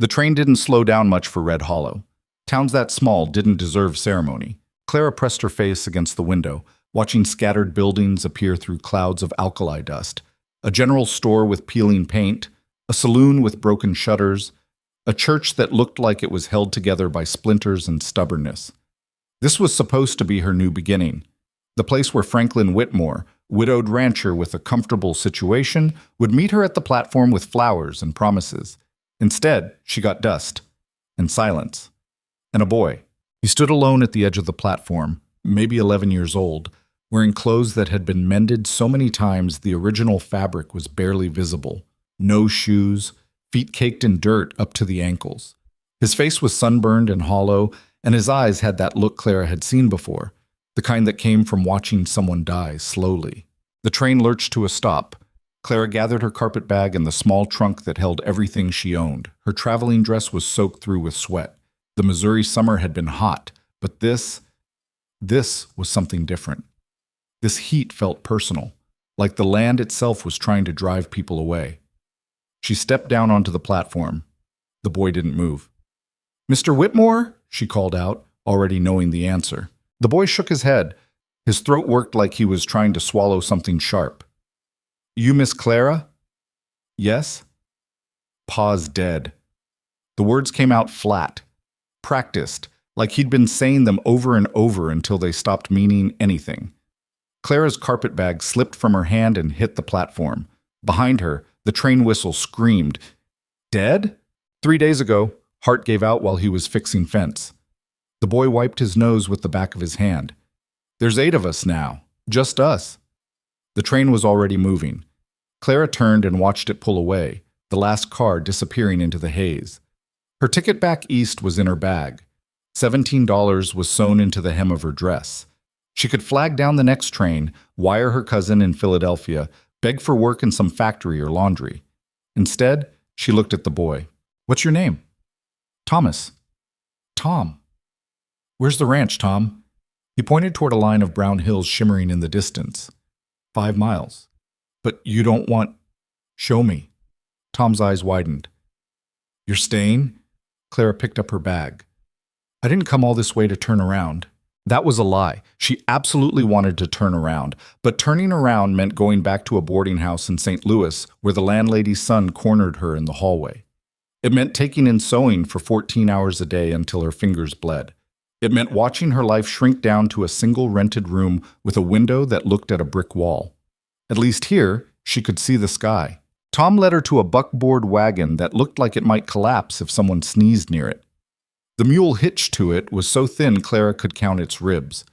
The train didn't slow down much for Red Hollow. Towns that small didn't deserve ceremony. Clara pressed her face against the window, watching scattered buildings appear through clouds of alkali dust. A general store with peeling paint, a saloon with broken shutters, a church that looked like it was held together by splinters and stubbornness. This was supposed to be her new beginning. The place where Franklin Whitmore, widowed rancher with a comfortable situation, would meet her at the platform with flowers and promises. Instead, she got dust and silence. And a boy. He stood alone at the edge of the platform, maybe 11 years old, wearing clothes that had been mended so many times the original fabric was barely visible. No shoes, feet caked in dirt up to the ankles. His face was sunburned and hollow, and his eyes had that look Clara had seen before, the kind that came from watching someone die slowly. The train lurched to a stop. Clara gathered her carpet bag and the small trunk that held everything she owned. Her traveling dress was soaked through with sweat. The Missouri summer had been hot, but this was something different. This heat felt personal, like the land itself was trying to drive people away. She stepped down onto the platform. The boy didn't move. "Mr. Whitmore?" she called out, already knowing the answer. The boy shook his head. His throat worked like he was trying to swallow something sharp. "You Miss Clara?" "Yes." Pa's dead. The words came out flat, practiced, like he'd been saying them over and over until they stopped meaning anything. Clara's carpet bag slipped from her hand and hit the platform. Behind her, the train whistle screamed. "Dead?" 3 days ago, Hart gave out while he was fixing fence. The boy wiped his nose with the back of his hand. "There's 8 of us now. Just us." The train was already moving. Clara turned and watched it pull away, the last car disappearing into the haze. Her ticket back east was in her bag. $17 was sewn into the hem of her dress. She could flag down the next train, wire her cousin in Philadelphia, beg for work in some factory or laundry. Instead, she looked at the boy. "What's your name?" "Thomas." "Tom." "Where's the ranch, Tom?" He pointed toward a line of brown hills shimmering in the distance. 5 miles. "But you don't want—" "Show me." Tom's eyes widened. "You're staying?" Clara picked up her bag. "I didn't come all this way to turn around." That was a lie. She absolutely wanted to turn around, but turning around meant going back to a boarding house in St. Louis where the landlady's son cornered her in the hallway. It meant taking in sewing for 14 hours a day until her fingers bled. It meant watching her life shrink down to a single rented room with a window that looked at a brick wall. At least here, she could see the sky. Tom led her to a buckboard wagon that looked like it might collapse if someone sneezed near it. The mule hitched to it was so thin Clara could count its ribs.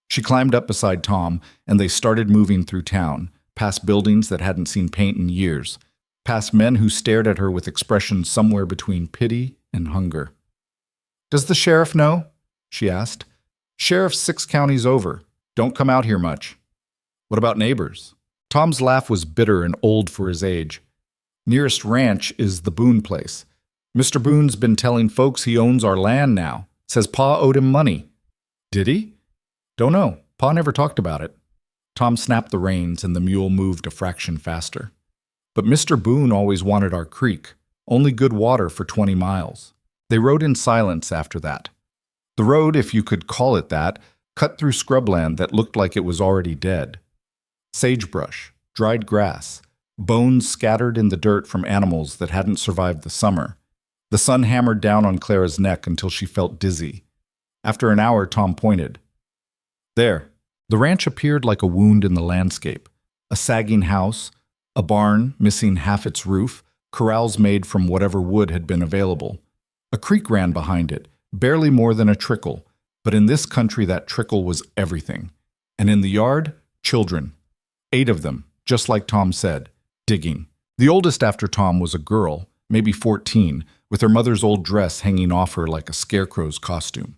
She climbed up beside Tom, and they started moving through town, past buildings that hadn't seen paint in years, past men who stared at her with expressions somewhere between pity and hunger. "Does the sheriff know?" she asked. "Sheriff's 6 counties over. Don't come out here much." "What about neighbors?" Tom's laugh was bitter and old for his age. "Nearest ranch is the Boone place. Mr. Boone's been telling folks he owns our land now. Says Pa owed him money." "Did he?" "Don't know. Pa never talked about it." Tom snapped the reins and the mule moved a fraction faster. "But Mr. Boone always wanted our creek. Only good water for 20 miles. They rode in silence after that. The road, if you could call it that, cut through scrubland that looked like it was already dead. Sagebrush, dried grass, bones scattered in the dirt from animals that hadn't survived the summer. The sun hammered down on Clara's neck until she felt dizzy. After an hour, Tom pointed. There. The ranch appeared like a wound in the landscape. A sagging house, a barn missing half its roof, corrals made from whatever wood had been available. A creek ran behind it, barely more than a trickle, but in this country that trickle was everything. And in the yard, children. 8 of them, just like Tom said, digging. The oldest after Tom was a girl, maybe 14, with her mother's old dress hanging off her like a scarecrow's costume.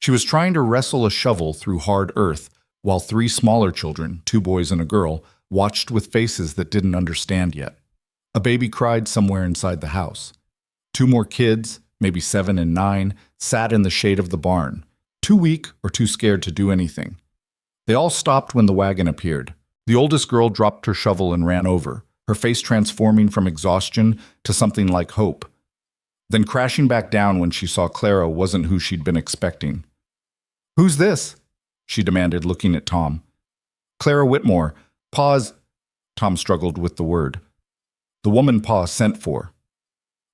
She was trying to wrestle a shovel through hard earth, while 3 smaller children, 2 boys and a girl, watched with faces that didn't understand yet. A baby cried somewhere inside the house. 2 more kids, maybe 7 and 9, sat in the shade of the barn, too weak or too scared to do anything. They all stopped when the wagon appeared. The oldest girl dropped her shovel and ran over, her face transforming from exhaustion to something like hope. then crashing back down when she saw Clara wasn't who she'd been expecting. "Who's this?" she demanded, looking at Tom. "Clara Whitmore. Pa's—" Tom struggled with the word. "The woman Pa sent for."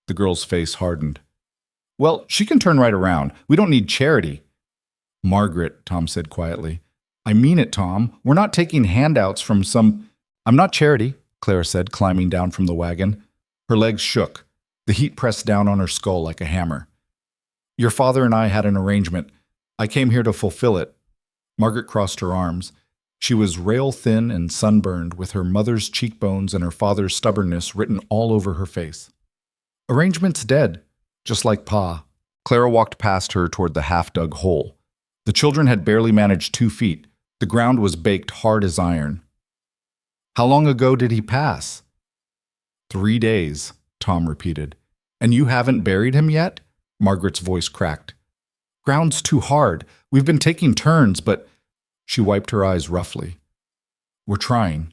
The girl's face hardened. "Well, she can turn right around. We don't need charity." "Margaret," Tom said quietly. "I mean it, Tom. We're not taking handouts from some—" "I'm not charity," Clara said, climbing down from the wagon. Her legs shook. The heat pressed down on her skull like a hammer. "Your father and I had an arrangement. I came here to fulfill it." Margaret crossed her arms. She was rail-thin and sunburned, with her mother's cheekbones and her father's stubbornness written all over her face. "Arrangement's dead, just like Pa." Clara walked past her toward the half-dug hole. The children had barely managed 2 feet. The ground was baked hard as iron. "How long ago did he pass?" 3 days, Tom repeated. "And you haven't buried him yet?" Margaret's voice cracked. "Ground's too hard. We've been taking turns, but—" She wiped her eyes roughly. "We're trying."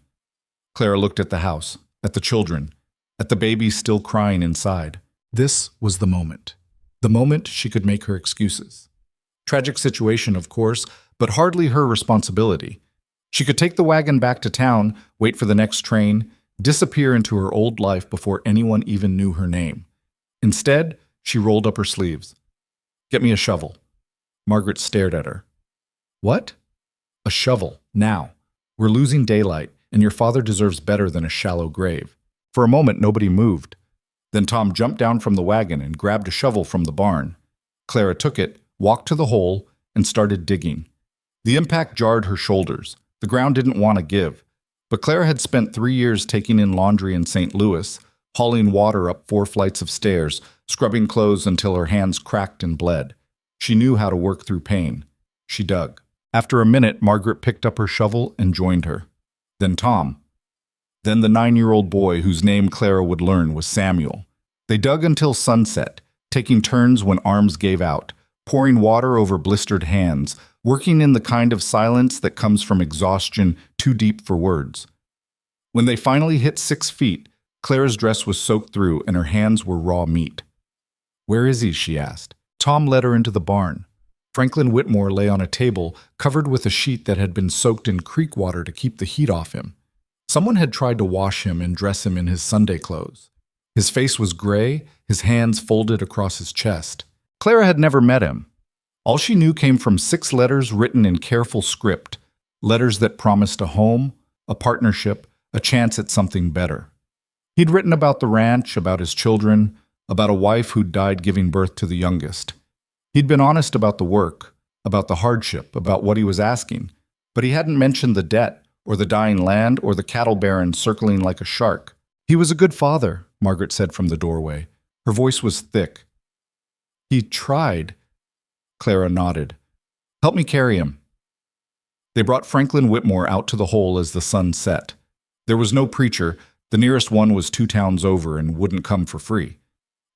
Clara looked at the house, at the children, at the baby still crying inside. This was the moment. The moment she could make her excuses. Tragic situation, of course, but hardly her responsibility. She could take the wagon back to town, wait for the next train, disappear into her old life before anyone even knew her name. Instead, she rolled up her sleeves. "Get me a shovel." Margaret stared at her. "What?" "A shovel, now. We're losing daylight, and your father deserves better than a shallow grave." For a moment, nobody moved. Then Tom jumped down from the wagon and grabbed a shovel from the barn. Clara took it, walked to the hole, and started digging. The impact jarred her shoulders. The ground didn't want to give. But Clara had spent 3 years taking in laundry in St. Louis, hauling water up 4 flights of stairs, scrubbing clothes until her hands cracked and bled. She knew how to work through pain. She dug. After a minute, Margaret picked up her shovel and joined her. Then Tom. Then the 9-year-old boy whose name Clara would learn was Samuel. They dug until sunset, taking turns when arms gave out, pouring water over blistered hands, working in the kind of silence that comes from exhaustion too deep for words. When they finally hit 6 feet, Clara's dress was soaked through and her hands were raw meat. "Where is he?" she asked. Tom led her into the barn. Franklin Whitmore lay on a table, covered with a sheet that had been soaked in creek water to keep the heat off him. Someone had tried to wash him and dress him in his Sunday clothes. His face was gray, his hands folded across his chest. Clara had never met him. All she knew came from 6 letters written in careful script, letters that promised a home, a partnership, a chance at something better. He'd written about the ranch, about his children, about a wife who'd died giving birth to the youngest. He'd been honest about the work, about the hardship, about what he was asking, but he hadn't mentioned the debt, or the dying land, or the cattle baron circling like a shark. "He was a good father," Margaret said from the doorway. Her voice was thick. "He tried." Clara nodded. "Help me carry him." They brought Franklin Whitmore out to the hole as the sun set. There was no preacher. The nearest one was 2 towns over and wouldn't come for free.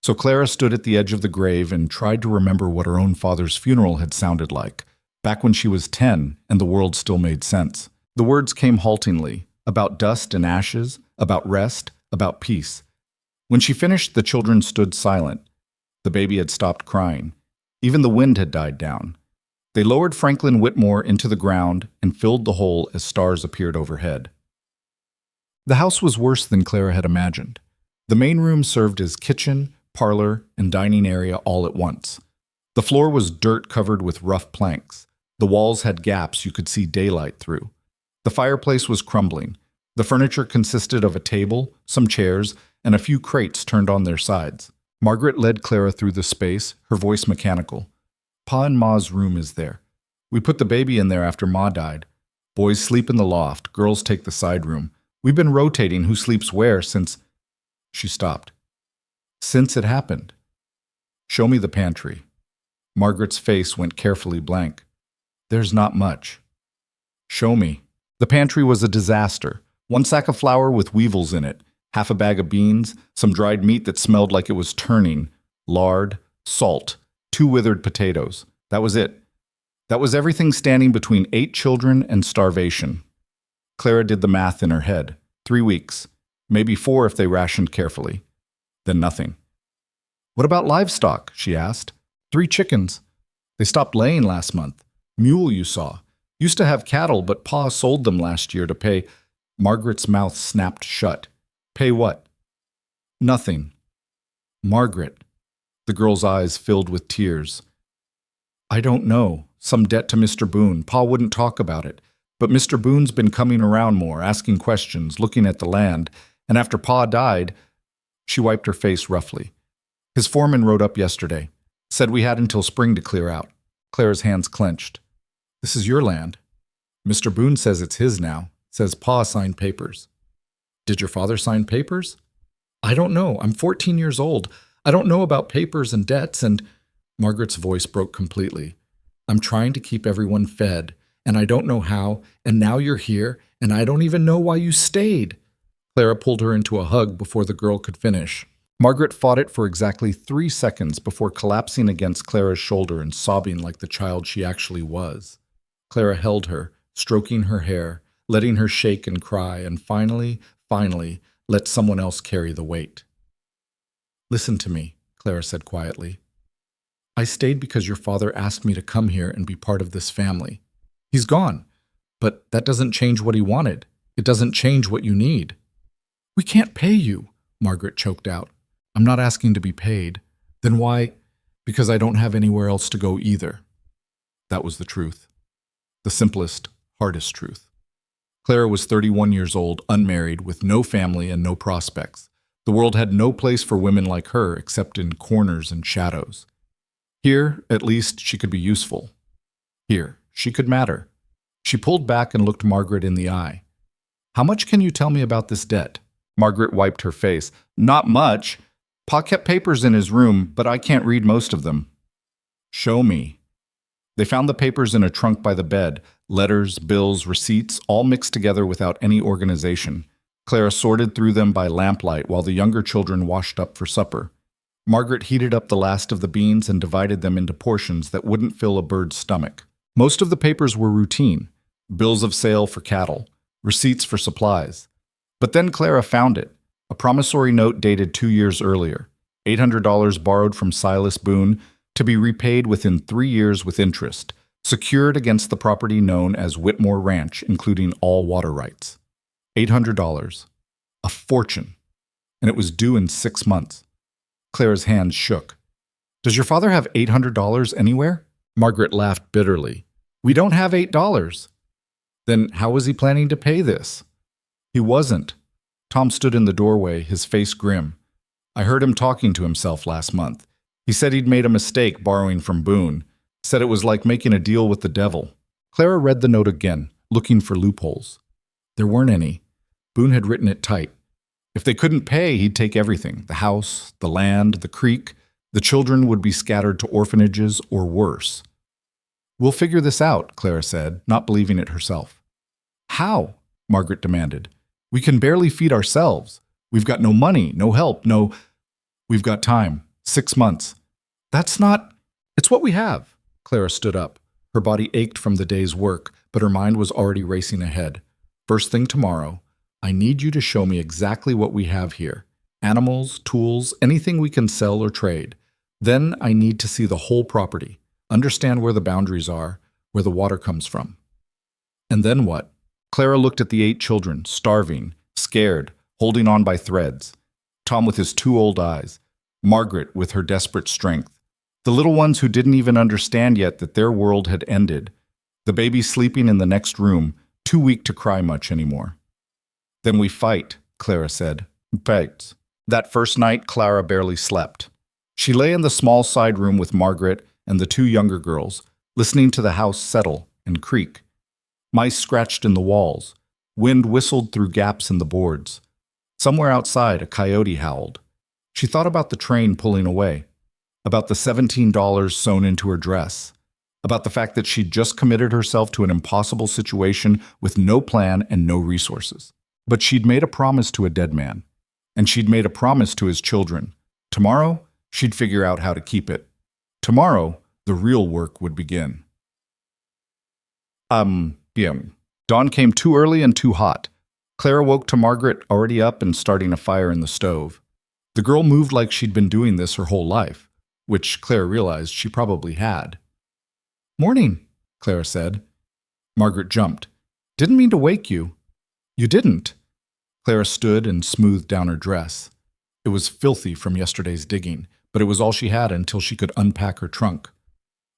So Clara stood at the edge of the grave and tried to remember what her own father's funeral had sounded like, back when she was 10 and the world still made sense. The words came haltingly, about dust and ashes, about rest, about peace. When she finished, the children stood silent. The baby had stopped crying. Even the wind had died down. They lowered Franklin Whitmore into the ground and filled the hole as stars appeared overhead. The house was worse than Clara had imagined. The main room served as kitchen, parlor, and dining area all at once. The floor was dirt covered with rough planks. The walls had gaps you could see daylight through. The fireplace was crumbling. The furniture consisted of a table, some chairs, and a few crates turned on their sides. Margaret led Clara through the space, her voice mechanical. "Pa and Ma's room is there. We put the baby in there after Ma died. Boys sleep in the loft, girls take the side room. We've been rotating who sleeps where since—" She stopped. "Since it happened." "Show me the pantry." Margaret's face went carefully blank. "There's not much." "Show me." The pantry was a disaster. 1 sack of flour with weevils in it, half a bag of beans, some dried meat that smelled like it was turning, lard, salt, 2 withered potatoes. That was it. That was everything standing between 8 children and starvation. Clara did the math in her head. 3 weeks, maybe 4 if they rationed carefully. Then nothing. What about livestock? She asked. 3 chickens. They stopped laying last month. Mule, you saw. Used to have cattle, but Pa sold them last year to pay. Margaret's mouth snapped shut. Pay what? Nothing. Margaret. The girl's eyes filled with tears. I don't know. Some debt to Mr. Boone. Pa wouldn't talk about it. But Mr. Boone's been coming around more, asking questions, looking at the land, and after Pa died, she wiped her face roughly. His foreman rode up yesterday, said we had until spring to clear out. Clara's hands clenched. This is your land. Mr. Boone says it's his now, says Pa signed papers. Did your father sign papers? I don't know. I'm 14 years old. I don't know about papers and debts and... Margaret's voice broke completely. I'm trying to keep everyone fed, and I don't know how, and now you're here, and I don't even know why you stayed. Clara pulled her into a hug before the girl could finish. Margaret fought it for exactly 3 seconds before collapsing against Clara's shoulder and sobbing like the child she actually was. Clara held her, stroking her hair, letting her shake and cry, and finally, let someone else carry the weight. Listen to me, Clara said quietly. I stayed because your father asked me to come here and be part of this family. He's gone, but that doesn't change what he wanted. It doesn't change what you need. We can't pay you, Margaret choked out. I'm not asking to be paid. Then why? Because I don't have anywhere else to go either. That was the truth. The simplest, hardest truth. Clara was 31 years old, unmarried, with no family and no prospects. The world had no place for women like her except in corners and shadows. Here, at least, she could be useful. Here, she could matter. She pulled back and looked Margaret in the eye. How much can you tell me about this debt? Margaret wiped her face. Not much. Pa kept papers in his room, but I can't read most of them. Show me. They found the papers in a trunk by the bed, letters, bills, receipts, all mixed together without any organization. Clara sorted through them by lamplight while the younger children washed up for supper. Margaret heated up the last of the beans and divided them into portions that wouldn't fill a bird's stomach. Most of the papers were routine, bills of sale for cattle, receipts for supplies. But then Clara found it, a promissory note dated 2 years earlier, $800 borrowed from Silas Boone to be repaid within 3 years with interest, secured against the property known as Whitmore Ranch, including all water rights. $800. A fortune. And it was due in 6 months. Clara's hands shook. Does your father have $800 anywhere? Margaret laughed bitterly. We don't have $8. Then how was he planning to pay this? He wasn't. Tom stood in the doorway, his face grim. I heard him talking to himself last month. He said he'd made a mistake borrowing from Boone. Said it was like making a deal with the devil. Clara read the note again, looking for loopholes. There weren't any. Boone had written it tight. If they couldn't pay, he'd take everything, the house, the land, the creek. The children would be scattered to orphanages or worse. We'll figure this out, Clara said, not believing it herself. How? Margaret demanded. We can barely feed ourselves. We've got no money, no help, no... We've got time. 6 months. That's not... It's what we have. Clara stood up. Her body ached from the day's work, but her mind was already racing ahead. First thing tomorrow, I need you to show me exactly what we have here. Animals, tools, anything we can sell or trade. Then I need to see the whole property, understand where the boundaries are, where the water comes from. And then what? Clara looked at the 8 children, starving, scared, holding on by threads. Tom with his 2 old eyes. Margaret with her desperate strength. The little ones who didn't even understand yet that their world had ended. The baby sleeping in the next room, too weak to cry much anymore. Then we fight, Clara said. Fights. That first night, Clara barely slept. She lay in the small side room with Margaret and the 2 younger girls, listening to the house settle and creak. Mice scratched in the walls. Wind whistled through gaps in the boards. Somewhere outside, a coyote howled. She thought about the train pulling away, about the $17 sewn into her dress, about the fact that she'd just committed herself to an impossible situation with no plan and no resources. But she'd made a promise to a dead man, and she'd made a promise to his children. Tomorrow, she'd figure out how to keep it. Tomorrow, the real work would begin. Dawn came too early and too hot. Clara woke to Margaret already up and starting a fire in the stove. The girl moved like she'd been doing this her whole life, which Clara realized she probably had. "Morning," Clara said. Margaret jumped. "Didn't mean to wake you." "You didn't." Clara stood and smoothed down her dress. It was filthy from yesterday's digging, but it was all she had until she could unpack her trunk.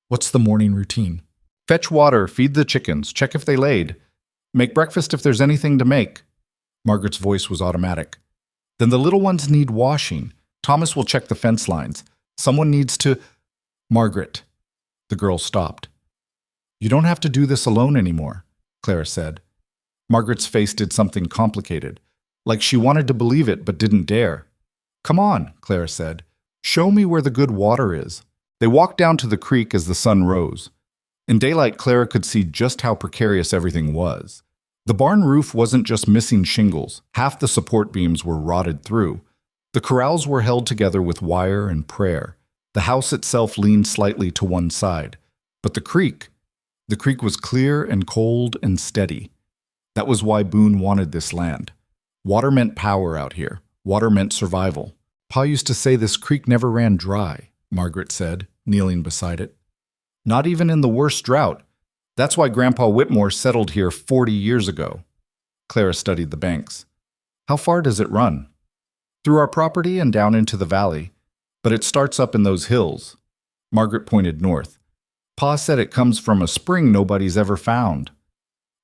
"What's the morning routine?" "Fetch water, feed the chickens, check if they laid. Make breakfast if there's anything to make." Margaret's voice was automatic. "Then the little ones need washing. Thomas will check the fence lines. Someone needs to—" "Margaret." The girl stopped. "You don't have to do this alone anymore," Clara said. Margaret's face did something complicated, like she wanted to believe it but didn't dare. "Come on," Clara said. "Show me where the good water is." They walked down to the creek as the sun rose. In daylight, Clara could see just how precarious everything was. The barn roof wasn't just missing shingles. Half the support beams were rotted through. The corrals were held together with wire and prayer. The house itself leaned slightly to one side. But the creek was clear and cold and steady. That was why Boone wanted this land. Water meant power out here. Water meant survival. "Pa used to say this creek never ran dry," Margaret said, kneeling beside it. "Not even in the worst drought. That's why Grandpa Whitmore settled here 40 years ago." Clara studied the banks. "How far does it run?" "Through our property and down into the valley. But it starts up in those hills." Margaret pointed north. "Pa said it comes from a spring nobody's ever found."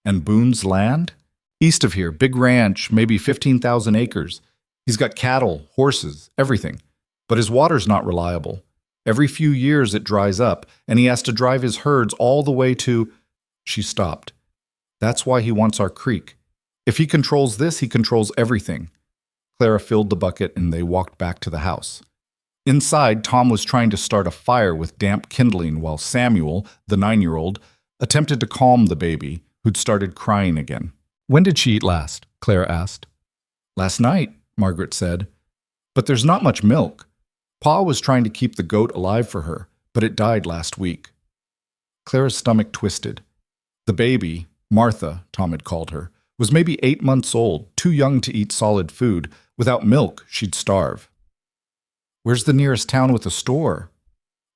"And Boone's land?" "East of here, big ranch, maybe 15,000 acres. He's got cattle, horses, everything. But his water's not reliable. Every few years it dries up, and he has to drive his herds all the way to—" She stopped. "That's why he wants our creek. If he controls this, he controls everything." Clara filled the bucket and they walked back to the house. Inside, Tom was trying to start a fire with damp kindling while Samuel, the 9-year-old, attempted to calm the baby, who'd started crying again. "When did she eat last?" Clara asked. "Last night," Margaret said. "But there's not much milk. Pa was trying to keep the goat alive for her, but it died last week." Clara's stomach twisted. The baby, Martha, Tom had called her, was maybe 8 months old, too young to eat solid food. Without milk, she'd starve. "Where's the nearest town with a store?"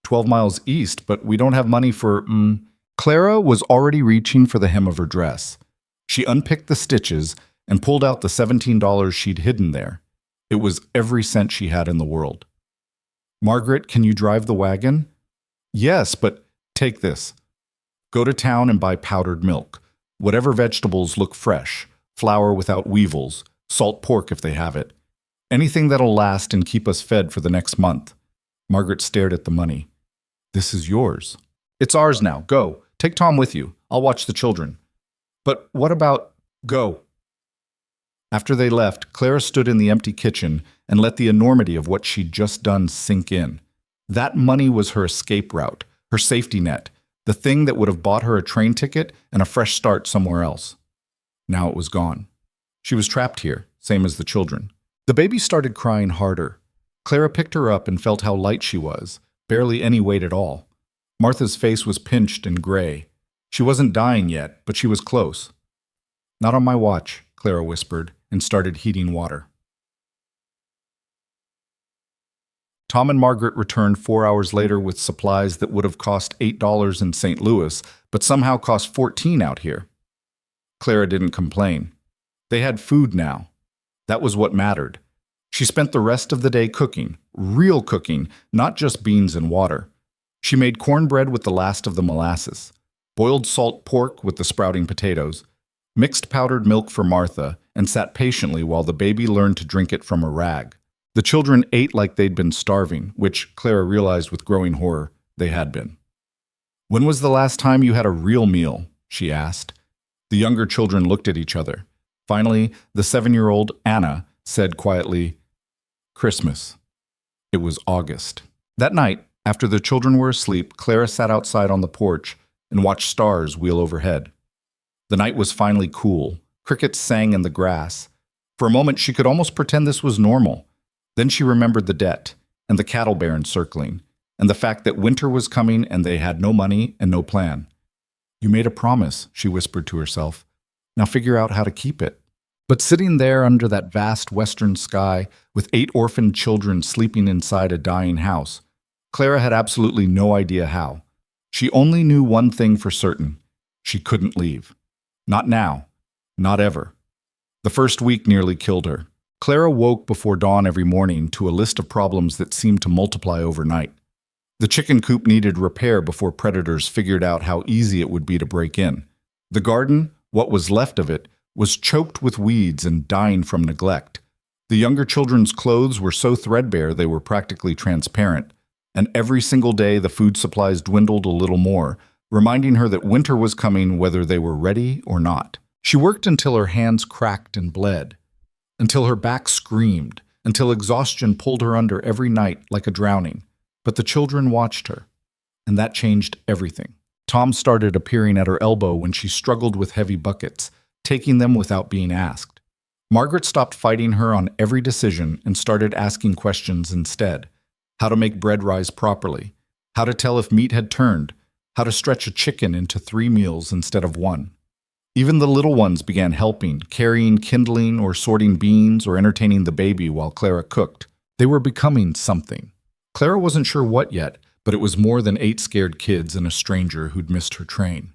12 miles east, but we don't have money for— Clara was already reaching for the hem of her dress. She unpicked the stitches and pulled out the $17 she'd hidden there. It was every cent she had in the world. "Margaret, can you drive the wagon?" "Yes, but take this. Go to town and buy powdered milk. Whatever vegetables look fresh, flour without weevils, salt pork if they have it. Anything that'll last and keep us fed for the next month." Margaret stared at the money. "This is yours." "It's ours now. Go. Take Tom with you. I'll watch the children." "But what about—" "Go." After they left, Clara stood in the empty kitchen and let the enormity of what she'd just done sink in. That money was her escape route, her safety net, the thing that would have bought her a train ticket and a fresh start somewhere else. Now it was gone. She was trapped here, same as the children. The baby started crying harder. Clara picked her up and felt how light she was, barely any weight at all. Martha's face was pinched and gray. She wasn't dying yet, but she was close. "Not on my watch," Clara whispered, and started heating water. Tom and Margaret returned 4 hours later with supplies that would have cost $8 in St. Louis, but somehow cost $14 out here. Clara didn't complain. They had food now. That was what mattered. She spent the rest of the day cooking, real cooking, not just beans and water. She made cornbread with the last of the molasses, boiled salt pork with the sprouting potatoes, mixed powdered milk for Martha, and sat patiently while the baby learned to drink it from a rag. The children ate like they'd been starving, which Clara realized with growing horror they had been. "When was the last time you had a real meal?" she asked. The younger children looked at each other. Finally, the 7-year-old, Anna, said quietly, "Christmas." It was August. That night, after the children were asleep, Clara sat outside on the porch and watched stars wheel overhead. The night was finally cool. Crickets sang in the grass. For a moment, she could almost pretend this was normal. Then she remembered the debt, and the cattle barons circling, and the fact that winter was coming and they had no money and no plan. "You made a promise," she whispered to herself. "Now figure out how to keep it." But sitting there under that vast western sky, with 8 orphaned children sleeping inside a dying house, Clara had absolutely no idea how. She only knew one thing for certain. She couldn't leave. Not now. Not ever. The first week nearly killed her. Clara woke before dawn every morning to a list of problems that seemed to multiply overnight. The chicken coop needed repair before predators figured out how easy it would be to break in. The garden, what was left of it, was choked with weeds and dying from neglect. The younger children's clothes were so threadbare they were practically transparent, and every single day the food supplies dwindled a little more, reminding her that winter was coming whether they were ready or not. She worked until her hands cracked and bled, until her back screamed, until exhaustion pulled her under every night like a drowning. But the children watched her, and that changed everything. Tom started appearing at her elbow when she struggled with heavy buckets, taking them without being asked. Margaret stopped fighting her on every decision and started asking questions instead. How to make bread rise properly, how to tell if meat had turned, how to stretch a chicken into 3 meals instead of 1. Even the little ones began helping, carrying kindling or sorting beans or entertaining the baby while Clara cooked. They were becoming something. Clara wasn't sure what yet, but it was more than 8 scared kids and a stranger who'd missed her train.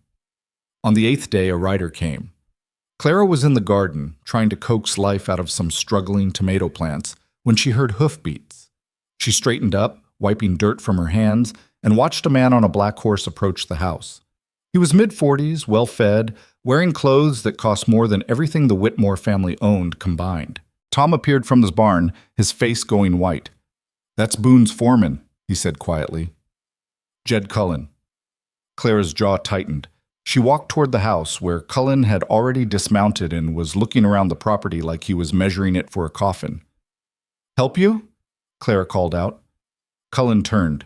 On the 8th day, a rider came. Clara was in the garden, trying to coax life out of some struggling tomato plants, when she heard hoofbeats. She straightened up, wiping dirt from her hands, and watched a man on a black horse approach the house. He was mid-40s, well-fed, wearing clothes that cost more than everything the Whitmore family owned combined. Tom appeared from his barn, his face going white. "That's Boone's foreman," he said quietly. "Jed Cullen." Clara's jaw tightened. She walked toward the house, where Cullen had already dismounted and was looking around the property like he was measuring it for a coffin. "Help you?" Clara called out. Cullen turned.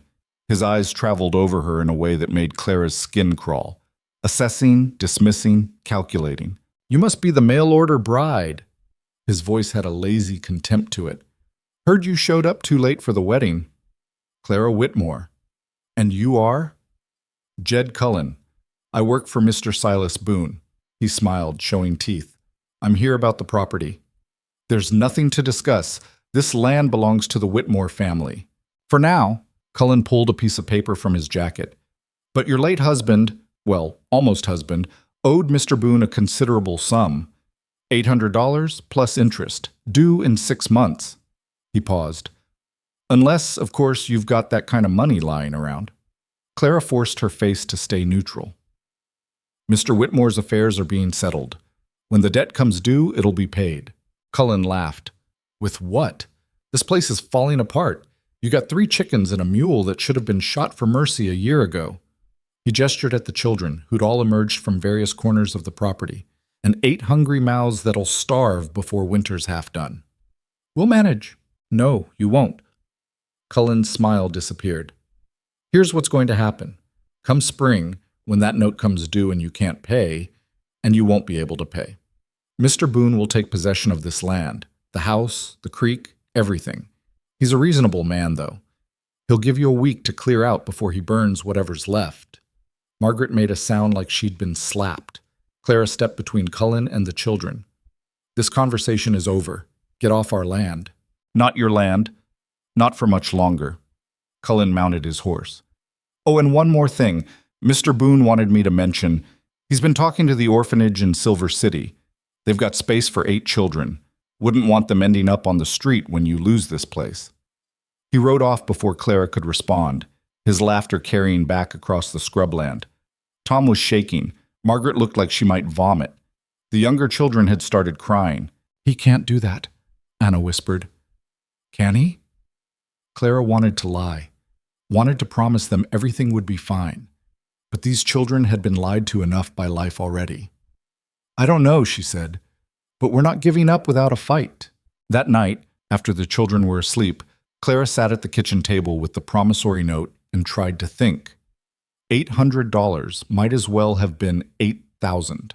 His eyes traveled over her in a way that made Clara's skin crawl. Assessing, dismissing, calculating. "You must be the mail-order bride." His voice had a lazy contempt to it. "Heard you showed up too late for the wedding." "Clara Whitmore." "And you are?" "Jed Cullen. I work for Mr. Silas Boone." He smiled, showing teeth. "I'm here about the property." "There's nothing to discuss. This land belongs to the Whitmore family. For now." Cullen pulled a piece of paper from his jacket. "But your late husband, well, almost husband, owed Mr. Boone a considerable sum. $800 plus interest, due in 6 months. He paused. "Unless, of course, you've got that kind of money lying around." Clara forced her face to stay neutral. "Mr. Whitmore's affairs are being settled. When the debt comes due, it'll be paid." Cullen laughed. "With what? This place is falling apart. You got 3 chickens and a mule that should have been shot for mercy a year ago." He gestured at the children, who'd all emerged from various corners of the property, and 8 hungry mouths that'll starve before winter's half done. "We'll manage." "No, you won't." Cullen's smile disappeared. "Here's what's going to happen. Come spring, when that note comes due and you can't pay, and you won't be able to pay, Mr. Boone will take possession of this land, the house, the creek, everything. He's a reasonable man, though. He'll give you a week to clear out before he burns whatever's left." Margaret made a sound like she'd been slapped. Clara stepped between Cullen and the children. "This conversation is over. Get off our land." "Not your land. Not for much longer." Cullen mounted his horse. "Oh, and one more thing. Mr. Boone wanted me to mention. He's been talking to the orphanage in Silver City. They've got space for 8 children. Wouldn't want them ending up on the street when you lose this place." He rode off before Clara could respond, his laughter carrying back across the scrubland. Tom was shaking. Margaret looked like she might vomit. The younger children had started crying. "He can't do that," Anna whispered. "Can he?" Clara wanted to lie, wanted to promise them everything would be fine. But these children had been lied to enough by life already. "I don't know," she said, "but we're not giving up without a fight." That night, after the children were asleep, Clara sat at the kitchen table with the promissory note and tried to think. $800 might as well have been 8,000.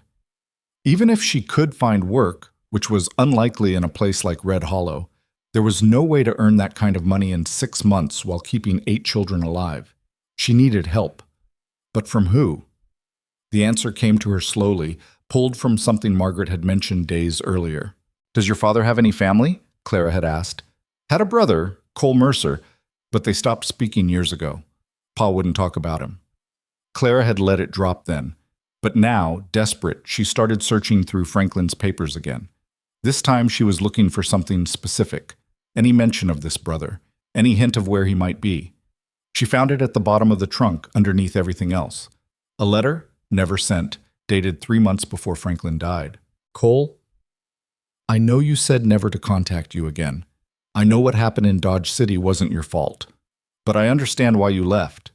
Even if she could find work, which was unlikely in a place like Red Hollow, there was no way to earn that kind of money in 6 months while keeping 8 children alive. She needed help. But from who? The answer came to her slowly, pulled from something Margaret had mentioned days earlier. Does your father have any family? Clara had asked. Had a brother, Cole Mercer, but they stopped speaking years ago. Pa wouldn't talk about him. Clara had let it drop then, but now, desperate, she started searching through Franklin's papers again. This time she was looking for something specific, any mention of this brother, any hint of where he might be. She found it at the bottom of the trunk, underneath everything else. A letter, never sent, dated 3 months before Franklin died. Cole, I know you said never to contact you again. I know what happened in Dodge City wasn't your fault. But I understand why you left.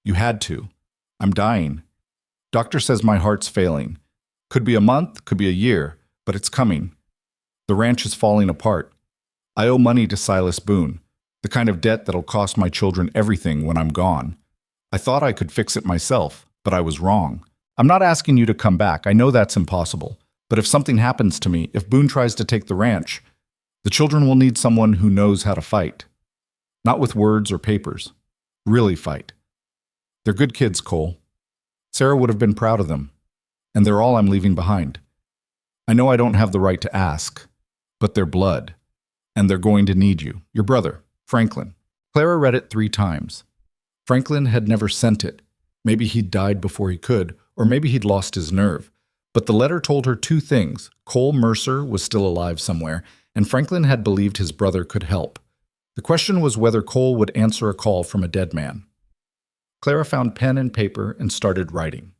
You had to. I'm dying. Doctor says my heart's failing. Could be a month, could be a year, but it's coming. The ranch is falling apart. I owe money to Silas Boone, the kind of debt that'll cost my children everything when I'm gone. I thought I could fix it myself, but I was wrong. I'm not asking you to come back. I know that's impossible. But if something happens to me, if Boone tries to take the ranch, the children will need someone who knows how to fight. Not with words or papers. Really fight. They're good kids, Cole. Sarah would have been proud of them. And they're all I'm leaving behind. I know I don't have the right to ask, but they're blood. And they're going to need you. Your brother, Franklin. Clara read it 3 times. Franklin had never sent it. Maybe he'd died before he could, or maybe he'd lost his nerve. But the letter told her 2 things. Cole Mercer was still alive somewhere, and Franklin had believed his brother could help. The question was whether Cole would answer a call from a dead man. Clara found pen and paper and started writing.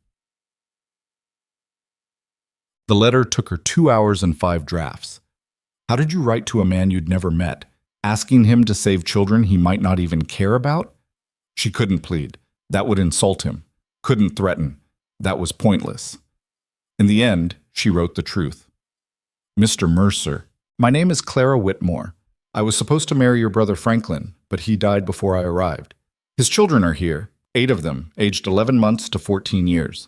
The letter took her 2 hours and 5 drafts. How did you write to a man you'd never met, asking him to save children he might not even care about? She couldn't plead. That would insult him. Couldn't threaten. That was pointless. In the end, she wrote the truth. Mr. Mercer, my name is Clara Whitmore. I was supposed to marry your brother Franklin, but he died before I arrived. His children are here, 8 of them, aged 11 months to 14 years.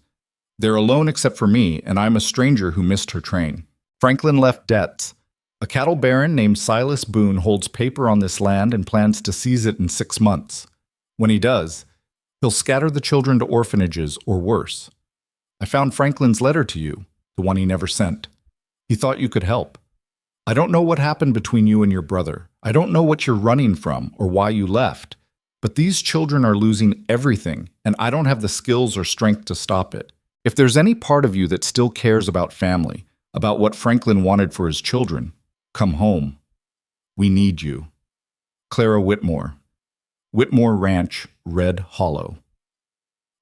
They're alone except for me, and I'm a stranger who missed her train. Franklin left debts. A cattle baron named Silas Boone holds paper on this land and plans to seize it in 6 months. When he does, he'll scatter the children to orphanages or worse. I found Franklin's letter to you, the one he never sent. He thought you could help. I don't know what happened between you and your brother. I don't know what you're running from or why you left. But these children are losing everything, and I don't have the skills or strength to stop it. If there's any part of you that still cares about family, about what Franklin wanted for his children, come home. We need you. Clara Whitmore. Whitmore Ranch, Red Hollow.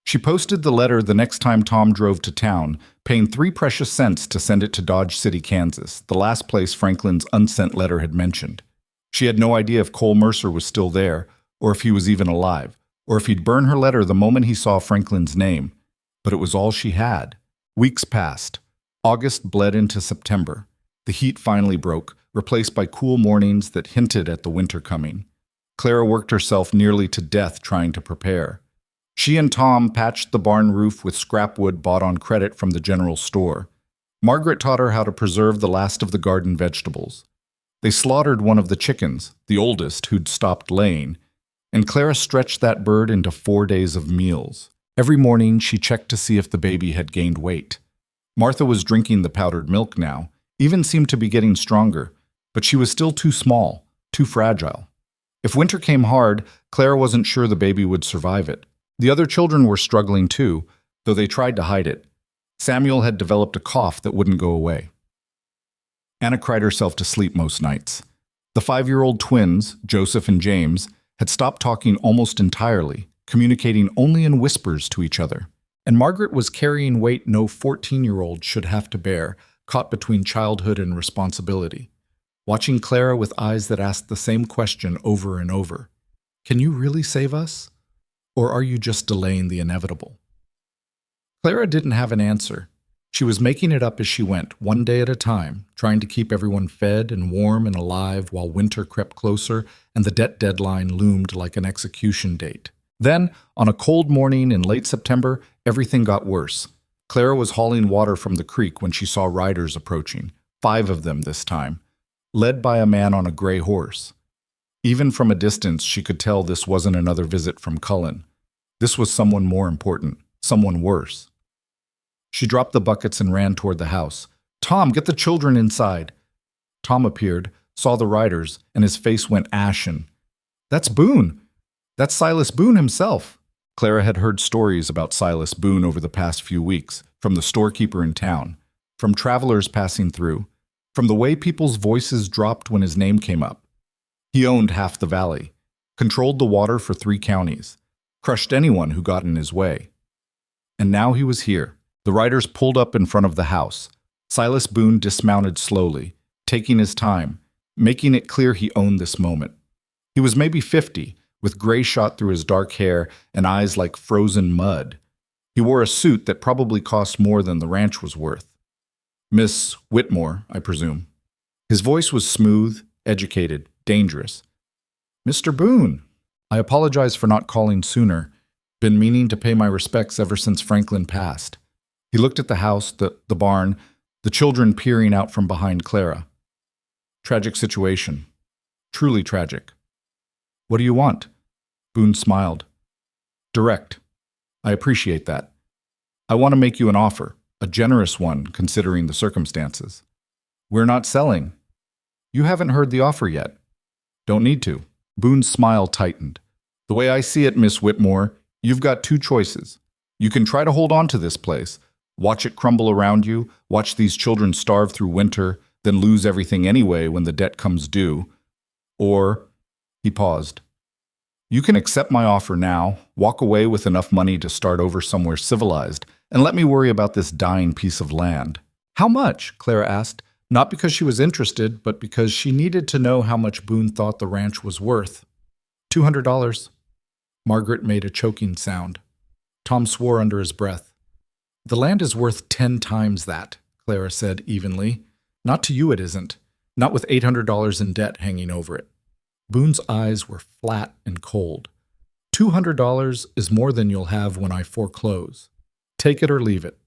She posted the letter the next time Tom drove to town, paying 3 precious cents to send it to Dodge City, Kansas, the last place Franklin's unsent letter had mentioned. She had no idea if Cole Mercer was still there, or if he was even alive, or if he'd burn her letter the moment he saw Franklin's name. But it was all she had. Weeks passed. August bled into September. The heat finally broke, replaced by cool mornings that hinted at the winter coming. Clara worked herself nearly to death trying to prepare. She and Tom patched the barn roof with scrap wood bought on credit from the general store. Margaret taught her how to preserve the last of the garden vegetables. They slaughtered one of the chickens, the oldest, who'd stopped laying, and Clara stretched that bird into 4 days of meals. Every morning she checked to see if the baby had gained weight. Martha was drinking the powdered milk now, even seemed to be getting stronger, but she was still too small, too fragile. If winter came hard, Clara wasn't sure the baby would survive it. The other children were struggling too, though they tried to hide it. Samuel had developed a cough that wouldn't go away. Anna cried herself to sleep most nights. The 5-year-old twins, Joseph and James, had stopped talking almost entirely, communicating only in whispers to each other. And Margaret was carrying weight no 14-year-old should have to bear, caught between childhood and responsibility. Watching Clara with eyes that asked the same question over and over. Can you really save us? Or are you just delaying the inevitable? Clara didn't have an answer. She was making it up as she went, one day at a time, trying to keep everyone fed and warm and alive while winter crept closer and the debt deadline loomed like an execution date. Then, on a cold morning in late September, everything got worse. Clara was hauling water from the creek when she saw riders approaching, 5 of them this time, led by a man on a gray horse. Even from a distance, she could tell this wasn't another visit from Cullen. This was someone more important, someone worse. She dropped the buckets and ran toward the house. "Tom, get the children inside." Tom appeared, saw the riders, and his face went ashen. "That's Boone! That's Silas Boone himself!" Clara had heard stories about Silas Boone over the past few weeks, from the storekeeper in town, from travelers passing through, from the way people's voices dropped when his name came up. He owned half the valley, controlled the water for 3 counties, crushed anyone who got in his way. And now he was here. The riders pulled up in front of the house. Silas Boone dismounted slowly, taking his time, making it clear he owned this moment. He was maybe 50, with gray shot through his dark hair and eyes like frozen mud. He wore a suit that probably cost more than the ranch was worth. "Miss Whitmore, I presume." His voice was smooth, educated, dangerous. "Mr. Boone, I apologize for not calling sooner. Been meaning to pay my respects ever since Franklin passed." He looked at the house, the barn, the children peering out from behind Clara. "Tragic situation. Truly tragic." "What do you want?" Boone smiled. "Direct. I appreciate that. I want to make you an offer, a generous one considering the circumstances. We're not selling. You haven't heard the offer yet. Don't need to." Boone's smile tightened. "The way I see it, Miss Whitmore, you've got 2 choices. You can try to hold on to this place, watch it crumble around you, watch these children starve through winter, then lose everything anyway when the debt comes due. Or," he paused, "you can accept my offer now, walk away with enough money to start over somewhere civilized, and let me worry about this dying piece of land." "How much?" Clara asked, not because she was interested, but because she needed to know how much Boone thought the ranch was worth. $200. Margaret made a choking sound. Tom swore under his breath. "The land is worth 10 times that," Clara said evenly. "Not to you it isn't. Not with $800 in debt hanging over it." Boone's eyes were flat and cold. $200 is more than you'll have when I foreclose. Take it or leave it."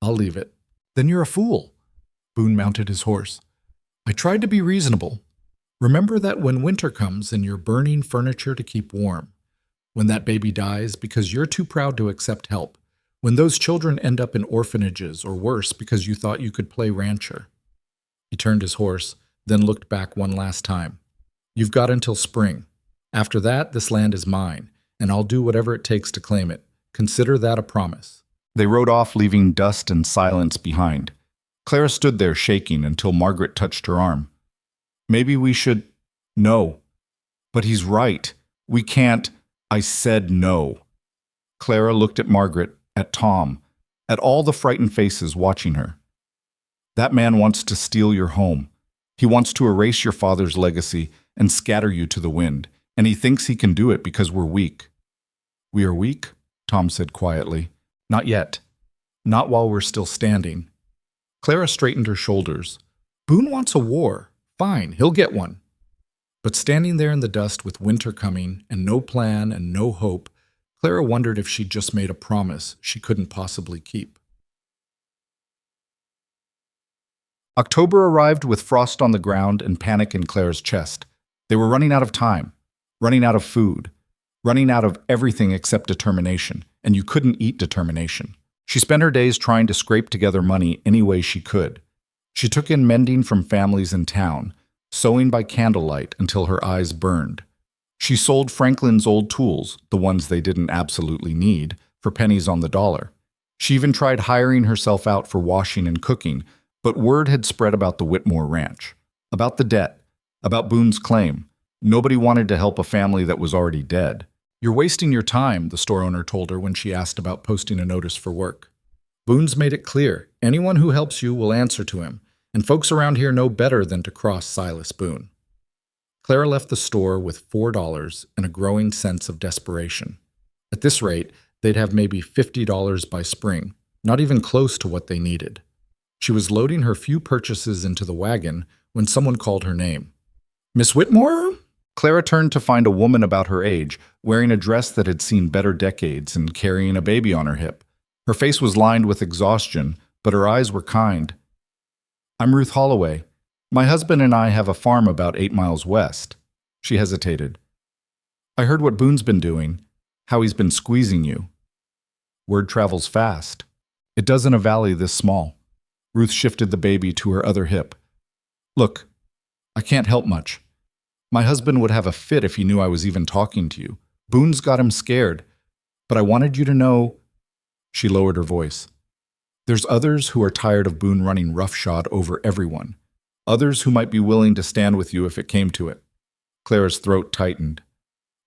"I'll leave it." "Then you're a fool." Boone mounted his horse. "I tried to be reasonable. Remember that when winter comes and you're burning furniture to keep warm, when that baby dies because you're too proud to accept help, when those children end up in orphanages or worse because you thought you could play rancher." He turned his horse, then looked back one last time. "You've got until spring. After that, this land is mine, and I'll do whatever it takes to claim it. Consider that a promise." They rode off, leaving dust and silence behind. Clara stood there shaking until Margaret touched her arm. "Maybe we should—" "No." "But he's right. We can't—" "I said no." Clara looked at Margaret, at Tom, at all the frightened faces watching her. "That man wants to steal your home. He wants to erase your father's legacy and scatter you to the wind, and he thinks he can do it because we're weak." "We are weak?" Tom said quietly. "Not yet. Not while we're still standing." Clara straightened her shoulders. "Boone wants a war. Fine, he'll get one." But standing there in the dust with winter coming and no plan and no hope, Clara wondered if she'd just made a promise she couldn't possibly keep. October arrived with frost on the ground and panic in Clara's chest. They were running out of time, running out of food, running out of everything except determination, and you couldn't eat determination. She spent her days trying to scrape together money any way she could. She took in mending from families in town, sewing by candlelight until her eyes burned. She sold Franklin's old tools, the ones they didn't absolutely need, for pennies on the dollar. She even tried hiring herself out for washing and cooking, but word had spread about the Whitmore ranch, about the debt, about Boone's claim. Nobody wanted to help a family that was already dead. "You're wasting your time," the store owner told her when she asked about posting a notice for work. "Boone's made it clear, anyone who helps you will answer to him, and folks around here know better than to cross Silas Boone." Clara left the store with $4 and a growing sense of desperation. At this rate, they'd have maybe $50 by spring, not even close to what they needed. She was loading her few purchases into the wagon when someone called her name. "Miss Whitmore?" Clara turned to find a woman about her age, wearing a dress that had seen better decades and carrying a baby on her hip. Her face was lined with exhaustion, but her eyes were kind. "I'm Ruth Holloway. My husband and I have a farm about 8 miles west." She hesitated. "I heard what Boone's been doing, how he's been squeezing you." "Word travels fast. It does in a valley this small." Ruth shifted the baby to her other hip. Look, I can't help much. My husband would have a fit if he knew I was even talking to you. Boone's got him scared. But I wanted you to know—" She lowered her voice. "There's others who are tired of Boone running roughshod over everyone. Others who might be willing to stand with you if it came to it." Clara's throat tightened.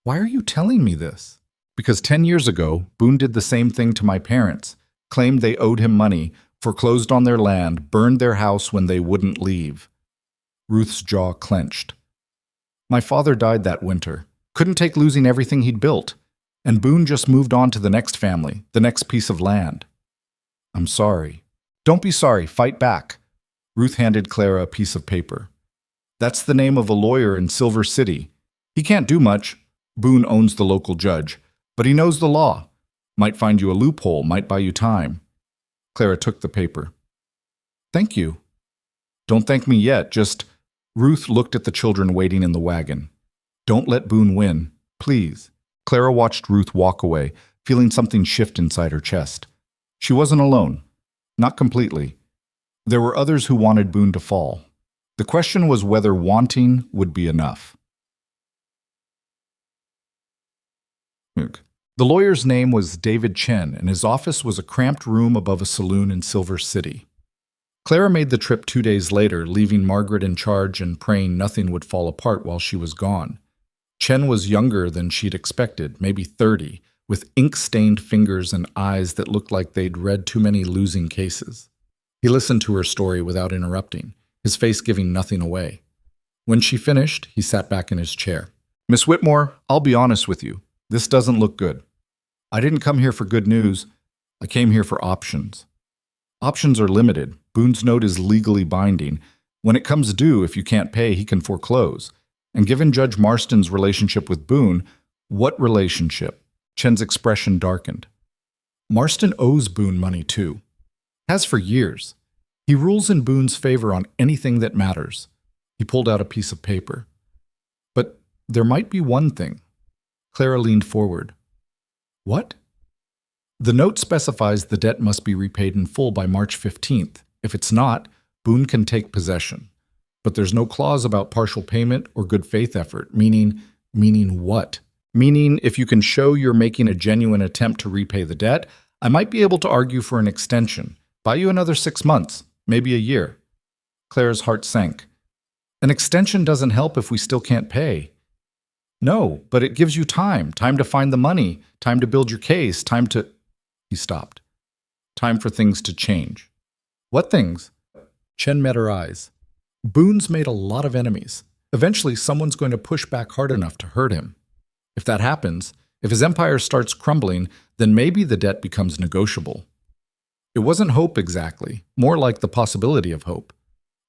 "Why are you telling me this?" "Because 10 years ago, Boone did the same thing to my parents, claimed they owed him money, foreclosed on their land, burned their house when they wouldn't leave." Ruth's jaw clenched. "My father died that winter. Couldn't take losing everything he'd built. And Boone just moved on to the next family, the next piece of land." "I'm sorry." "Don't be sorry. Fight back." Ruth handed Clara a piece of paper. "That's the name of a lawyer in Silver City. He can't do much. Boone owns the local judge. But he knows the law. Might find you a loophole, might buy you time." Clara took the paper. "Thank you." "Don't thank me yet, just—" Ruth looked at the children waiting in the wagon. "Don't let Boone win, please." Clara watched Ruth walk away, feeling something shift inside her chest. She wasn't alone. Not completely. There were others who wanted Boone to fall. The question was whether wanting would be enough. The lawyer's name was David Chen, and his office was a cramped room above a saloon in Silver City. Clara made the trip 2 days later, leaving Margaret in charge and praying nothing would fall apart while she was gone. Chen was younger than she'd expected, maybe 30, with ink-stained fingers and eyes that looked like they'd read too many losing cases. He listened to her story without interrupting, his face giving nothing away. When she finished, he sat back in his chair. "Miss Whitmore, I'll be honest with you. This doesn't look good. I didn't come here for good news. I came here for options. Options are limited. Boone's note is legally binding. When it comes due, if you can't pay, he can foreclose. And given Judge Marston's relationship with Boone—" "What relationship?" Chen's expression darkened. "Marston owes Boone money too. Has for years. He rules in Boone's favor on anything that matters." He pulled out a piece of paper. "But there might be one thing." Clara leaned forward. "What?" "The note specifies the debt must be repaid in full by March 15th. If it's not, Boone can take possession. But there's no clause about partial payment or good faith effort, meaning what? Meaning if you can show you're making a genuine attempt to repay the debt, I might be able to argue for an extension, buy you another 6 months, maybe a year." Clara's heart sank. "An extension doesn't help if we still can't pay." "No, but it gives you time to find the money, time to build your case, time to—" He stopped. "Time for things to change." "What things?" Chen met her eyes. "Boone's made a lot of enemies. Eventually, someone's going to push back hard enough to hurt him. If that happens, if his empire starts crumbling, then maybe the debt becomes negotiable." It wasn't hope exactly, more like the possibility of hope.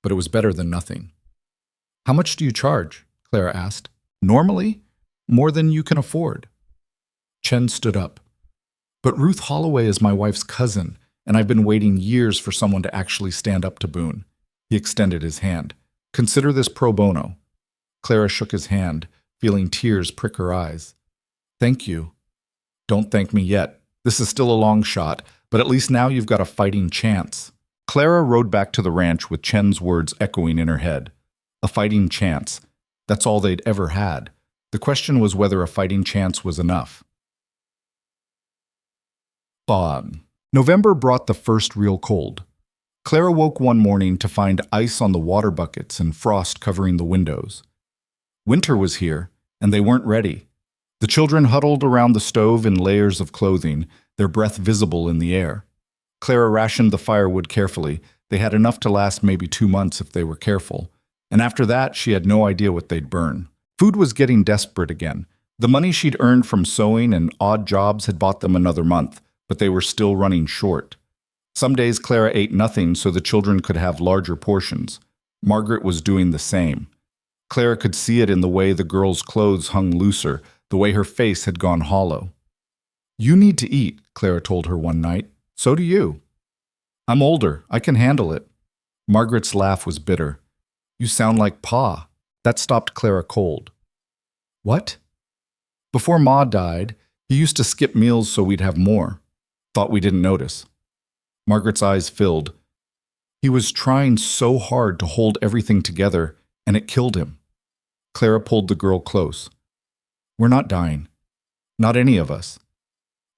But it was better than nothing. "How much do you charge?" Clara asked. "Normally, more than you can afford." Chen stood up. "But Ruth Holloway is my wife's cousin, and I've been waiting years for someone to actually stand up to Boone." He extended his hand. "Consider this pro bono." Clara shook his hand, feeling tears prick her eyes. "Thank you." "Don't thank me yet. This is still a long shot, but at least now you've got a fighting chance." Clara rode back to the ranch with Chen's words echoing in her head. A fighting chance. That's all they'd ever had. The question was whether a fighting chance was enough. November brought the first real cold. Clara woke one morning to find ice on the water buckets and frost covering the windows. Winter was here, and they weren't ready. The children huddled around the stove in layers of clothing, their breath visible in the air. Clara rationed the firewood carefully. They had enough to last maybe 2 months if they were careful. And after that, she had no idea what they'd burn. Food was getting desperate again. The money she'd earned from sewing and odd jobs had bought them another month, but they were still running short. Some days Clara ate nothing so the children could have larger portions. Margaret was doing the same. Clara could see it in the way the girl's clothes hung looser, the way her face had gone hollow. "You need to eat," Clara told her one night. "So do you." "I'm older. I can handle it." Margaret's laugh was bitter. "You sound like Pa." That stopped Clara cold. "What?" "Before Ma died, he used to skip meals so we'd have more. Thought we didn't notice." Margaret's eyes filled. He was trying so hard to hold everything together, and it killed him. Clara pulled the girl close. We're not dying. Not any of us.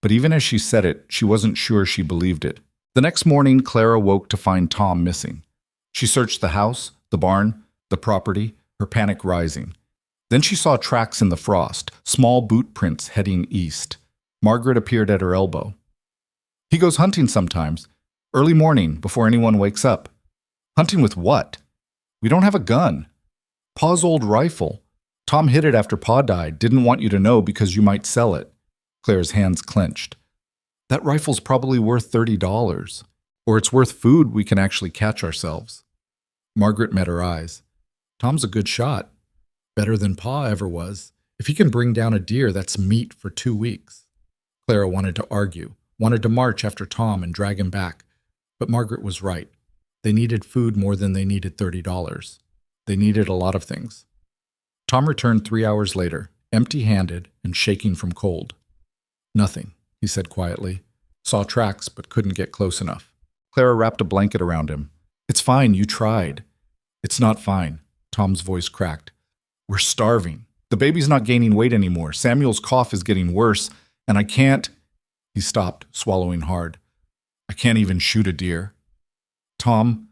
But even as she said it, she wasn't sure she believed it. The next morning, Clara woke to find Tom missing. She searched the house, the barn, the property, her panic rising. Then she saw tracks in the frost, small boot prints heading east. Margaret appeared at her elbow. He goes hunting sometimes, early morning, before anyone wakes up. Hunting with what? We don't have a gun. Pa's old rifle. Tom hid it after Pa died, didn't want you to know because you might sell it. Claire's hands clenched. That rifle's probably worth $30. Or it's worth food we can actually catch ourselves. Margaret met her eyes. Tom's a good shot. Better than Pa ever was. If he can bring down a deer, that's meat for 2 weeks. Clara wanted to argue, wanted to march after Tom and drag him back. But Margaret was right. They needed food more than they needed $30. They needed a lot of things. Tom returned 3 hours later, empty-handed and shaking from cold. Nothing, he said quietly. Saw tracks, but couldn't get close enough. Clara wrapped a blanket around him. It's fine, you tried. It's not fine, Tom's voice cracked. We're starving. The baby's not gaining weight anymore. Samuel's cough is getting worse, and I can't... He stopped, swallowing hard. I can't even shoot a deer. Tom,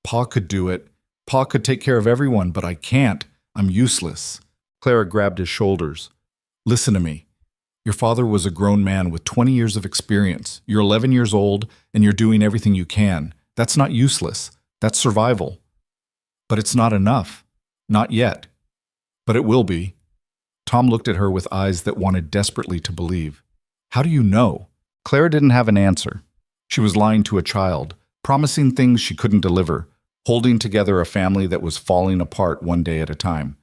Pa could do it. Pa could take care of everyone, but I can't. I'm useless. Clara grabbed his shoulders. Listen to me. Your father was a grown man with 20 years of experience. You're 11 years old, and you're doing everything you can. That's not useless. That's survival. But it's not enough. Not yet. But it will be. Tom looked at her with eyes that wanted desperately to believe. How do you know? Clara didn't have an answer. She was lying to a child, promising things she couldn't deliver, holding together a family that was falling apart one day at a time.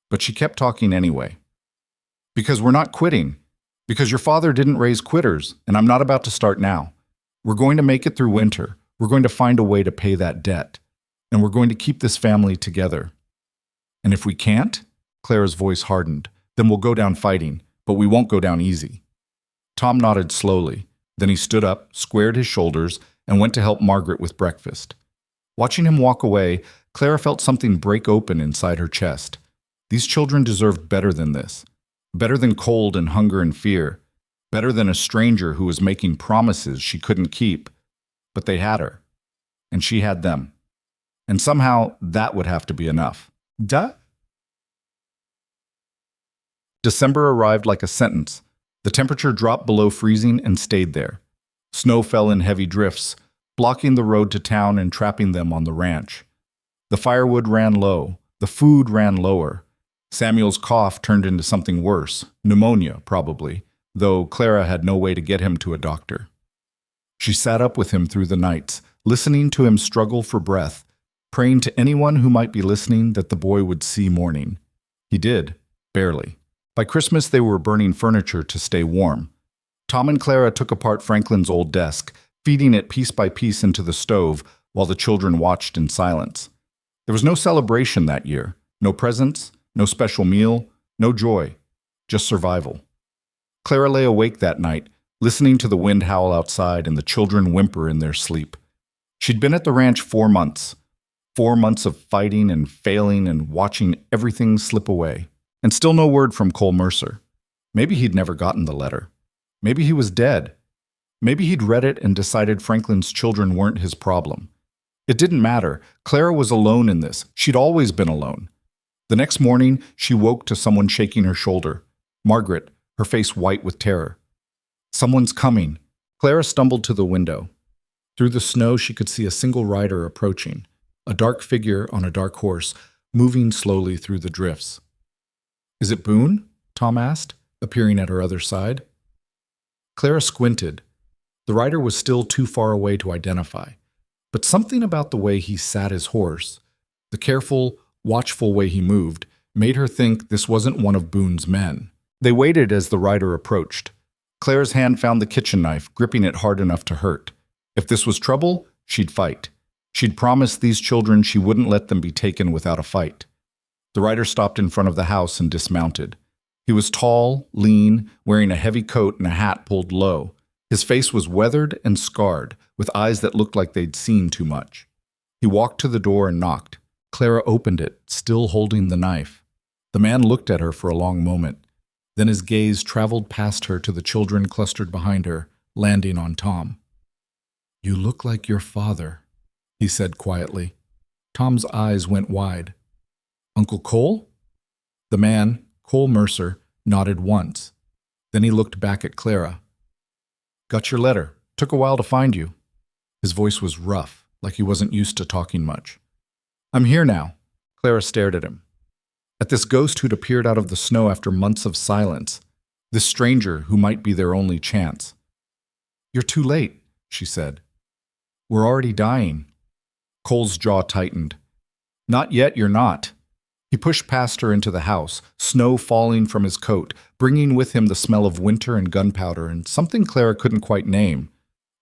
But she kept talking anyway. Because we're not quitting. Because your father didn't raise quitters, and I'm not about to start now. We're going to make it through winter. We're going to find a way to pay that debt. And we're going to keep this family together. And if we can't, Clara's voice hardened, then we'll go down fighting, but we won't go down easy. Tom nodded slowly. Then he stood up, squared his shoulders, and went to help Margaret with breakfast. Watching him walk away, Clara felt something break open inside her chest. These children deserved better than this. Better than cold and hunger and fear. Better than a stranger who was making promises she couldn't keep. But they had her. And she had them. And somehow that would have to be enough. December arrived like a sentence. The temperature dropped below freezing and stayed there. Snow fell in heavy drifts, blocking the road to town and trapping them on the ranch. The firewood ran low. The food ran lower. Samuel's cough turned into something worse, pneumonia probably, though Clara had no way to get him to a doctor. She sat up with him through the nights, listening to him struggle for breath, praying to anyone who might be listening that the boy would see morning. He did, barely. By Christmas, they were burning furniture to stay warm. Tom and Clara took apart Franklin's old desk, feeding it piece by piece into the stove while the children watched in silence. There was no celebration that year, no presents, no special meal, no joy, just survival. Clara lay awake that night, listening to the wind howl outside and the children whimper in their sleep. She'd been at the ranch 4 months. 4 months of fighting and failing and watching everything slip away. And still no word from Cole Mercer. Maybe he'd never gotten the letter. Maybe he was dead. Maybe he'd read it and decided Franklin's children weren't his problem. It didn't matter. Clara was alone in this. She'd always been alone. The next morning, she woke to someone shaking her shoulder. Margaret, her face white with terror. Someone's coming. Clara stumbled to the window. Through the snow, she could see a single rider approaching, a dark figure on a dark horse, moving slowly through the drifts. Is it Boone? Tom asked, appearing at her other side. Clara squinted. The rider was still too far away to identify, but something about the way he sat his horse, the careful, watchful way he moved, made her think this wasn't one of Boone's men. They waited as the rider approached. Clara's hand found the kitchen knife, gripping it hard enough to hurt. If this was trouble, she'd fight. She'd promised these children she wouldn't let them be taken without a fight. The rider stopped in front of the house and dismounted. He was tall, lean, wearing a heavy coat and a hat pulled low. His face was weathered and scarred, with eyes that looked like they'd seen too much. He walked to the door and knocked. Clara opened it, still holding the knife. The man looked at her for a long moment. Then his gaze traveled past her to the children clustered behind her, landing on Tom. "You look like your father," he said quietly. Tom's eyes went wide. "Uncle Cole?" The man, Cole Mercer, nodded once. Then he looked back at Clara. "Got your letter. Took a while to find you." His voice was rough, like he wasn't used to talking much. "I'm here now." Clara stared at him. At this ghost who'd appeared out of the snow after months of silence. This stranger who might be their only chance. "You're too late," she said. "We're already dying." Cole's jaw tightened. "Not yet, you're not." He pushed past her into the house, snow falling from his coat, bringing with him the smell of winter and gunpowder and something Clara couldn't quite name.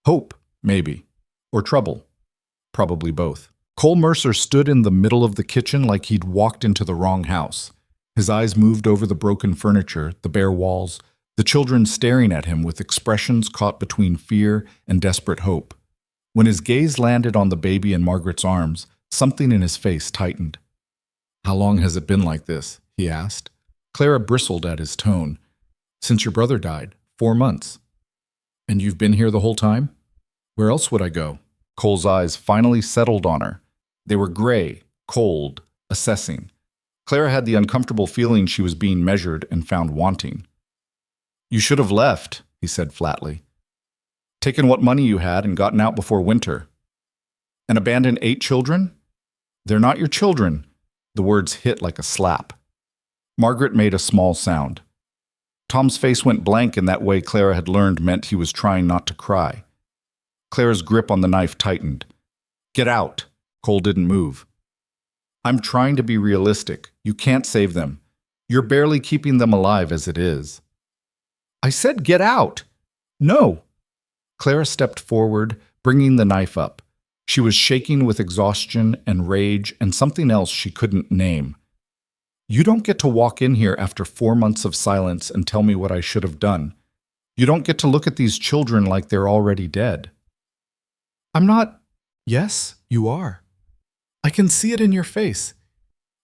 Hope, maybe. Or trouble. Probably both. Cole Mercer stood in the middle of the kitchen like he'd walked into the wrong house. His eyes moved over the broken furniture, the bare walls, the children staring at him with expressions caught between fear and desperate hope. When his gaze landed on the baby in Margaret's arms, something in his face tightened. "How long has it been like this?" he asked. Clara bristled at his tone. "Since your brother died, 4 months." "And you've been here the whole time?" "Where else would I go?" Cole's eyes finally settled on her. They were gray, cold, assessing. Clara had the uncomfortable feeling she was being measured and found wanting. "You should have left," he said flatly. "Taken what money you had and gotten out before winter." "And abandoned 8 children?" "They're not your children." The words hit like a slap. Margaret made a small sound. Tom's face went blank in that way Clara had learned meant he was trying not to cry. Clara's grip on the knife tightened. "Get out." Cole didn't move. "I'm trying to be realistic. You can't save them. You're barely keeping them alive as it is." "I said get out." "No." Clara stepped forward, bringing the knife up. She was shaking with exhaustion and rage and something else she couldn't name. "You don't get to walk in here after 4 months of silence and tell me what I should have done. You don't get to look at these children like they're already dead." "I'm not—" "Yes, you are. I can see it in your face.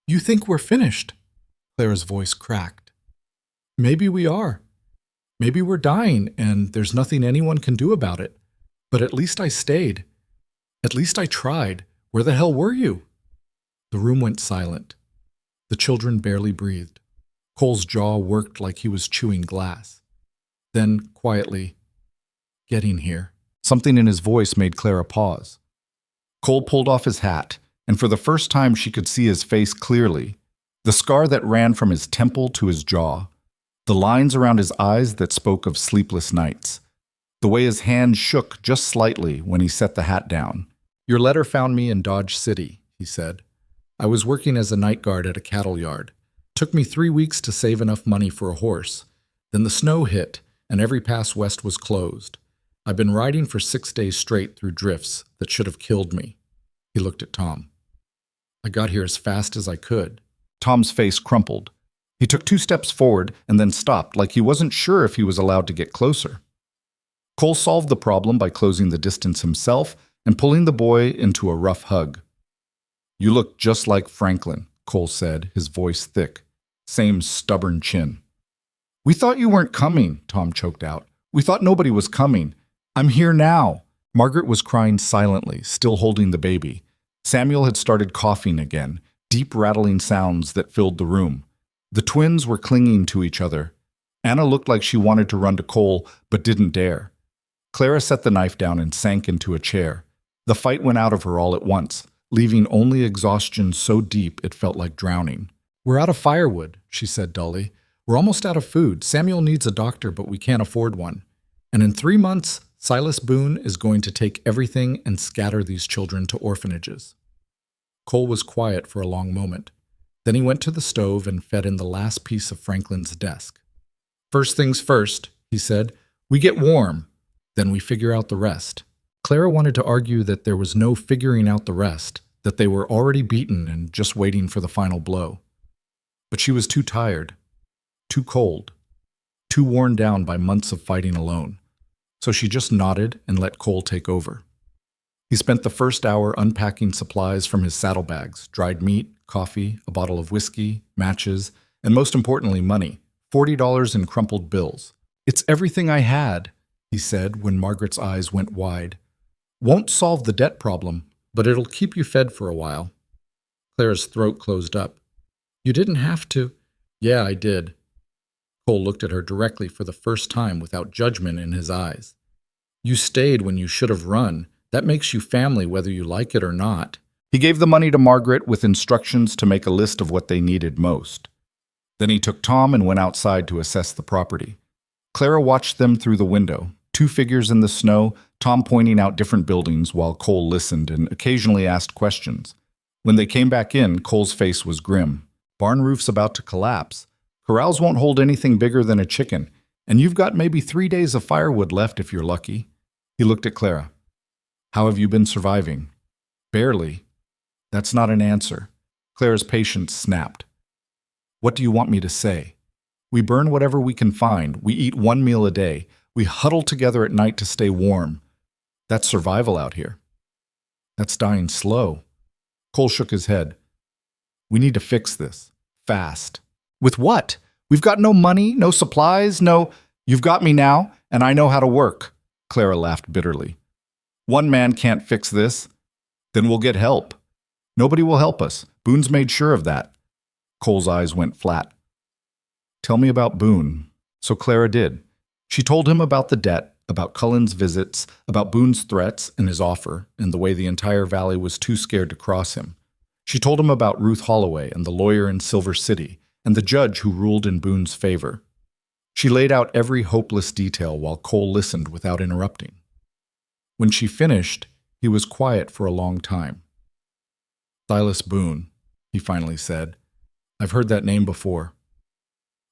You think we're finished." Clara's voice cracked. "Maybe we are. Maybe we're dying and there's nothing anyone can do about it. But at least I stayed. At least I tried. Where the hell were you?" The room went silent. The children barely breathed. Cole's jaw worked like he was chewing glass. Then, quietly, "Getting here." Something in his voice made Clara pause. Cole pulled off his hat, and for the first time she could see his face clearly. The scar that ran from his temple to his jaw. The lines around his eyes that spoke of sleepless nights. The way his hand shook just slightly when he set the hat down. "Your letter found me in Dodge City," he said. "I was working as a night guard at a cattle yard. Took me 3 weeks to save enough money for a horse. Then the snow hit, and every pass west was closed. I've been riding for 6 days straight through drifts that should have killed me." He looked at Tom. "I got here as fast as I could." Tom's face crumpled. He took 2 steps forward and then stopped, like he wasn't sure if he was allowed to get closer. Cole solved the problem by closing the distance himself and pulling the boy into a rough hug. "You look just like Franklin," Cole said, his voice thick. Same stubborn chin. "We thought you weren't coming," Tom choked out. "We thought nobody was coming. I'm here now." Margaret was crying silently, still holding the baby. Samuel had started coughing again, deep rattling sounds that filled the room. The twins were clinging to each other. Anna looked like she wanted to run to Cole, but didn't dare. Clara set the knife down and sank into a chair. The fight went out of her all at once, leaving only exhaustion so deep it felt like drowning. "We're out of firewood," she said dully. "We're almost out of food. Samuel needs a doctor, but we can't afford one. And in 3 months, Silas Boone is going to take everything and scatter these children to orphanages." Cole was quiet for a long moment. Then he went to the stove and fed in the last piece of Franklin's desk. "First things first," he said. "We get warm. Then we figure out the rest." Clara wanted to argue that there was no figuring out the rest, that they were already beaten and just waiting for the final blow. But she was too tired, too cold, too worn down by months of fighting alone. So she just nodded and let Cole take over. He spent the first hour unpacking supplies from his saddlebags: dried meat, coffee, a bottle of whiskey, matches, and most importantly, money, $40 in crumpled bills. "It's everything I had," he said when Margaret's eyes went wide. "Won't solve the debt problem, but it'll keep you fed for a while." Clara's throat closed up. "You didn't have to." "Yeah, I did." Cole looked at her directly for the first time without judgment in his eyes. "You stayed when you should have run. That makes you family whether you like it or not." He gave the money to Margaret with instructions to make a list of what they needed most. Then he took Tom and went outside to assess the property. Clara watched them through the window, two figures in the snow, Tom pointing out different buildings while Cole listened and occasionally asked questions. When they came back in, Cole's face was grim. "Barn roof's about to collapse. Corrals won't hold anything bigger than a chicken, and you've got maybe 3 days of firewood left if you're lucky." He looked at Clara. "How have you been surviving?" "Barely." "That's not an answer." Clara's patience snapped. "What do you want me to say?" "We burn whatever we can find. We eat 1 meal a day. We huddle together at night to stay warm. That's survival out here." "That's dying slow." Cole shook his head. "We need to fix this. Fast." "With what? We've got no money, no supplies, no—" "You've got me now, and I know how to work." Clara laughed bitterly. "One man can't fix this." "Then we'll get help." "Nobody will help us. Boone's made sure of that." Cole's eyes went flat. "Tell me about Boone." So Clara did. She told him about the debt, about Cullen's visits, about Boone's threats and his offer, and the way the entire valley was too scared to cross him. She told him about Ruth Holloway and the lawyer in Silver City, and the judge who ruled in Boone's favor. She laid out every hopeless detail while Cole listened without interrupting. When she finished, he was quiet for a long time. "Silas Boone," he finally said. "I've heard that name before."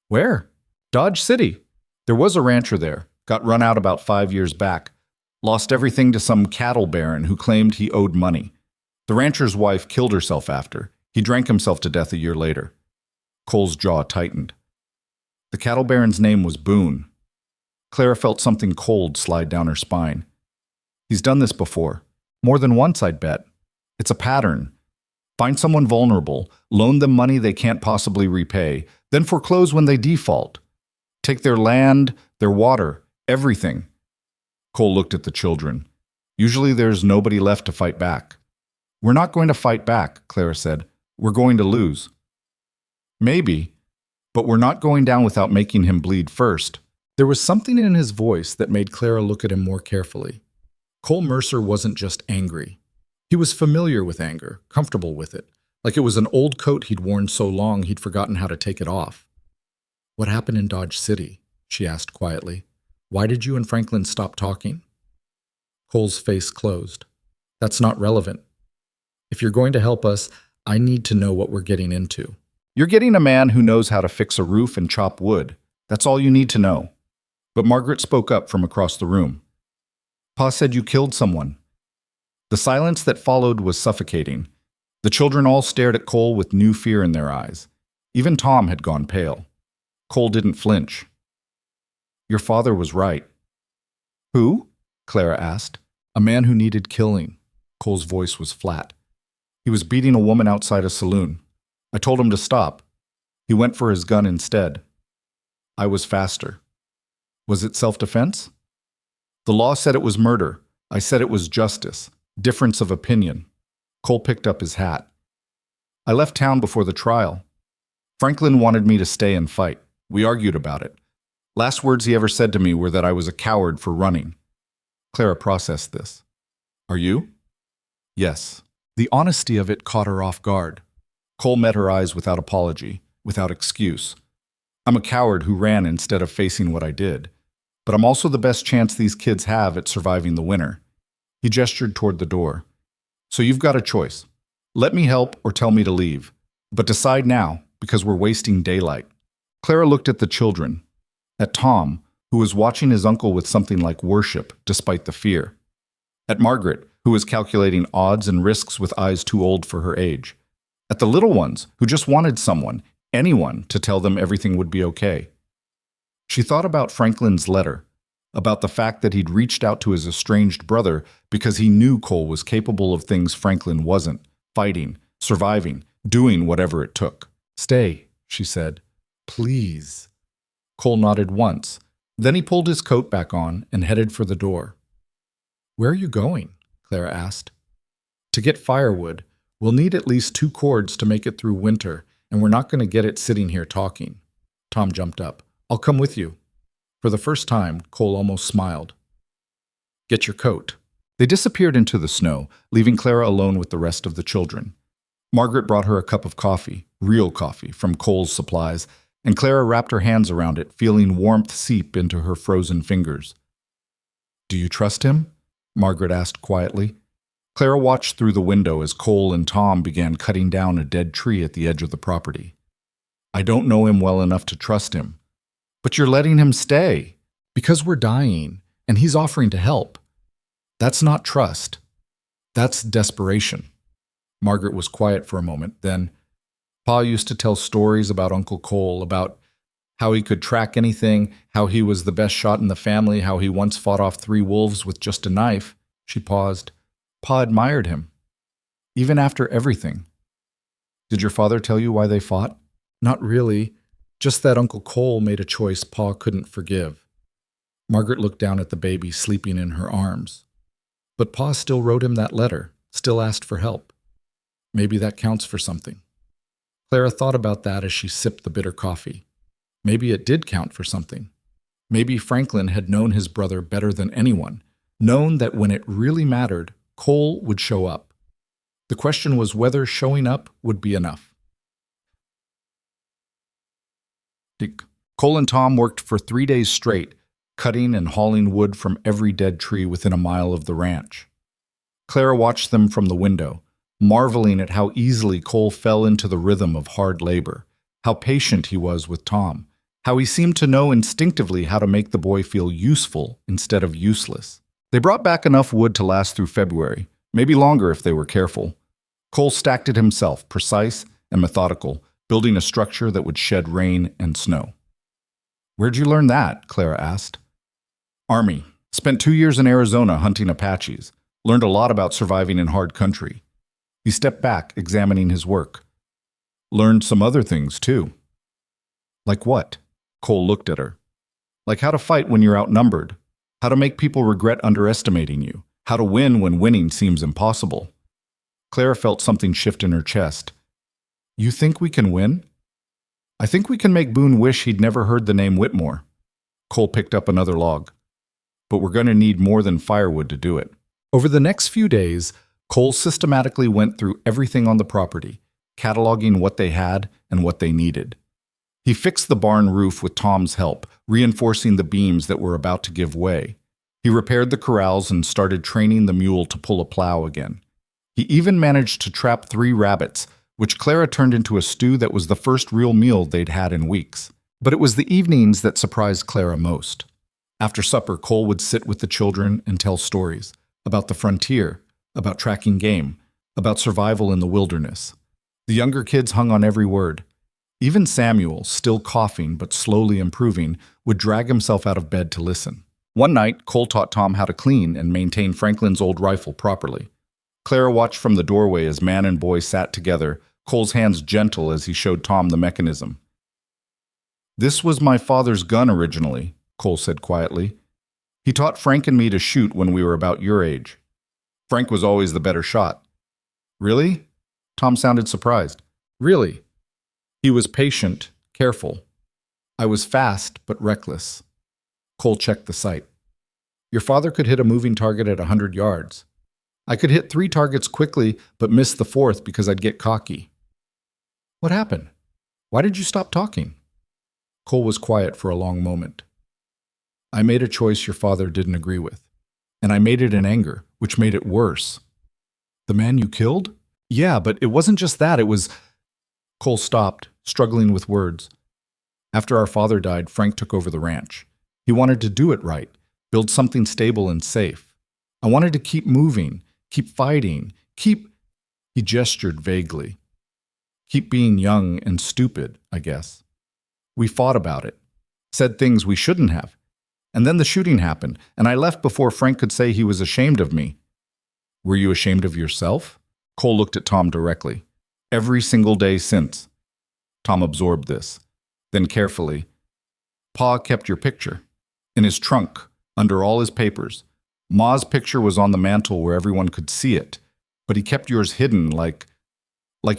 "Where?" "Dodge City. There was a rancher there, got run out about 5 years back. Lost everything to some cattle baron who claimed he owed money. The rancher's wife killed herself after. He drank himself to death a year later." Cole's jaw tightened. The cattle baron's name was Boone. Clara felt something cold slide down her spine. "He's done this before. More than once, I'd bet. It's a pattern. Find someone vulnerable, loan them money they can't possibly repay, then foreclose when they default. Take their land, their water, everything." Cole looked at the children. "Usually there's nobody left to fight back." "We're not going to fight back," Clara said. "We're going to lose." "Maybe, but we're not going down without making him bleed first." There was something in his voice that made Clara look at him more carefully. Cole Mercer wasn't just angry. He was familiar with anger, comfortable with it, like it was an old coat he'd worn so long he'd forgotten how to take it off. "What happened in Dodge City?" she asked quietly. "Why did you and Franklin stop talking?" Cole's face closed. "That's not relevant. If you're going to help us, I need to know what we're getting into." "You're getting a man who knows how to fix a roof and chop wood. That's all you need to know." But Margaret spoke up from across the room. "Pa said you killed someone." The silence that followed was suffocating. The children all stared at Cole with new fear in their eyes. Even Tom had gone pale. Cole didn't flinch. "Your father was right." "Who?" Clara asked. "A man who needed killing." Cole's voice was flat. "He was beating a woman outside a saloon. I told him to stop. He went for his gun instead. I was faster." "Was it self-defense?" "The law said it was murder. I said it was justice. Difference of opinion." Cole picked up his hat. "I left town before the trial. Franklin wanted me to stay and fight. We argued about it. Last words he ever said to me were that I was a coward for running." Clara processed this. "Are you?" "Yes." The honesty of it caught her off guard. Cole met her eyes without apology, without excuse. "I'm a coward who ran instead of facing what I did. But I'm also the best chance these kids have at surviving the winter." He gestured toward the door. "So you've got a choice. Let me help or tell me to leave. But decide now, because we're wasting daylight." Clara looked at the children, at Tom, who was watching his uncle with something like worship despite the fear, at Margaret, who was calculating odds and risks with eyes too old for her age, at the little ones who just wanted someone, anyone, to tell them everything would be okay. She thought about Franklin's letter, about the fact that he'd reached out to his estranged brother because he knew Cole was capable of things Franklin wasn't, fighting, surviving, doing whatever it took. "Stay," she said. "Please." Cole nodded once. Then he pulled his coat back on and headed for the door. "Where are you going?" Clara asked. "To get firewood. We'll need at least 2 cords to make it through winter, and we're not going to get it sitting here talking." Tom jumped up. "I'll come with you." For the first time, Cole almost smiled. "Get your coat." They disappeared into the snow, leaving Clara alone with the rest of the children. Margaret brought her a cup of coffee, real coffee, from Cole's supplies, and Clara wrapped her hands around it, feeling warmth seep into her frozen fingers. "Do you trust him?" Margaret asked quietly. Clara watched through the window as Cole and Tom began cutting down a dead tree at the edge of the property. "I don't know him well enough to trust him." "But you're letting him stay." "Because we're dying, and he's offering to help." "That's not trust. That's desperation." Margaret was quiet for a moment. Then, "Pa used to tell stories about Uncle Cole, about how he could track anything, how he was the best shot in the family, how he once fought off 3 wolves with just a knife." She paused. "Pa admired him, even after everything." "Did your father tell you why they fought?" "Not really. Just that Uncle Cole made a choice Pa couldn't forgive." Margaret looked down at the baby sleeping in her arms. "But Pa still wrote him that letter, still asked for help. Maybe that counts for something." Clara thought about that as she sipped the bitter coffee. Maybe it did count for something. Maybe Franklin had known his brother better than anyone, known that when it really mattered, Cole would show up. The question was whether showing up would be enough. Cole and Tom worked for 3 days straight, cutting and hauling wood from every dead tree within a mile of the ranch. Clara watched them from the window, marveling at how easily Cole fell into the rhythm of hard labor, how patient he was with Tom, how he seemed to know instinctively how to make the boy feel useful instead of useless. They brought back enough wood to last through February, maybe longer if they were careful. Cole stacked it himself, precise and methodical, building a structure that would shed rain and snow. "Where'd you learn that?" Clara asked. "Army. Spent 2 years in Arizona hunting Apaches. Learned a lot about surviving in hard country." He stepped back, examining his work. "Learned some other things, too." "Like what?" Cole looked at her. "Like how to fight when you're outnumbered. How to make people regret underestimating you. How to win when winning seems impossible." Clara felt something shift in her chest. "You think we can win?" "I think we can make Boone wish he'd never heard the name Whitmore." Cole picked up another log. "But we're going to need more than firewood to do it." Over the next few days, Cole systematically went through everything on the property, cataloging what they had and what they needed. He fixed the barn roof with Tom's help, reinforcing the beams that were about to give way. He repaired the corrals and started training the mule to pull a plow again. He even managed to trap 3 rabbits, which Clara turned into a stew that was the first real meal they'd had in weeks. But it was the evenings that surprised Clara most. After supper, Cole would sit with the children and tell stories about the frontier, about tracking game, about survival in the wilderness. The younger kids hung on every word. Even Samuel, still coughing but slowly improving, would drag himself out of bed to listen. One night, Cole taught Tom how to clean and maintain Franklin's old rifle properly. Clara watched from the doorway as man and boy sat together, Cole's hands gentle as he showed Tom the mechanism. "This was my father's gun originally," Cole said quietly. "He taught Frank and me to shoot when we were about your age. Frank was always the better shot." "Really?" Tom sounded surprised. "Really. He was patient, careful. I was fast, but reckless." Cole checked the sight. "Your father could hit a moving target at 100 yards. I could hit 3 targets quickly, but miss the 4th because I'd get cocky." "What happened? Why did you stop talking?" Cole was quiet for a long moment. "I made a choice your father didn't agree with, and I made it in anger, which made it worse." "The man you killed?" "Yeah, but it wasn't just that, it was—" Cole stopped, struggling with words. "After our father died, Frank took over the ranch. He wanted to do it right, build something stable and safe. I wanted to keep moving, keep fighting, He gestured vaguely. "Keep being young and stupid, I guess. We fought about it, said things we shouldn't have, And then the shooting happened, and I left before Frank could say he was ashamed of me." "Were you ashamed of yourself?" Cole looked at Tom directly. "Every single day since." Tom absorbed this. Then carefully, "Pa kept your picture. In his trunk, under all his papers. Ma's picture was on the mantle where everyone could see it, but he kept yours hidden like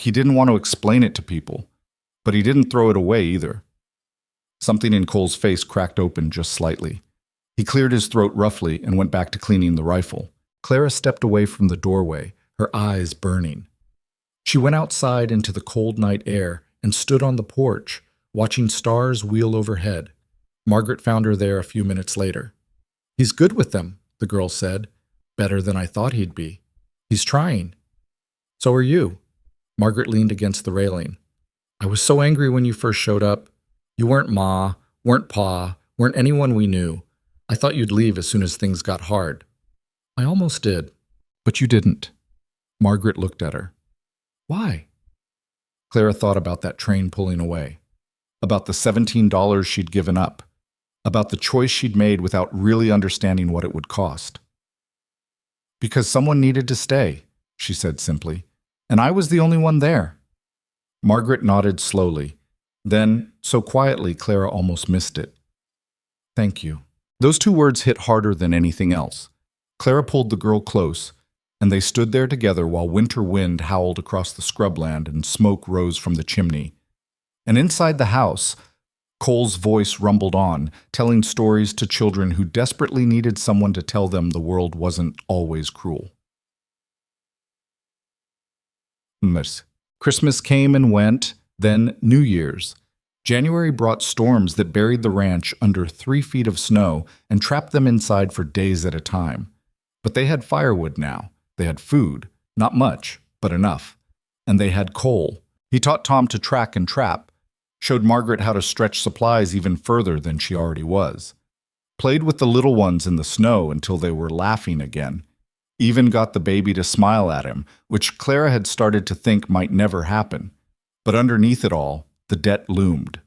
he didn't want to explain it to people. But he didn't throw it away either." Something in Cole's face cracked open just slightly. He cleared his throat roughly and went back to cleaning the rifle. Clara stepped away from the doorway, her eyes burning. She went outside into the cold night air and stood on the porch, watching stars wheel overhead. Margaret found her there a few minutes later. "He's good with them," the girl said. "Better than I thought he'd be. He's trying." "So are you." Margaret leaned against the railing. "I was so angry when you first showed up. You weren't Ma, weren't Pa, weren't anyone we knew. I thought you'd leave as soon as things got hard." "I almost did." "But you didn't." Margaret looked at her. "Why?" Clara thought about that train pulling away, about the $17 she'd given up, about the choice she'd made without really understanding what it would cost. "Because someone needed to stay," she said simply, "and I was the only one there." Margaret nodded slowly. Then, so quietly, Clara almost missed it. "Thank you." Those two words hit harder than anything else. Clara pulled the girl close, and they stood there together while winter wind howled across the scrubland and smoke rose from the chimney. And inside the house, Cole's voice rumbled on, telling stories to children who desperately needed someone to tell them the world wasn't always cruel. Christmas came and went, then New Year's. January brought storms that buried the ranch under 3 feet of snow and trapped them inside for days at a time. But they had firewood now. They had food, not much, but enough. And they had Cole. He taught Tom to track and trap, showed Margaret how to stretch supplies even further than she already was, played with the little ones in the snow until they were laughing again, even got the baby to smile at him, which Clara had started to think might never happen. But underneath it all, the debt loomed.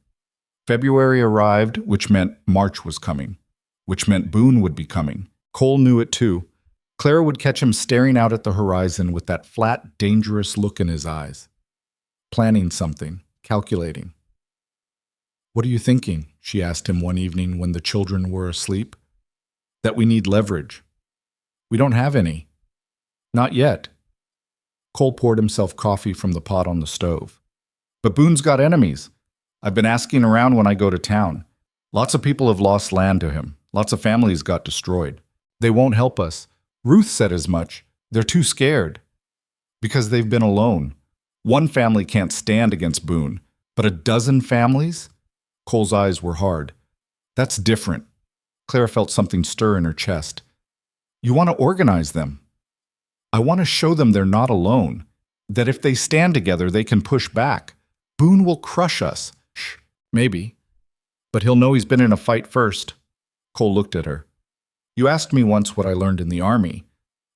February arrived, which meant March was coming, which meant Boone would be coming. Cole knew it too. Clara would catch him staring out at the horizon with that flat, dangerous look in his eyes. Planning something, calculating. "What are you thinking?" she asked him one evening when the children were asleep. "That we need leverage." "We don't have any." "Not yet." Cole poured himself coffee from the pot on the stove. "But Boone's got enemies. I've been asking around when I go to town. Lots of people have lost land to him. Lots of families got destroyed. They won't help us. Ruth said as much. They're too scared. Because they've been alone. One family can't stand against Boone, but a dozen families?" Cole's eyes were hard. "That's different." Clara felt something stir in her chest. "You want to organize them. I want to show them they're not alone. That if they stand together, they can push back. Boone will crush us." "Shh, maybe. But he'll know he's been in a fight first." Cole looked at her. "You asked me once what I learned in the army.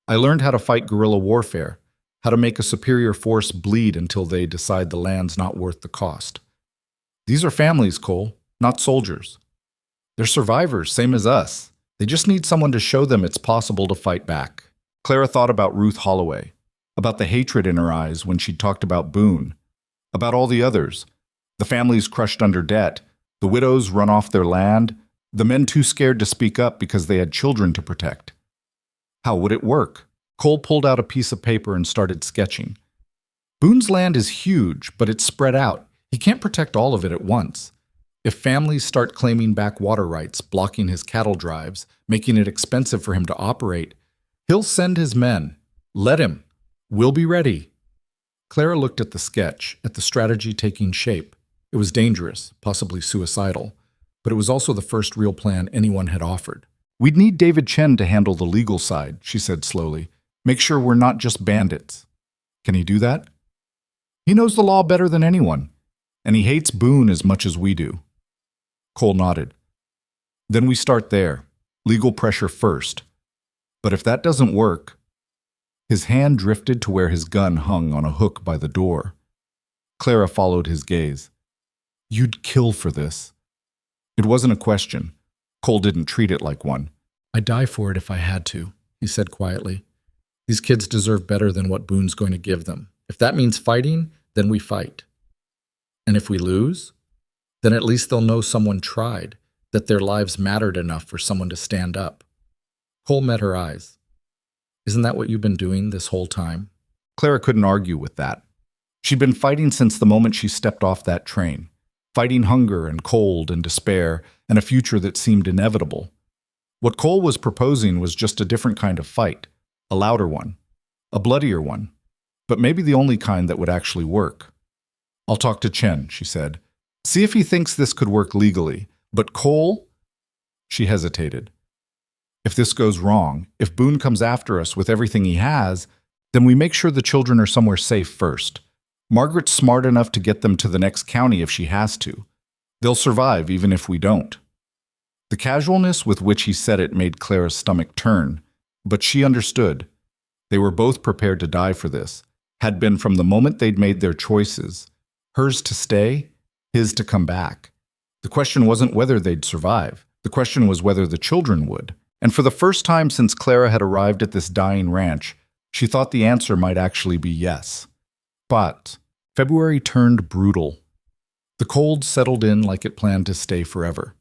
I learned how to fight guerrilla warfare, how to make a superior force bleed until they decide the land's not worth the cost. These are families, Cole, not soldiers. They're survivors, same as us. They just need someone to show them it's possible to fight back." Clara thought about Ruth Holloway, about the hatred in her eyes when she talked about Boone, about all the others, the families crushed under debt, the widows run off their land, the men too scared to speak up because they had children to protect. How would it work? Cole pulled out a piece of paper and started sketching. Boone's land is huge, but it's spread out. He can't protect all of it at once. If families start claiming back water rights, blocking his cattle drives, making it expensive for him to operate, he'll send his men. Let him. We'll be ready. Clara looked at the sketch, at the strategy taking shape. It was dangerous, possibly suicidal, but it was also the first real plan anyone had offered. "We'd need David Chen to handle the legal side," she said slowly. "Make sure we're not just bandits." "Can he do that?" "He knows the law better than anyone, and he hates Boone as much as we do." Cole nodded. "Then we start there. Legal pressure first. But if that doesn't work..." His hand drifted to where his gun hung on a hook by the door. Clara followed his gaze. "You'd kill for this." It wasn't a question. Cole didn't treat it like one. "I'd die for it if I had to," he said quietly. "These kids deserve better than what Boone's going to give them. If that means fighting, then we fight. And if we lose, then at least they'll know someone tried, that their lives mattered enough for someone to stand up." Cole met her eyes. "Isn't that what you've been doing this whole time?" Clara couldn't argue with that. She'd been fighting since the moment she stepped off that train, fighting hunger and cold and despair and a future that seemed inevitable. What Cole was proposing was just a different kind of fight, a louder one, a bloodier one, but maybe the only kind that would actually work. "I'll talk to Chen," she said. "See if he thinks this could work legally. But Cole—" She hesitated. "If this goes wrong, if Boone comes after us with everything he has, then we make sure the children are somewhere safe first. Margaret's smart enough to get them to the next county if she has to. They'll survive even if we don't." The casualness with which he said it made Clara's stomach turn, but she understood. They were both prepared to die for this, had been from the moment they'd made their choices. Hers to stay, his to come back. The question wasn't whether they'd survive. The question was whether the children would. And for the first time since Clara had arrived at this dying ranch, she thought the answer might actually be yes. But February turned brutal. The cold settled in like it planned to stay forever.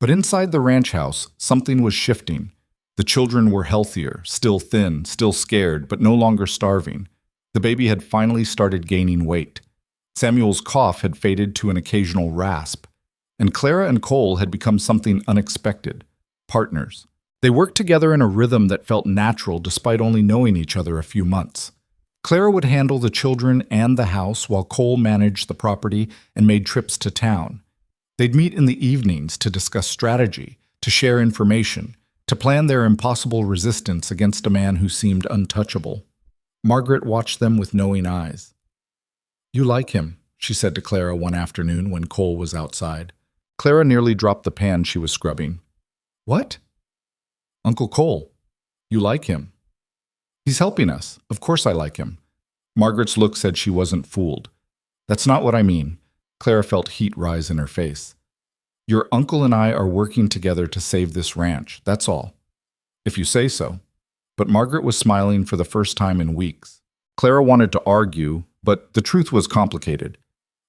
But inside the ranch house, something was shifting. The children were healthier, still thin, still scared, but no longer starving. The baby had finally started gaining weight. Samuel's cough had faded to an occasional rasp. And Clara and Cole had become something unexpected, partners. They worked together in a rhythm that felt natural despite only knowing each other a few months. Clara would handle the children and the house while Cole managed the property and made trips to town. They'd meet in the evenings to discuss strategy, to share information, to plan their impossible resistance against a man who seemed untouchable. Margaret watched them with knowing eyes. "You like him," she said to Clara one afternoon when Cole was outside. Clara nearly dropped the pan she was scrubbing. "What?" "Uncle Cole. You like him." "He's helping us. Of course I like him." Margaret's look said she wasn't fooled. "That's not what I mean." Clara felt heat rise in her face. "Your uncle and I are working together to save this ranch, that's all." "If you say so." But Margaret was smiling for the first time in weeks. Clara wanted to argue, but the truth was complicated.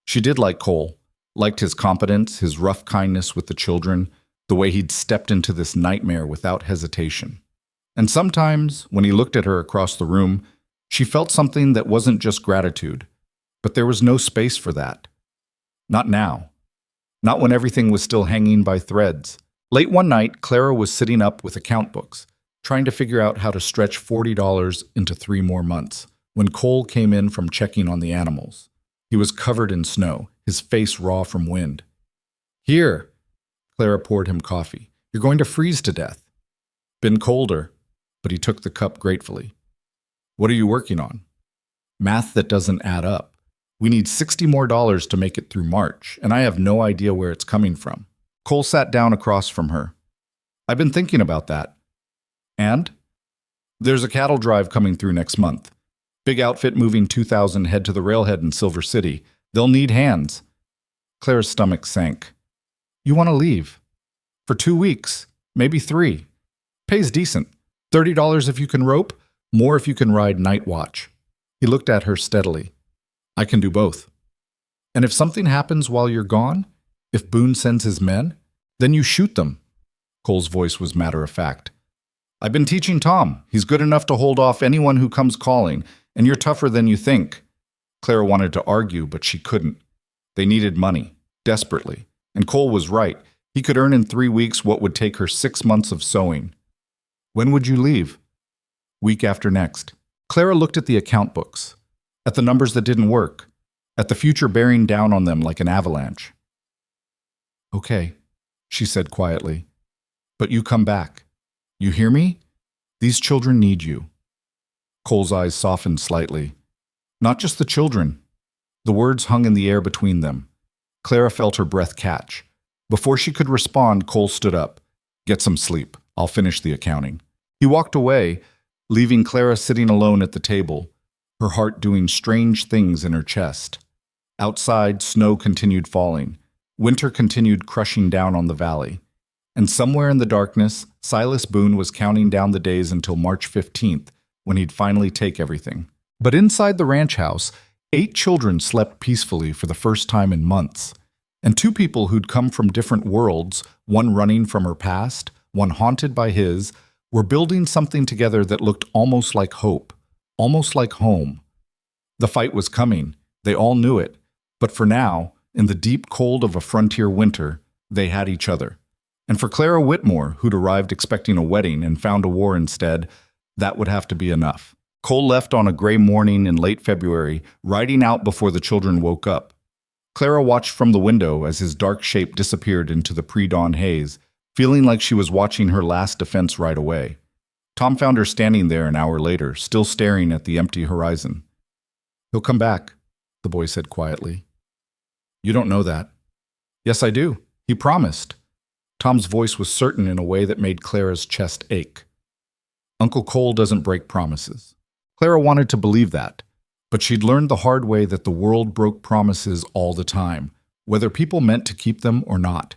She did like Cole, liked his competence, his rough kindness with the children, the way he'd stepped into this nightmare without hesitation. And sometimes, when he looked at her across the room, she felt something that wasn't just gratitude. But there was no space for that. Not now. Not when everything was still hanging by threads. Late one night, Clara was sitting up with account books, trying to figure out how to stretch $40 into 3 more months, when Cole came in from checking on the animals. He was covered in snow, his face raw from wind. "Here." Clara poured him coffee. "You're going to freeze to death." "Been colder," but he took the cup gratefully. "What are you working on?" "Math that doesn't add up. We need $60 more to make it through March, and I have no idea where it's coming from." Cole sat down across from her. "I've been thinking about that." "And?" "There's a cattle drive coming through next month. Big outfit moving 2,000 head to the railhead in Silver City. They'll need hands." Clara's stomach sank. "You want to leave?" "For 2 weeks, maybe 3. Pays decent. $30 if you can rope, more if you can ride night watch." He looked at her steadily. "I can do both." "And if something happens while you're gone? If Boone sends his men? Then you shoot them." Cole's voice was matter-of-fact. "I've been teaching Tom. He's good enough to hold off anyone who comes calling, and you're tougher than you think." Clara wanted to argue, but she couldn't. They needed money, desperately. And Cole was right. He could earn in 3 weeks what would take her 6 months of sewing. "When would you leave?" "Week after next." Clara looked at the account books, at the numbers that didn't work, at the future bearing down on them like an avalanche. "Okay," she said quietly. "But you come back. You hear me? These children need you." Cole's eyes softened slightly. "Not just the children." The words hung in the air between them. Clara felt her breath catch. Before she could respond, Cole stood up. "Get some sleep. I'll finish the accounting." He walked away, leaving Clara sitting alone at the table, her heart doing strange things in her chest. Outside, snow continued falling. Winter continued crushing down on the valley. And somewhere in the darkness, Silas Boone was counting down the days until March 15th, when he'd finally take everything. But inside the ranch house, 8 children slept peacefully for the first time in months. And 2 people who'd come from different worlds, one running from her past, one haunted by his, were building something together that looked almost like hope, almost like home. The fight was coming. They all knew it. But for now, in the deep cold of a frontier winter, they had each other. And for Clara Whitmore, who'd arrived expecting a wedding and found a war instead, that would have to be enough. Cole left on a gray morning in late February, riding out before the children woke up. Clara watched from the window as his dark shape disappeared into the pre-dawn haze, feeling like she was watching her last defense right away. Tom found her standing there an hour later, still staring at the empty horizon. "He'll come back," the boy said quietly. "You don't know that." "Yes, I do. He promised." Tom's voice was certain in a way that made Clara's chest ache. "Uncle Cole doesn't break promises." Clara wanted to believe that, but she'd learned the hard way that the world broke promises all the time, whether people meant to keep them or not.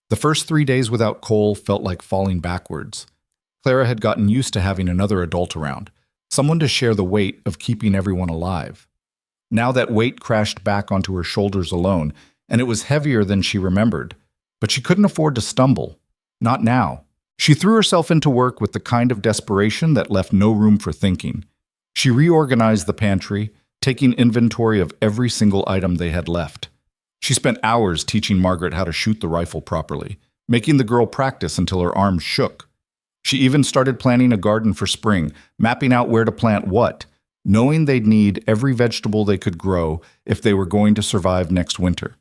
The first 3 days without Cole felt like falling backwards. Clara had gotten used to having another adult around, someone to share the weight of keeping everyone alive. Now that weight crashed back onto her shoulders alone, and it was heavier than she remembered. But she couldn't afford to stumble. Not now. She threw herself into work with the kind of desperation that left no room for thinking. She reorganized the pantry, taking inventory of every single item they had left. She spent hours teaching Margaret how to shoot the rifle properly, making the girl practice until her arms shook. She even started planning a garden for spring, mapping out where to plant what, knowing they'd need every vegetable they could grow if they were going to survive next winter.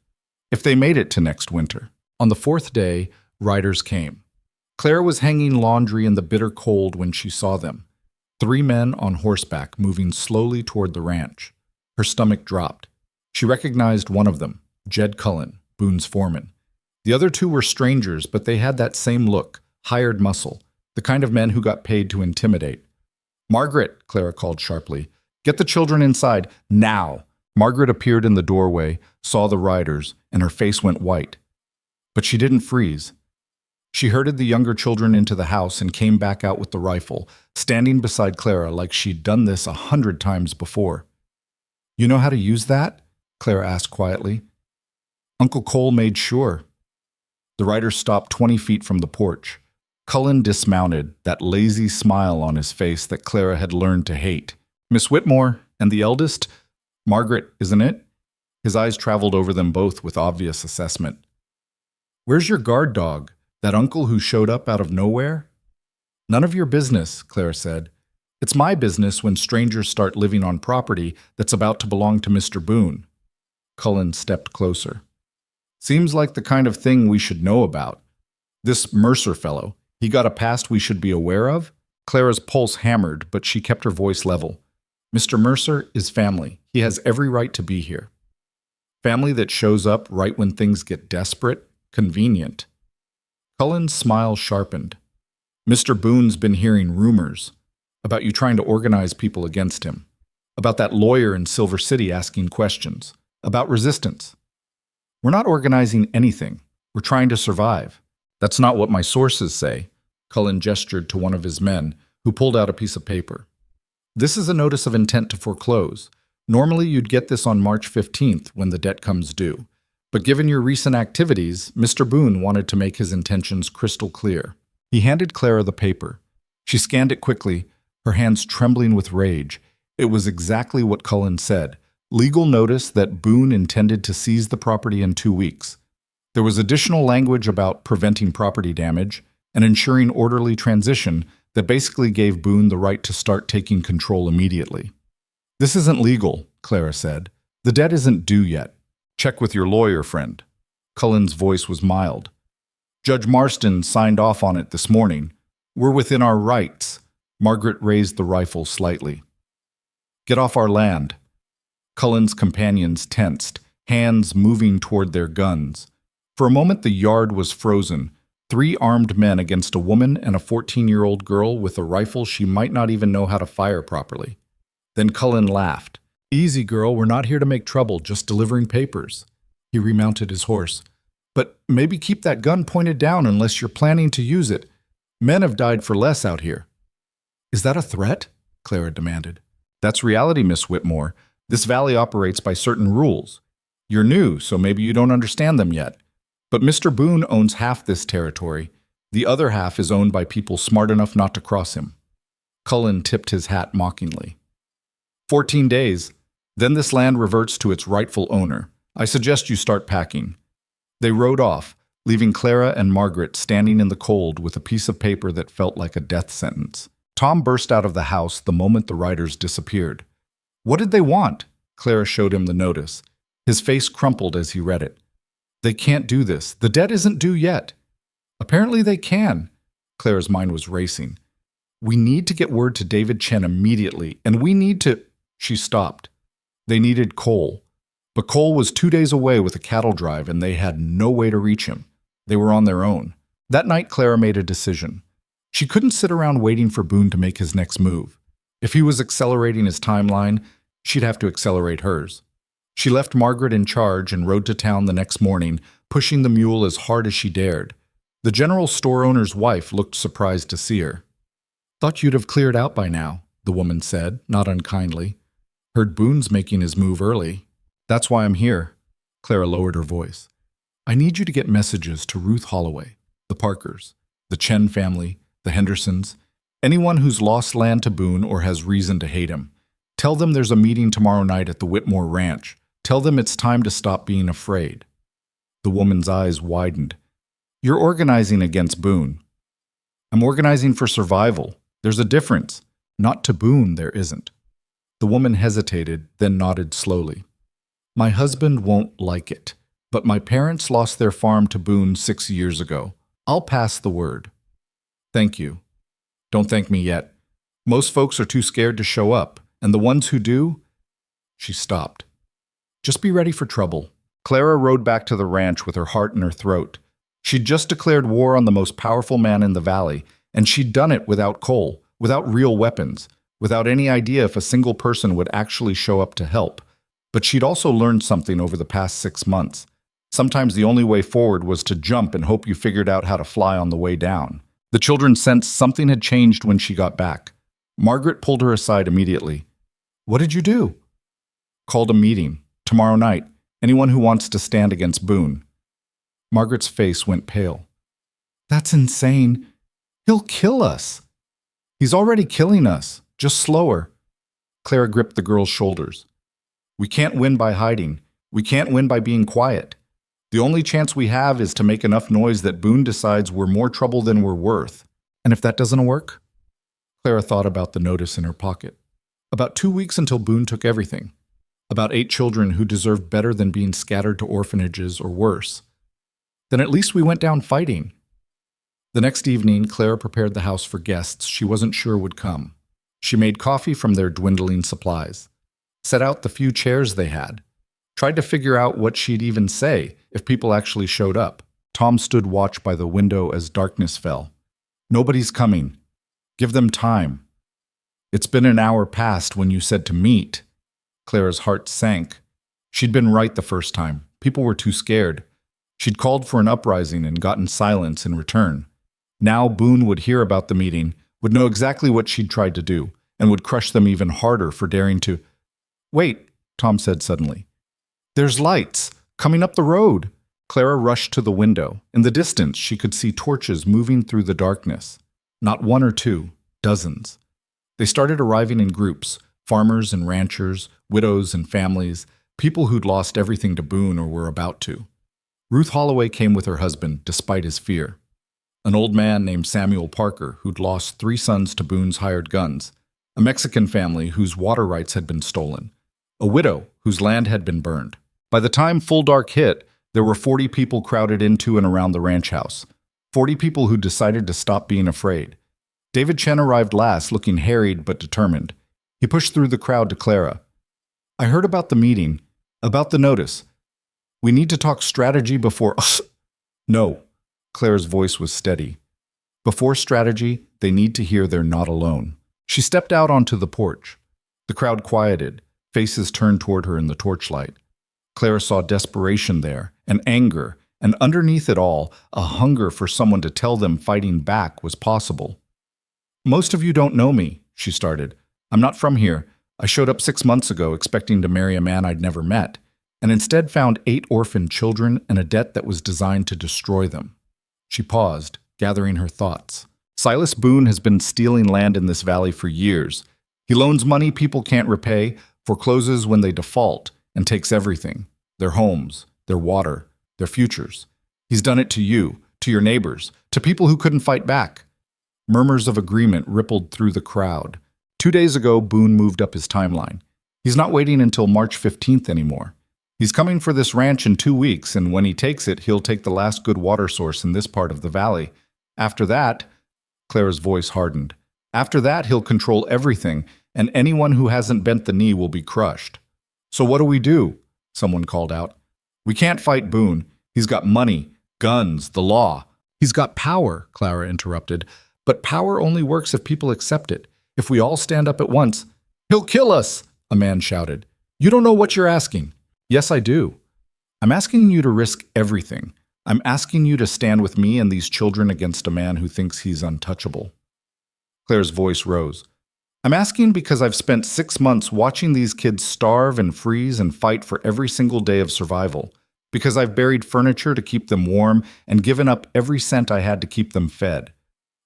If they made it to next winter. On the 4th day, riders came. Clara was hanging laundry in the bitter cold when she saw them. 3 men on horseback moving slowly toward the ranch. Her stomach dropped. She recognized one of them, Jed Cullen, Boone's foreman. The other 2 were strangers, but they had that same look, hired muscle, the kind of men who got paid to intimidate. "Margaret," Clara called sharply, "get the children inside, now." Margaret appeared in the doorway, saw the riders, and her face went white. But she didn't freeze. She herded the younger children into the house and came back out with the rifle, standing beside Clara like she'd done this 100 times before. "You know how to use that?" Clara asked quietly. "Uncle Cole made sure." The riders stopped 20 feet from the porch. Cullen dismounted, that lazy smile on his face that Clara had learned to hate. "Miss Whitmore, and the eldest? Margaret, isn't it?" His eyes traveled over them both with obvious assessment. "Where's your guard dog? That uncle who showed up out of nowhere?" "None of your business," Clara said. "It's my business when strangers start living on property that's about to belong to Mr. Boone." Cullen stepped closer. "Seems like the kind of thing we should know about. This Mercer fellow, he got a past we should be aware of?" Clara's pulse hammered, but she kept her voice level. "Mr. Mercer is family. He has every right to be here. Family that shows up right when things get desperate, convenient." Cullen's smile sharpened. "Mr. Boone's been hearing rumors about you trying to organize people against him, about that lawyer in Silver City asking questions, about resistance. We're not organizing anything. We're trying to survive." "That's not what my sources say." Cullen gestured to one of his men, who pulled out a piece of paper. "This is a notice of intent to foreclose. Normally you'd get this on March 15th when the debt comes due. But given your recent activities, Mr. Boone wanted to make his intentions crystal clear." He handed Clara the paper. She scanned it quickly, her hands trembling with rage. It was exactly what Cullen said. Legal notice that Boone intended to seize the property in 2 weeks. There was additional language about preventing property damage and ensuring orderly transition that basically gave Boone the right to start taking control immediately. "This isn't legal," Clara said. "The debt isn't due yet. Check with your lawyer friend." Cullen's voice was mild. "Judge Marston signed off on it this morning. We're within our rights." Margaret raised the rifle slightly. "Get off our land." Cullen's companions tensed, hands moving toward their guns. For a moment the yard was frozen. 3 armed men against a woman and a 14-year-old girl with a rifle she might not even know how to fire properly. Then Cullen laughed. "Easy, girl, we're not here to make trouble, just delivering papers." He remounted his horse. But maybe keep that gun pointed down unless you're planning to use it. Men have died for less out here." "Is that a threat?" Clara demanded. "That's reality, Miss Whitmore. This valley operates by certain rules. You're new, so maybe you don't understand them yet. But Mr. Boone owns half this territory. The other half is owned by people smart enough not to cross him." Cullen tipped his hat mockingly. 14 days. Then this land reverts to its rightful owner. I suggest you start packing." They rode off, leaving Clara and Margaret standing in the cold with a piece of paper that felt like a death sentence. Tom burst out of the house the moment the riders disappeared. "What did they want?" Clara showed him the notice. His face crumpled as he read it. "They can't do this. The debt isn't due yet." "Apparently they can." Clara's mind was racing. "We need to get word to David Chen immediately, and we need to—" She stopped. They needed Cole. But Cole was 2 days away with a cattle drive, and they had no way to reach him. They were on their own. That night, Clara made a decision. She couldn't sit around waiting for Boone to make his next move. If he was accelerating his timeline, she'd have to accelerate hers. She left Margaret in charge and rode to town the next morning, pushing the mule as hard as she dared. The general store owner's wife looked surprised to see her. "Thought you'd have cleared out by now," the woman said, not unkindly. "Heard Boone's making his move early. That's why I'm here." Clara lowered her voice. "I need you to get messages to Ruth Holloway, the Parkers, the Chen family, the Hendersons, anyone who's lost land to Boone or has reason to hate him. Tell them there's a meeting tomorrow night at the Whitmore Ranch. Tell them it's time to stop being afraid." The woman's eyes widened. "You're organizing against Boone." "I'm organizing for survival. There's a difference. Not to Boone, there isn't." The woman hesitated, then nodded slowly. "My husband won't like it, but my parents lost their farm to Boone 6 years ago. I'll pass the word." "Thank you." "Don't thank me yet. Most folks are too scared to show up, and the ones who do—" She stopped. "Just be ready for trouble." Clara rode back to the ranch with her heart in her throat. She'd just declared war on the most powerful man in the valley, and she'd done it without Cole, without real weapons, without any idea if a single person would actually show up to help. But she'd also learned something over the past 6 months. Sometimes the only way forward was to jump and hope you figured out how to fly on the way down. The children sensed something had changed when she got back. Margaret pulled her aside immediately. "What did you do?" "Called a meeting. Tomorrow night. Anyone who wants to stand against Boone." Margaret's face went pale. "That's insane. He'll kill us." "He's already killing us, just slower." Clara gripped the girl's shoulders. "We can't win by hiding. We can't win by being quiet. The only chance we have is to make enough noise that Boone decides we're more trouble than we're worth. And if that doesn't work?" Clara thought about the notice in her pocket. About 2 weeks until Boone took everything. About 8 children who deserved better than being scattered to orphanages or worse. Then at least we went down fighting. The next evening, Clara prepared the house for guests she wasn't sure would come. She made coffee from their dwindling supplies, set out the few chairs they had, tried to figure out what she'd even say if people actually showed up. Tom stood watch by the window as darkness fell. "Nobody's coming. Give them time. It's been an hour past when you said to meet." Clara's heart sank. She'd been right the first time. People were too scared. She'd called for an uprising and gotten silence in return. Now Boone would hear about the meeting, would know exactly what she'd tried to do, and would crush them even harder for daring to— "Wait," Tom said suddenly. "There's lights coming up the road." Clara rushed to the window. In the distance, she could see torches moving through the darkness. Not one or two, dozens. They started arriving in groups, farmers and ranchers, widows and families, people who'd lost everything to Boone or were about to. Ruth Holloway came with her husband, despite his fear. An old man named Samuel Parker, who'd lost 3 sons to Boone's hired guns. A Mexican family whose water rights had been stolen. A widow whose land had been burned. By the time full dark hit, there were 40 people crowded into and around the ranch house. 40 people who decided to stop being afraid. David Chen arrived last, looking harried but determined. He pushed through the crowd to Clara. "I heard about the meeting, about the notice. We need to talk strategy before—" "No." Clara's voice was steady. "Before strategy, they need to hear they're not alone." She stepped out onto the porch. The crowd quieted, faces turned toward her in the torchlight. Clara saw desperation there, and anger, and underneath it all, a hunger for someone to tell them fighting back was possible. "Most of you don't know me," she started. "I'm not from here. I showed up 6 months ago expecting to marry a man I'd never met, and instead found 8 orphaned children and a debt that was designed to destroy them." She paused, gathering her thoughts. Silas Boone has been stealing land in this valley for years. He loans money people can't repay, forecloses when they default, and takes everything: their homes, their water, their futures. He's done it to you, to your neighbors, to people who couldn't fight back. Murmurs of agreement rippled through the crowd. 2 days ago, Boone moved up his timeline. He's not waiting until March 15th anymore. He's coming for this ranch in 2 weeks, and when he takes it, he'll take the last good water source in this part of the valley. After that, Clara's voice hardened. After that, he'll control everything, and anyone who hasn't bent the knee will be crushed. "So what do we do?" someone called out. "We can't fight Boone. He's got money, guns, the law." "He's got power," Clara interrupted. "But power only works if people accept it. If we all stand up at once—" "He'll kill us!" a man shouted. "You don't know what you're asking." "Yes, I do. I'm asking you to risk everything. I'm asking you to stand with me and these children against a man who thinks he's untouchable." Claire's voice rose. "I'm asking because I've spent 6 months watching these kids starve and freeze and fight for every single day of survival. Because I've buried furniture to keep them warm and given up every cent I had to keep them fed.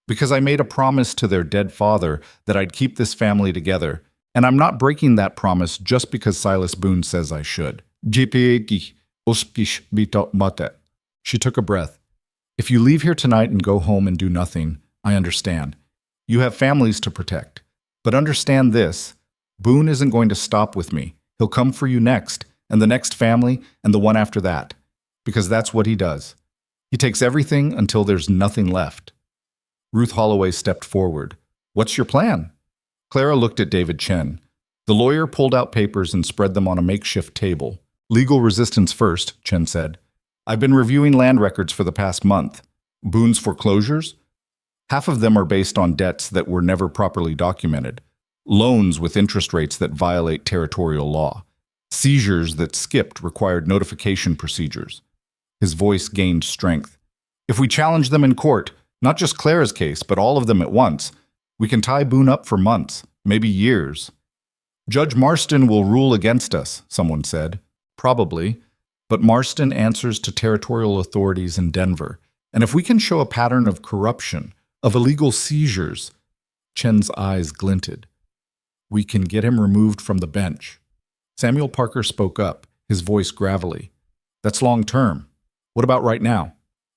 Because I made a promise to their dead father that I'd keep this family together, and I'm not breaking that promise just because Silas Boone says I should." She took a breath. "If you leave here tonight and go home and do nothing, I understand. You have families to protect. But understand this, Boone isn't going to stop with me. He'll come for you next, and the next family, and the one after that. Because that's what he does. He takes everything until there's nothing left." Ruth Holloway stepped forward. "What's your plan?" Clara looked at David Chen. The lawyer pulled out papers and spread them on a makeshift table. "Legal resistance first," Chen said. "I've been reviewing land records for the past month. Boone's foreclosures? Half of them are based on debts that were never properly documented. Loans with interest rates that violate territorial law. Seizures that skipped required notification procedures." His voice gained strength. "If we challenge them in court, not just Clara's case, but all of them at once, we can tie Boone up for months, maybe years." "Judge Marston will rule against us," someone said. "Probably. But Marston answers to territorial authorities in Denver. And if we can show a pattern of corruption, of illegal seizures—" Chen's eyes glinted. "We can get him removed from the bench." Samuel Parker spoke up, his voice gravelly. "That's long term. What about right now?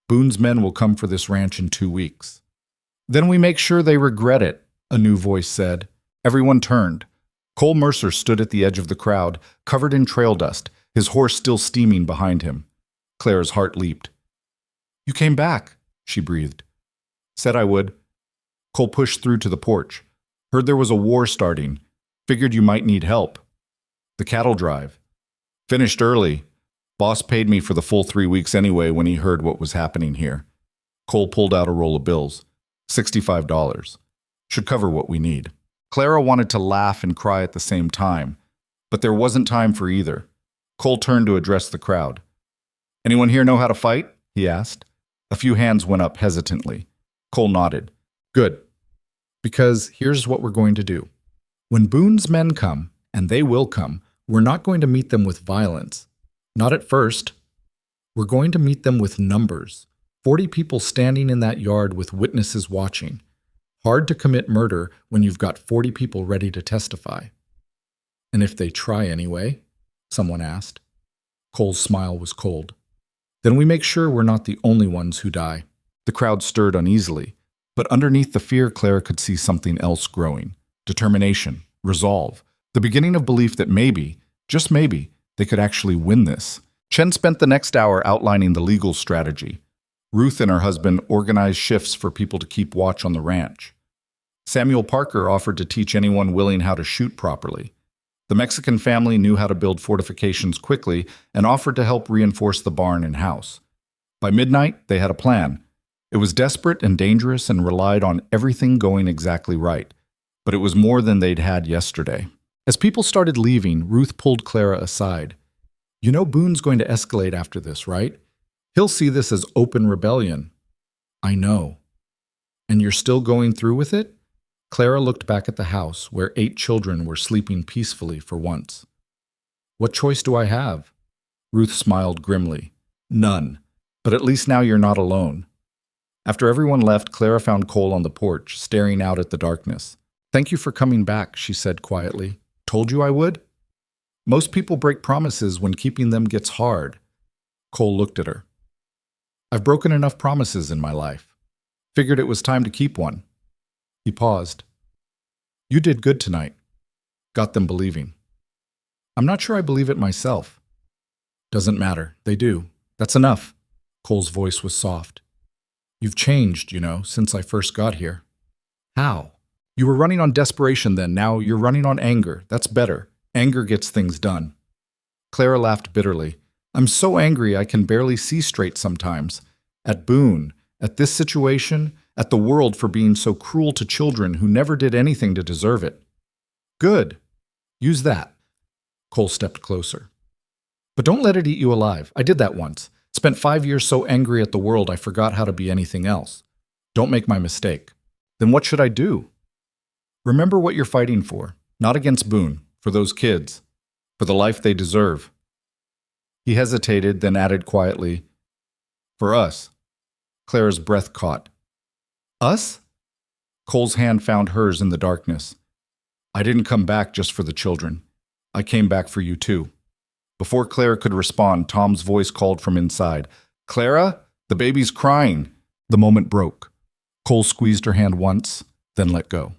Boone's men will come for this ranch in 2 weeks." "Then we make sure they regret it," a new voice said. Everyone turned. Cole Mercer stood at the edge of the crowd, covered in trail dust, his horse still steaming behind him. Clara's heart leaped. "You came back," she breathed. "Said I would." Cole pushed through to the porch. "Heard there was a war starting. Figured you might need help." "The cattle drive." "Finished early. Boss paid me for the full 3 weeks anyway when he heard what was happening here." Cole pulled out a roll of bills. $65. Should cover what we need. Clara wanted to laugh and cry at the same time, but there wasn't time for either. Cole turned to address the crowd. "Anyone here know how to fight?" he asked. A few hands went up hesitantly. Cole nodded. "Good. Because here's what we're going to do. When Boone's men come, and they will come, we're not going to meet them with violence. Not at first. We're going to meet them with numbers. 40 people standing in that yard with witnesses watching. Hard to commit murder when you've got 40 people ready to testify." "And if they try anyway?" someone asked. Cole's smile was cold. "Then we make sure we're not the only ones who die." The crowd stirred uneasily, but underneath the fear Clara could see something else growing. Determination, resolve, the beginning of belief that maybe, just maybe, they could actually win this. Chen spent the next hour outlining the legal strategy. Ruth and her husband organized shifts for people to keep watch on the ranch. Samuel Parker offered to teach anyone willing how to shoot properly. The Mexican family knew how to build fortifications quickly and offered to help reinforce the barn and house. By midnight, they had a plan. It was desperate and dangerous and relied on everything going exactly right. But it was more than they'd had yesterday. As people started leaving, Ruth pulled Clara aside. "You know Boone's going to escalate after this, right? He'll see this as open rebellion. I know. And you're still going through with it? Clara looked back at the house where 8 children were sleeping peacefully for once. What choice do I have? Ruth smiled grimly. None. But at least now you're not alone. After everyone left, Clara found Cole on the porch, staring out at the darkness. Thank you for coming back, she said quietly. Told you I would? Most people break promises when keeping them gets hard. Cole looked at her. I've broken enough promises in my life. Figured it was time to keep one. He paused. You did good tonight. Got them believing. I'm not sure I believe it myself. Doesn't matter. They do. That's enough. Cole's voice was soft. You've changed, since I first got here. How? You were running on desperation then. Now you're running on anger. That's better. Anger gets things done. Clara laughed bitterly. I'm so angry I can barely see straight sometimes. At Boone, at this situation, at the world for being so cruel to children who never did anything to deserve it. Good. Use that. Cole stepped closer. But don't let it eat you alive. I did that once. Spent 5 years so angry at the world I forgot how to be anything else. Don't make my mistake. Then what should I do? Remember what you're fighting for. Not against Boone. For those kids. For the life they deserve. He hesitated, then added quietly, for us. Clara's breath caught. Us? Cole's hand found hers in the darkness. I didn't come back just for the children. I came back for you too. Before Clara could respond, Tom's voice called from inside. Clara, the baby's crying. The moment broke. Cole squeezed her hand once, then let go.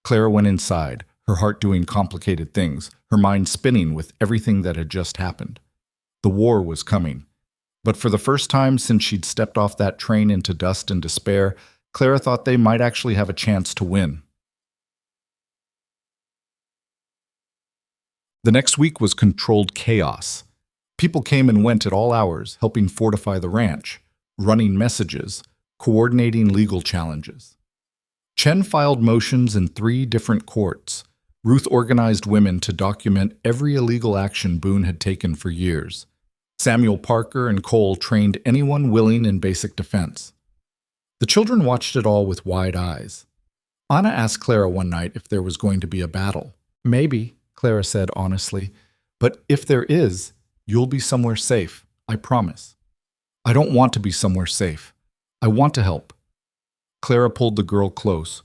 Clara went inside, her heart doing complicated things, her mind spinning with everything that had just happened. The war was coming. But for the first time since she'd stepped off that train into dust and despair, Clara thought they might actually have a chance to win. The next week was controlled chaos. People came and went at all hours, helping fortify the ranch, running messages, coordinating legal challenges. Chen filed motions in 3 different courts. Ruth organized women to document every illegal action Boone had taken for years. Samuel Parker and Cole trained anyone willing in basic defense. The children watched it all with wide eyes. Anna asked Clara one night if there was going to be a battle. Maybe, Clara said honestly, but if there is, you'll be somewhere safe, I promise. I don't want to be somewhere safe. I want to help. Clara pulled the girl close.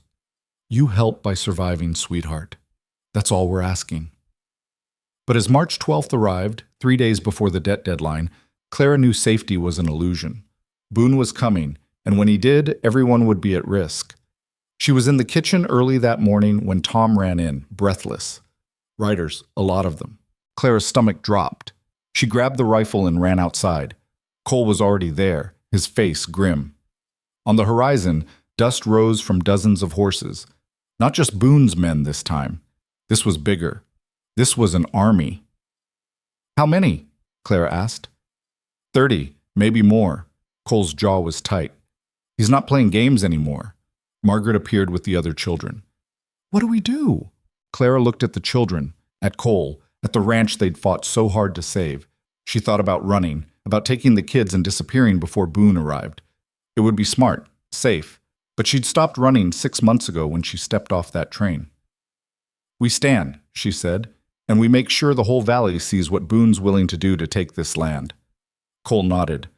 You help by surviving, sweetheart. That's all we're asking. But as March 12th arrived, 3 days before the debt deadline, Clara knew safety was an illusion. Boone was coming, and when he did, everyone would be at risk. She was in the kitchen early that morning when Tom ran in, breathless. Riders, a lot of them. Clara's stomach dropped. She grabbed the rifle and ran outside. Cole was already there, his face grim. On the horizon, dust rose from dozens of horses. Not just Boone's men this time. This was bigger. This was an army. How many? Clara asked. 30, maybe more. Cole's jaw was tight. He's not playing games anymore. Margaret appeared with the other children. What do we do? Clara looked at the children, at Cole, at the ranch they'd fought so hard to save. She thought about running, about taking the kids and disappearing before Boone arrived. It would be smart, safe, but she'd stopped running 6 months ago when she stepped off that train. We stand, she said, and we make sure the whole valley sees what Boone's willing to do to take this land. Cole nodded.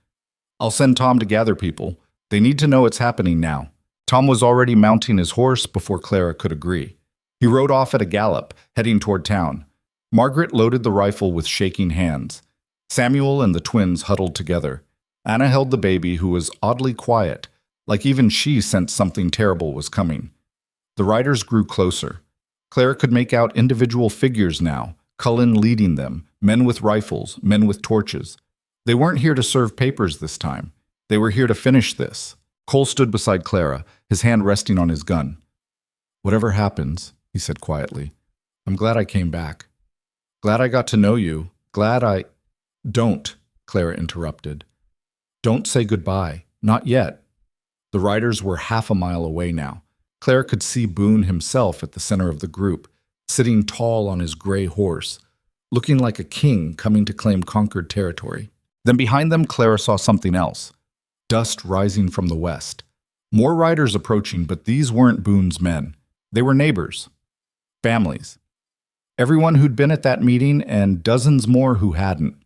I'll send Tom to gather people. They need to know it's happening now. Tom was already mounting his horse before Clara could agree. He rode off at a gallop, heading toward town. Margaret loaded the rifle with shaking hands. Samuel and the twins huddled together. Anna held the baby, who was oddly quiet, like even she sensed something terrible was coming. The riders grew closer. Clara could make out individual figures now, Cullen leading them, men with rifles, men with torches. They weren't here to serve papers this time. They were here to finish this. Cole stood beside Clara, his hand resting on his gun. Whatever happens, he said quietly, I'm glad I came back. Glad I got to know you. Glad I... Don't, Clara interrupted. Don't say goodbye. Not yet. The riders were half a mile away now. Clara could see Boone himself at the center of the group, sitting tall on his gray horse, looking like a king coming to claim conquered territory. Then behind them, Clara saw something else. Dust rising from the west. More riders approaching, but these weren't Boone's men. They were neighbors. Families. Everyone who'd been at that meeting and dozens more who hadn't.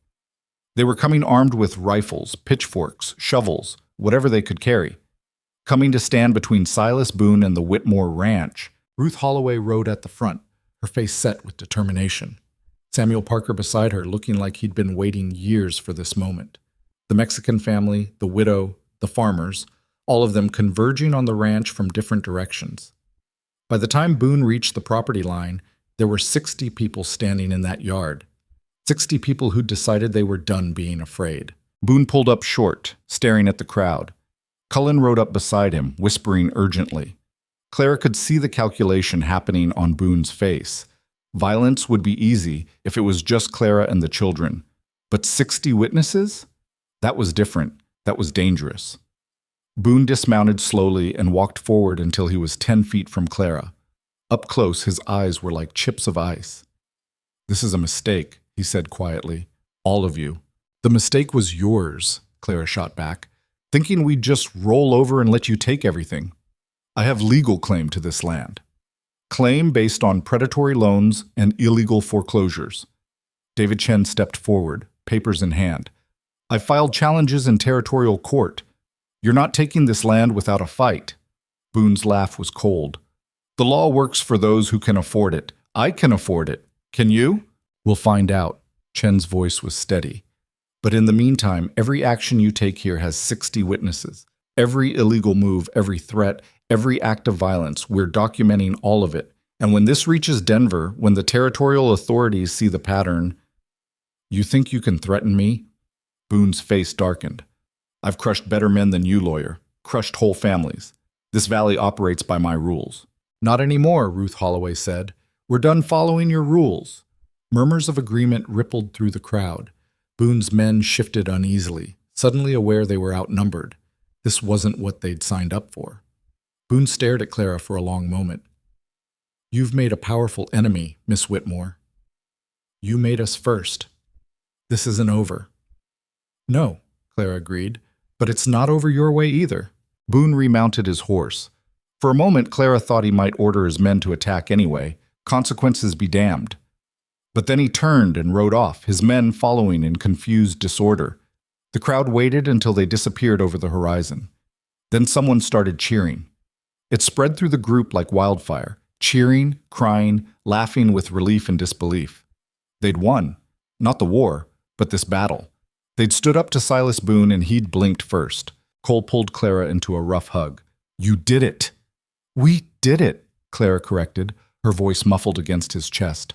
They were coming armed with rifles, pitchforks, shovels, whatever they could carry. Coming to stand between Silas Boone and the Whitmore Ranch. Ruth Holloway rode at the front, her face set with determination. Samuel Parker beside her, looking like he'd been waiting years for this moment. The Mexican family, the widow, the farmers, all of them converging on the ranch from different directions. By the time Boone reached the property line, there were 60 people standing in that yard. 60 people who'd decided they were done being afraid. Boone pulled up short, staring at the crowd. Cullen rode up beside him, whispering urgently. Clara could see the calculation happening on Boone's face. Violence would be easy if it was just Clara and the children. But 60 witnesses? That was different. That was dangerous. Boone dismounted slowly and walked forward until he was 10 feet from Clara. Up close, his eyes were like chips of ice. "This is a mistake," he said quietly. "All of you." "The mistake was yours," Clara shot back, "thinking we'd just roll over and let you take everything. I have legal claim to this land. Claim based on predatory loans and illegal foreclosures." David Chen stepped forward, papers in hand. "I filed challenges in territorial court. You're not taking this land without a fight." Boone's laugh was cold. "The law works for those who can afford it. I can afford it. Can you?" "We'll find out." Chen's voice was steady. "But in the meantime, every action you take here has 60 witnesses. Every illegal move, every threat, every act of violence, we're documenting all of it. And when this reaches Denver, when the territorial authorities see the pattern..." "You think you can threaten me?" Boone's face darkened. "I've crushed better men than you, lawyer. Crushed whole families. This valley operates by my rules." "Not anymore," Ruth Holloway said. "We're done following your rules." Murmurs of agreement rippled through the crowd. Boone's men shifted uneasily, suddenly aware they were outnumbered. This wasn't what they'd signed up for. Boone stared at Clara for a long moment. "You've made a powerful enemy, Miss Whitmore. You made us first. This isn't over." "No," Clara agreed, "but it's not over your way either." Boone remounted his horse. For a moment, Clara thought he might order his men to attack anyway. Consequences be damned. But then he turned and rode off, his men following in confused disorder. The crowd waited until they disappeared over the horizon. Then someone started cheering. It spread through the group like wildfire, cheering, crying, laughing with relief and disbelief. They'd won. Not the war, but this battle. They'd stood up to Silas Boone and he'd blinked first. Cole pulled Clara into a rough hug. "You did it." "We did it," Clara corrected, her voice muffled against his chest.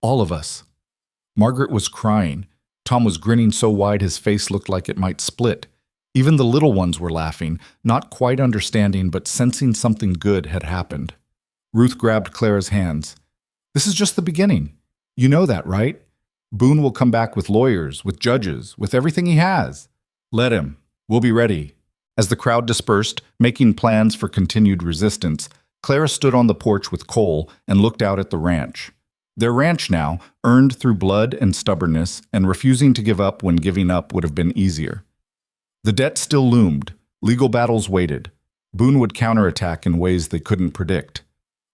"All of us." Margaret was crying. Tom was grinning so wide his face looked like it might split. Even the little ones were laughing, not quite understanding but sensing something good had happened. Ruth grabbed Clara's hands. "This is just the beginning. You know that, right? Boone will come back with lawyers, with judges, with everything he has. Let him. We'll be ready." As the crowd dispersed, making plans for continued resistance, Clara stood on the porch with Cole and looked out at the ranch. Their ranch now, earned through blood and stubbornness, and refusing to give up when giving up would have been easier. The debt still loomed. Legal battles waited. Boone would counterattack in ways they couldn't predict.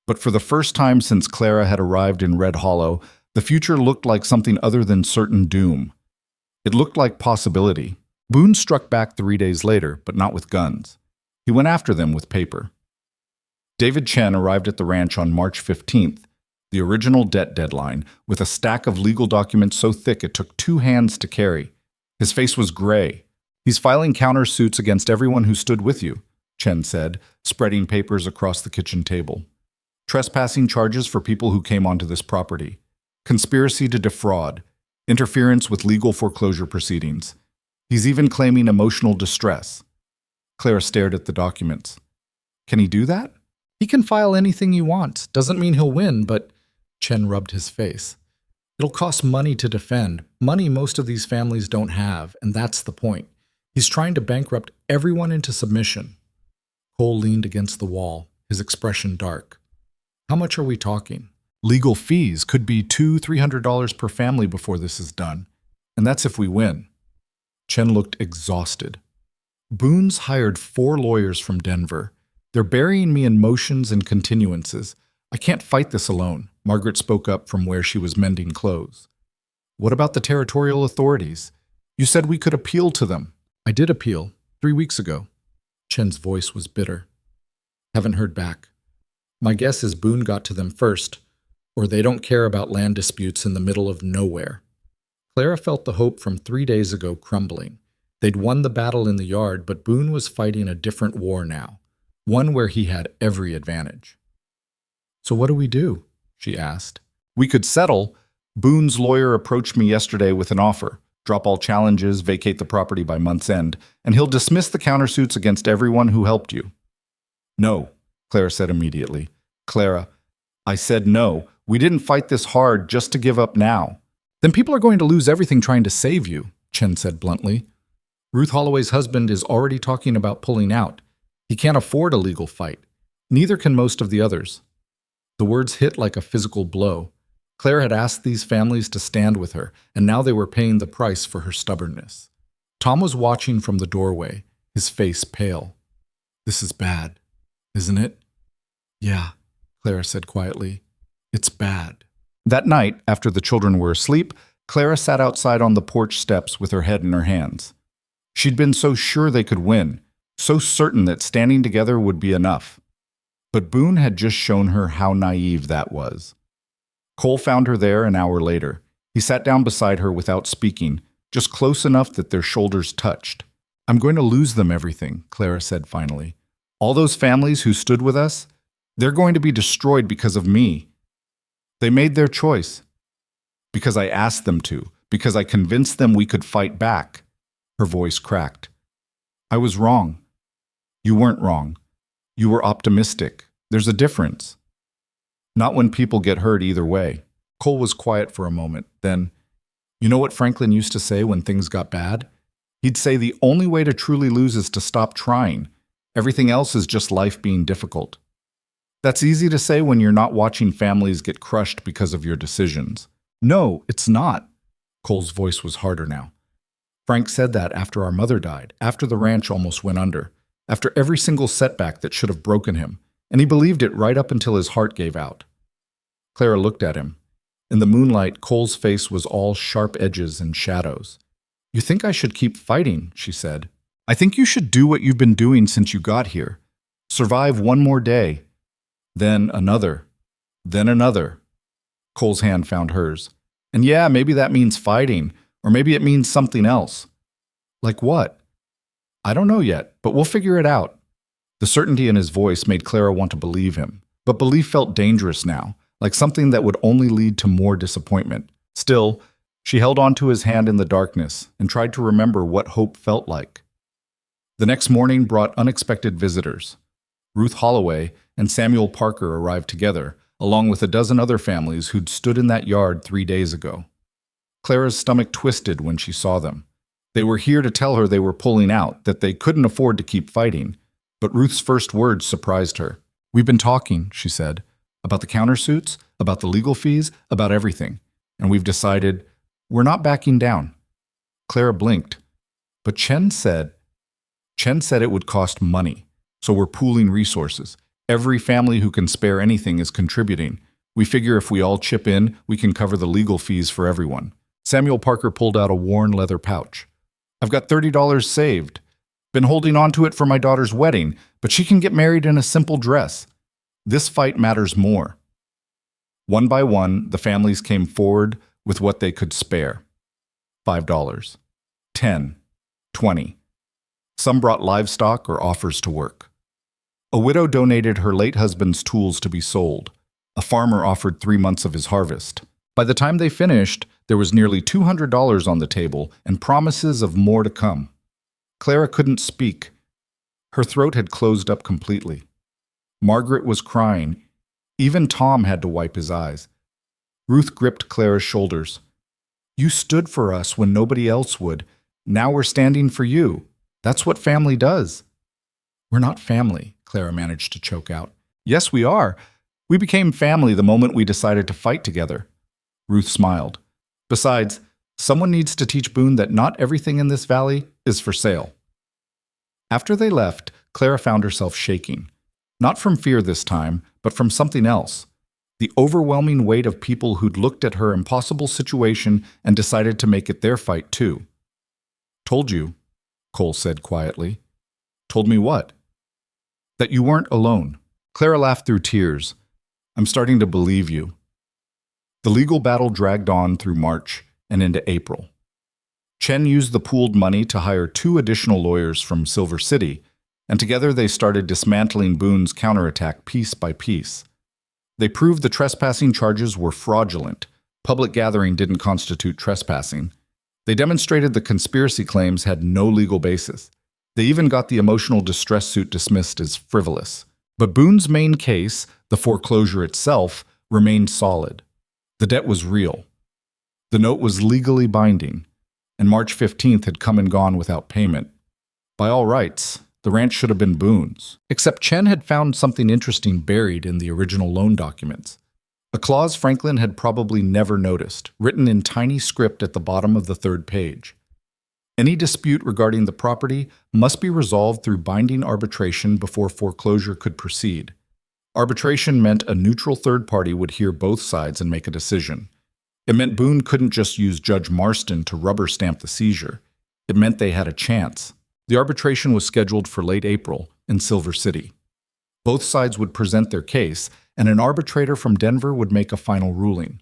But for the first time since Clara had arrived in Red Hollow, the future looked like something other than certain doom. It looked like possibility. Boone struck back 3 days later, but not with guns. He went after them with paper. David Chen arrived at the ranch on March 15th, the original debt deadline, with a stack of legal documents so thick it took 2 hands to carry. His face was gray. "He's filing countersuits against everyone who stood with you," Chen said, spreading papers across the kitchen table. "Trespassing charges for people who came onto this property. Conspiracy to defraud. Interference with legal foreclosure proceedings. He's even claiming emotional distress." Clara stared at the documents. "Can he do that?" "He can file anything he wants. Doesn't mean he'll win, but..." Chen rubbed his face. "It'll cost money to defend. Money most of these families don't have, and that's the point. He's trying to bankrupt everyone into submission." Cole leaned against the wall, his expression dark. "How much are we talking?" "Legal fees could be $200–300 per family before this is done. And that's if we win." Chen looked exhausted. Boone's hired 4 lawyers from Denver. They're burying me in motions and continuances. I can't fight this alone, Margaret spoke up from where she was mending clothes. What about the territorial authorities? You said we could appeal to them. I did appeal, 3 weeks ago. Chen's voice was bitter. Haven't heard back. My guess is Boone got to them first, or they don't care about land disputes in the middle of nowhere. Clara felt the hope from 3 days ago crumbling. They'd won the battle in the yard, but Boone was fighting a different war now, one where he had every advantage. So what do we do? She asked. We could settle. Boone's lawyer approached me yesterday with an offer. Drop all challenges, vacate the property by month's end, and he'll dismiss the countersuits against everyone who helped you. No, Clara said immediately. Clara, I said no. We didn't fight this hard just to give up now. Then people are going to lose everything trying to save you, Chen said bluntly. Ruth Holloway's husband is already talking about pulling out. He can't afford a legal fight. Neither can most of the others. The words hit like a physical blow. Claire had asked these families to stand with her, and now they were paying the price for her stubbornness. Tom was watching from the doorway, his face pale. This is bad, isn't it? Yeah, Clara said quietly. It's bad. That night, after the children were asleep, Clara sat outside on the porch steps with her head in her hands. She'd been so sure they could win, so certain that standing together would be enough. But Boone had just shown her how naive that was. Cole found her there an hour later. He sat down beside her without speaking, just close enough that their shoulders touched. I'm going to lose them everything, Clara said finally. All those families who stood with us, they're going to be destroyed because of me. They made their choice. Because I asked them to, because I convinced them we could fight back. Her voice cracked. I was wrong. You weren't wrong. You were optimistic. There's a difference. Not when people get hurt either way. Cole was quiet for a moment. Then, you know what Franklin used to say when things got bad? He'd say the only way to truly lose is to stop trying. Everything else is just life being difficult. That's easy to say when you're not watching families get crushed because of your decisions. No, it's not. Cole's voice was harder now. Frank said that after our mother died, after the ranch almost went under, after every single setback that should have broken him, and he believed it right up until his heart gave out. Clara looked at him. In the moonlight, Cole's face was all sharp edges and shadows. You think I should keep fighting, she said. I think you should do what you've been doing since you got here. Survive one more day. Then another. Then another. Cole's hand found hers. And yeah, maybe that means fighting, or maybe it means something else. Like what? I don't know yet, but we'll figure it out. The certainty in his voice made Clara want to believe him, but belief felt dangerous now, like something that would only lead to more disappointment. Still, she held on to his hand in the darkness and tried to remember what hope felt like. The next morning brought unexpected visitors. Ruth Holloway and Samuel Parker arrived together, along with a dozen other families who'd stood in that yard 3 days ago. Clara's stomach twisted when she saw them. They were here to tell her they were pulling out, that they couldn't afford to keep fighting. But Ruth's first words surprised her. We've been talking, she said, about the countersuits, about the legal fees, about everything. And we've decided we're not backing down. Clara blinked. But Chen said it would cost money. So we're pooling resources. Every family who can spare anything is contributing. We figure if we all chip in, we can cover the legal fees for everyone. Samuel Parker pulled out a worn leather pouch. I've got $30 saved. Been holding on to it for my daughter's wedding, but she can get married in a simple dress. This fight matters more. One by one, the families came forward with what they could spare. $5, $10, $20. Some brought livestock or offers to work. A widow donated her late husband's tools to be sold. A farmer offered 3 months of his harvest. By the time they finished, there was nearly $200 on the table and promises of more to come. Clara couldn't speak. Her throat had closed up completely. Margaret was crying. Even Tom had to wipe his eyes. Ruth gripped Clara's shoulders. You stood for us when nobody else would. Now we're standing for you. That's what family does. We're not family, Clara managed to choke out. Yes, we are. We became family the moment we decided to fight together. Ruth smiled. Besides, Someone needs to teach Boone that not everything in this valley is for sale. After they left, Clara found herself shaking. Not from fear this time, but from something else. The overwhelming weight of people who'd looked at her impossible situation and decided to make it their fight too. "Told you," Cole said quietly. "Told me what?" "That you weren't alone." Clara laughed through tears. "I'm starting to believe you." The legal battle dragged on through March and into April. Chen used the pooled money to hire 2 additional lawyers from Silver City, and together they started dismantling Boone's counterattack piece by piece. They proved the trespassing charges were fraudulent. Public gathering didn't constitute trespassing. They demonstrated the conspiracy claims had no legal basis. They even got the emotional distress suit dismissed as frivolous. But Boone's main case, the foreclosure itself, remained solid. The debt was real. The note was legally binding, and March 15th had come and gone without payment. By all rights, the ranch should have been Boone's. Except Chen had found something interesting buried in the original loan documents. A clause Franklin had probably never noticed, written in tiny script at the bottom of the 3rd page. Any dispute regarding the property must be resolved through binding arbitration before foreclosure could proceed. Arbitration meant a neutral third party would hear both sides and make a decision. It meant Boone couldn't just use Judge Marston to rubber stamp the seizure. It meant they had a chance. The arbitration was scheduled for late April in Silver City. Both sides would present their case, and an arbitrator from Denver would make a final ruling.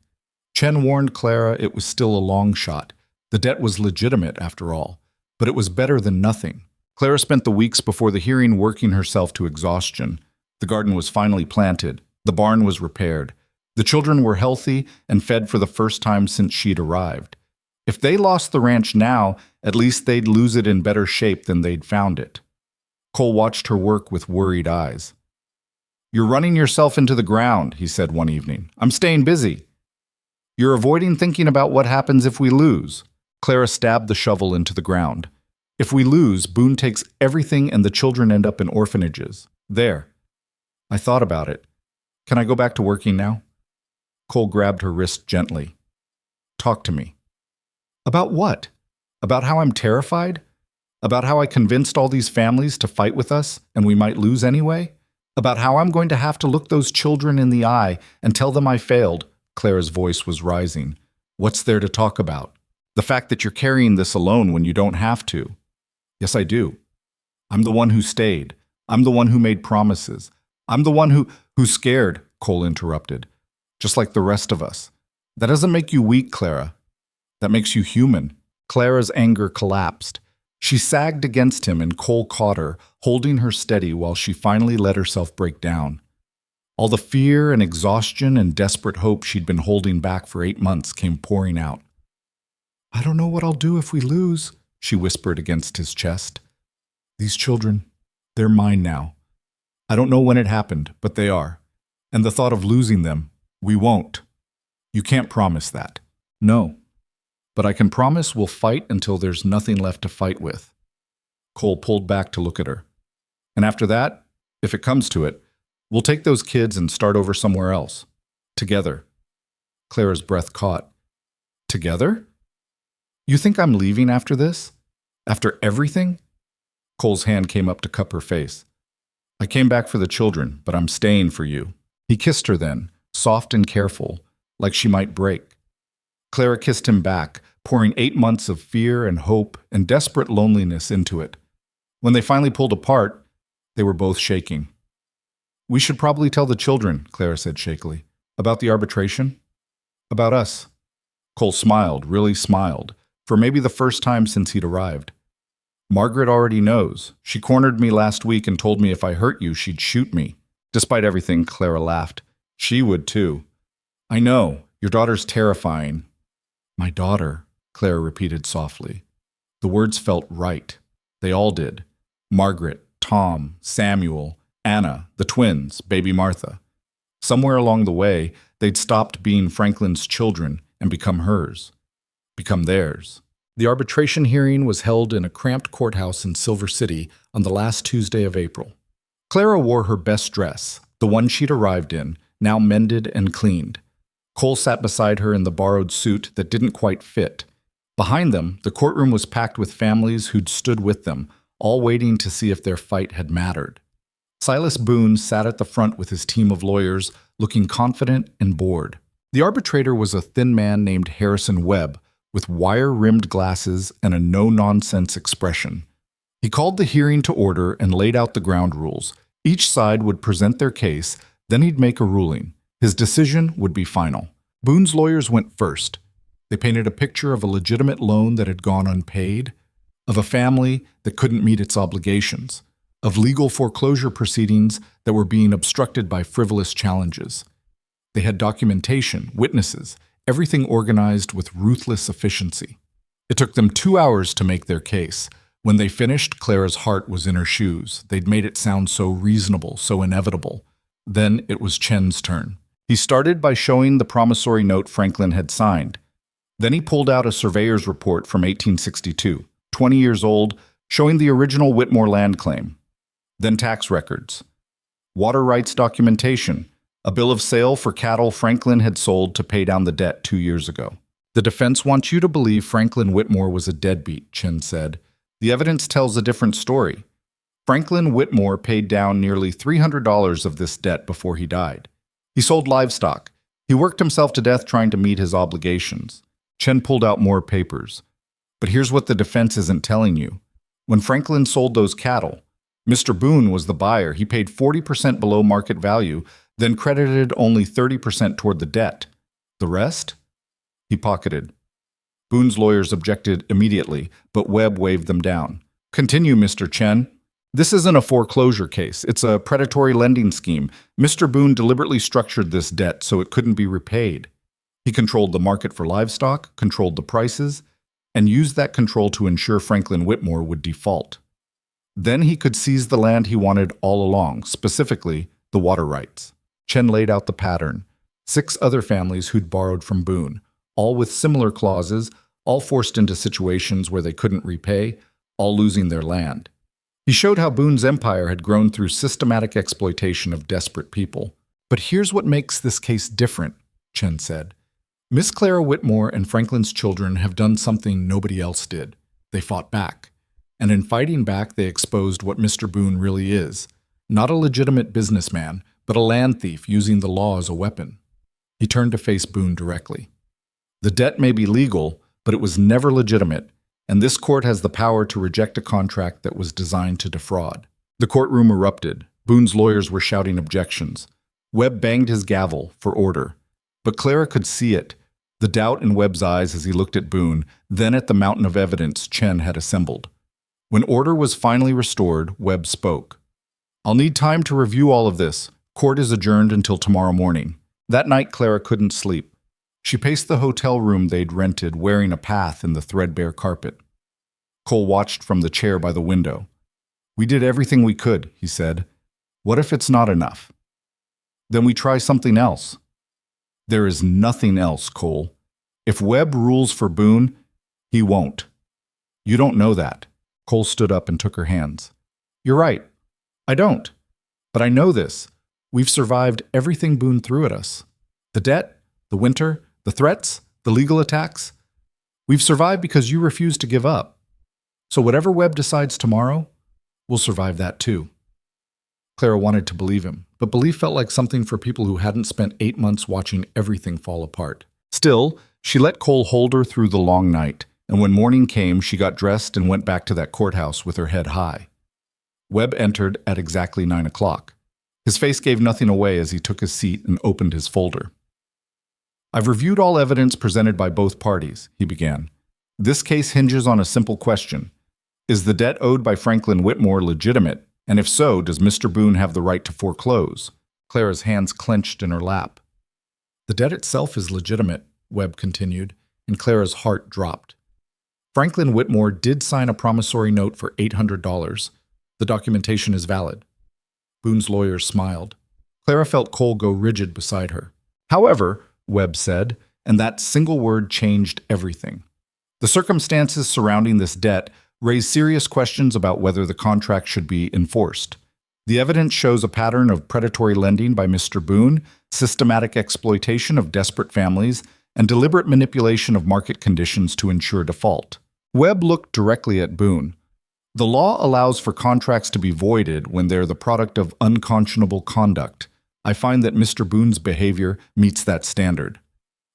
Chen warned Clara it was still a long shot. The debt was legitimate, after all, but it was better than nothing. Clara spent the weeks before the hearing working herself to exhaustion. The garden was finally planted. The barn was repaired. The children were healthy and fed for the first time since she'd arrived. If they lost the ranch now, at least they'd lose it in better shape than they'd found it. Cole watched her work with worried eyes. "You're running yourself into the ground," he said one evening. "I'm staying busy." "You're avoiding thinking about what happens if we lose." Clara stabbed the shovel into the ground. "If we lose, Boone takes everything and the children end up in orphanages. There. I thought about it. Can I go back to working now?" Cole grabbed her wrist gently. "Talk to me." "About what? About how I'm terrified? About how I convinced all these families to fight with us and we might lose anyway? About how I'm going to have to look those children in the eye and tell them I failed?" Clara's voice was rising. "What's there to talk about? The fact that you're carrying this alone when you don't have to." "Yes, I do. I'm the one who stayed. I'm the one who made promises. I'm the one who's scared," Cole interrupted. "Just like the rest of us. That doesn't make you weak, Clara. That makes you human." Clara's anger collapsed. She sagged against him and Cole caught her, holding her steady while she finally let herself break down. All the fear and exhaustion and desperate hope she'd been holding back for 8 months came pouring out. "I don't know what I'll do if we lose," she whispered against his chest. "These children, they're mine now. I don't know when it happened, but they are. And the thought of losing them, we won't. You can't promise that." "No. But I can promise we'll fight until there's nothing left to fight with." Cole pulled back to look at her. "And after that, if it comes to it, we'll take those kids and start over somewhere else. Together." Clara's breath caught. "Together? You think I'm leaving after this? After everything?" Cole's hand came up to cup her face. "I came back for the children, but I'm staying for you." He kissed her then, soft and careful, like she might break. Clara kissed him back, pouring 8 months of fear and hope and desperate loneliness into it. When they finally pulled apart, they were both shaking. "We should probably tell the children," Clara said shakily. "About the arbitration? About us." Cole smiled, really smiled, for maybe the first time since he'd arrived. "Margaret already knows. She cornered me last week and told me if I hurt you, she'd shoot me." Despite everything, Clara laughed. "She would too." "I know. Your daughter's terrifying." "My daughter," Clara repeated softly. The words felt right. They all did. Margaret, Tom, Samuel, Anna, the twins, baby Martha. Somewhere along the way, they'd stopped being Franklin's children and become hers. Become theirs. The arbitration hearing was held in a cramped courthouse in Silver City on the last Tuesday of April. Clara wore her best dress, the one she'd arrived in, now mended and cleaned. Cole sat beside her in the borrowed suit that didn't quite fit. Behind them, the courtroom was packed with families who'd stood with them, all waiting to see if their fight had mattered. Silas Boone sat at the front with his team of lawyers, looking confident and bored. The arbitrator was a thin man named Harrison Webb, with wire-rimmed glasses and a no-nonsense expression. He called the hearing to order and laid out the ground rules. Each side would present their case, then he'd make a ruling. His decision would be final. Boone's lawyers went first. They painted a picture of a legitimate loan that had gone unpaid, of a family that couldn't meet its obligations, of legal foreclosure proceedings that were being obstructed by frivolous challenges. They had documentation, witnesses, everything organized with ruthless efficiency. It took them 2 hours to make their case. When they finished, Clara's heart was in her shoes. They'd made it sound so reasonable, so inevitable. Then it was Chen's turn. He started by showing the promissory note Franklin had signed. Then he pulled out a surveyor's report from 1862, 20 years old, showing the original Whitmore land claim. Then tax records. Water rights documentation, a bill of sale for cattle Franklin had sold to pay down the debt 2 years ago. The defense wants you to believe Franklin Whitmore was a deadbeat, Chen said. The evidence tells a different story. Franklin Whitmore paid down nearly $300 of this debt before he died. He sold livestock. He worked himself to death trying to meet his obligations. Chen pulled out more papers. But here's what the defense isn't telling you. When Franklin sold those cattle, Mr. Boone was the buyer. He paid 40% below market value, then credited only 30% toward the debt. The rest? He pocketed. Boone's lawyers objected immediately, but Webb waved them down. Continue, Mr. Chen. This isn't a foreclosure case. It's a predatory lending scheme. Mr. Boone deliberately structured this debt so it couldn't be repaid. He controlled the market for livestock, controlled the prices, and used that control to ensure Franklin Whitmore would default. Then he could seize the land he wanted all along, specifically the water rights. Chen laid out the pattern. 6 other families who'd borrowed from Boone, all with similar clauses, all forced into situations where they couldn't repay, all losing their land. He showed how Boone's empire had grown through systematic exploitation of desperate people. But here's what makes this case different, Chen said. Miss Clara Whitmore and Franklin's children have done something nobody else did. They fought back. And in fighting back, they exposed what Mr. Boone really is. Not a legitimate businessman, but a land thief using the law as a weapon. He turned to face Boone directly. The debt may be legal, but it was never legitimate, and this court has the power to reject a contract that was designed to defraud. The courtroom erupted. Boone's lawyers were shouting objections. Webb banged his gavel for order. But Clara could see it, the doubt in Webb's eyes as he looked at Boone, then at the mountain of evidence Chen had assembled. When order was finally restored, Webb spoke. I'll need time to review all of this. Court is adjourned until tomorrow morning. That night, Clara couldn't sleep. She paced the hotel room they'd rented, wearing a path in the threadbare carpet. Cole watched from the chair by the window. We did everything we could, he said. What if it's not enough? Then we try something else. There is nothing else, Cole. If Webb rules for Boone, he won't. You don't know that. Cole stood up and took her hands. You're right. I don't. But I know this. We've survived everything Boone threw at us. The debt, the winter, the threats, the legal attacks. We've survived because you refused to give up. So whatever Webb decides tomorrow, we'll survive that too. Clara wanted to believe him, but belief felt like something for people who hadn't spent 8 months watching everything fall apart. Still, she let Cole hold her through the long night, and when morning came, she got dressed and went back to that courthouse with her head high. Webb entered at exactly 9 o'clock. His face gave nothing away as he took his seat and opened his folder. I've reviewed all evidence presented by both parties, he began. This case hinges on a simple question. Is the debt owed by Franklin Whitmore legitimate? And if so, does Mr. Boone have the right to foreclose? Clara's hands clenched in her lap. The debt itself is legitimate, Webb continued, and Clara's heart dropped. Franklin Whitmore did sign a promissory note for $800. The documentation is valid. Boone's lawyer smiled. Clara felt Cole go rigid beside her. However, Webb said, and that single word changed everything. The circumstances surrounding this debt raise serious questions about whether the contract should be enforced. The evidence shows a pattern of predatory lending by Mr. Boone, systematic exploitation of desperate families, and deliberate manipulation of market conditions to ensure default. Webb looked directly at Boone. The law allows for contracts to be voided when they're the product of unconscionable conduct. I find that Mr. Boone's behavior meets that standard.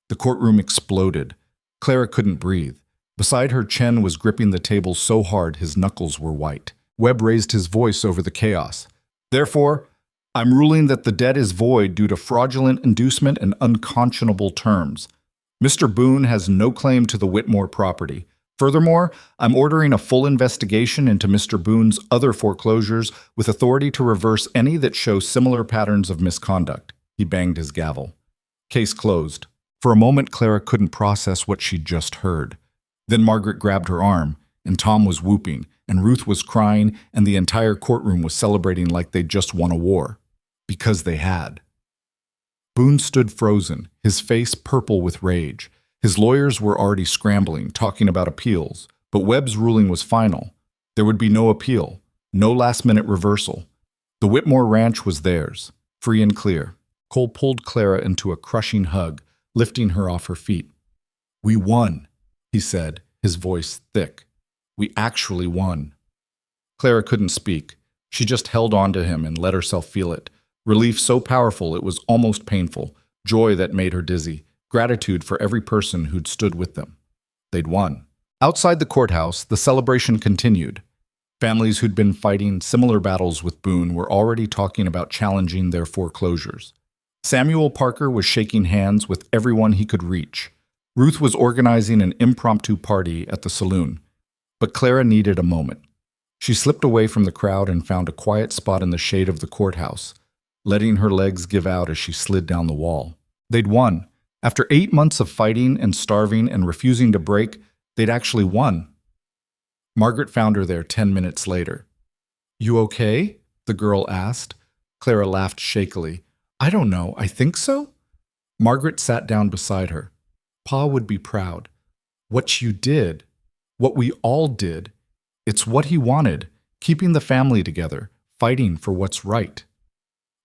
The courtroom exploded. Clara couldn't breathe. Beside her, Chen was gripping the table so hard his knuckles were white. Webb raised his voice over the chaos. Therefore, I'm ruling that the debt is void due to fraudulent inducement and unconscionable terms. Mr. Boone has no claim to the Whitmore property. Furthermore, I'm ordering a full investigation into Mr. Boone's other foreclosures with authority to reverse any that show similar patterns of misconduct. He banged his gavel. Case closed. For a moment, Clara couldn't process what she'd just heard. Then Margaret grabbed her arm, and Tom was whooping, and Ruth was crying, and the entire courtroom was celebrating like they'd just won a war. Because they had. Boone stood frozen, his face purple with rage. His lawyers were already scrambling, talking about appeals, but Webb's ruling was final. There would be no appeal, no last-minute reversal. The Whitmore Ranch was theirs, free and clear. Cole pulled Clara into a crushing hug, lifting her off her feet. "We won," he said, his voice thick. "We actually won." Clara couldn't speak. She just held on to him and let herself feel it. Relief so powerful it was almost painful, joy that made her dizzy. Gratitude for every person who'd stood with them. They'd won. Outside the courthouse, the celebration continued. Families who'd been fighting similar battles with Boone were already talking about challenging their foreclosures. Samuel Parker was shaking hands with everyone he could reach. Ruth was organizing an impromptu party at the saloon. But Clara needed a moment. She slipped away from the crowd and found a quiet spot in the shade of the courthouse, letting her legs give out as she slid down the wall. They'd won. After 8 months of fighting and starving and refusing to break, they'd actually won. Margaret found her there 10 minutes later. "You okay?" the girl asked. Clara laughed shakily. "I don't know, I think so." Margaret sat down beside her. "Pa would be proud. What you did, what we all did, it's what he wanted, keeping the family together, fighting for what's right.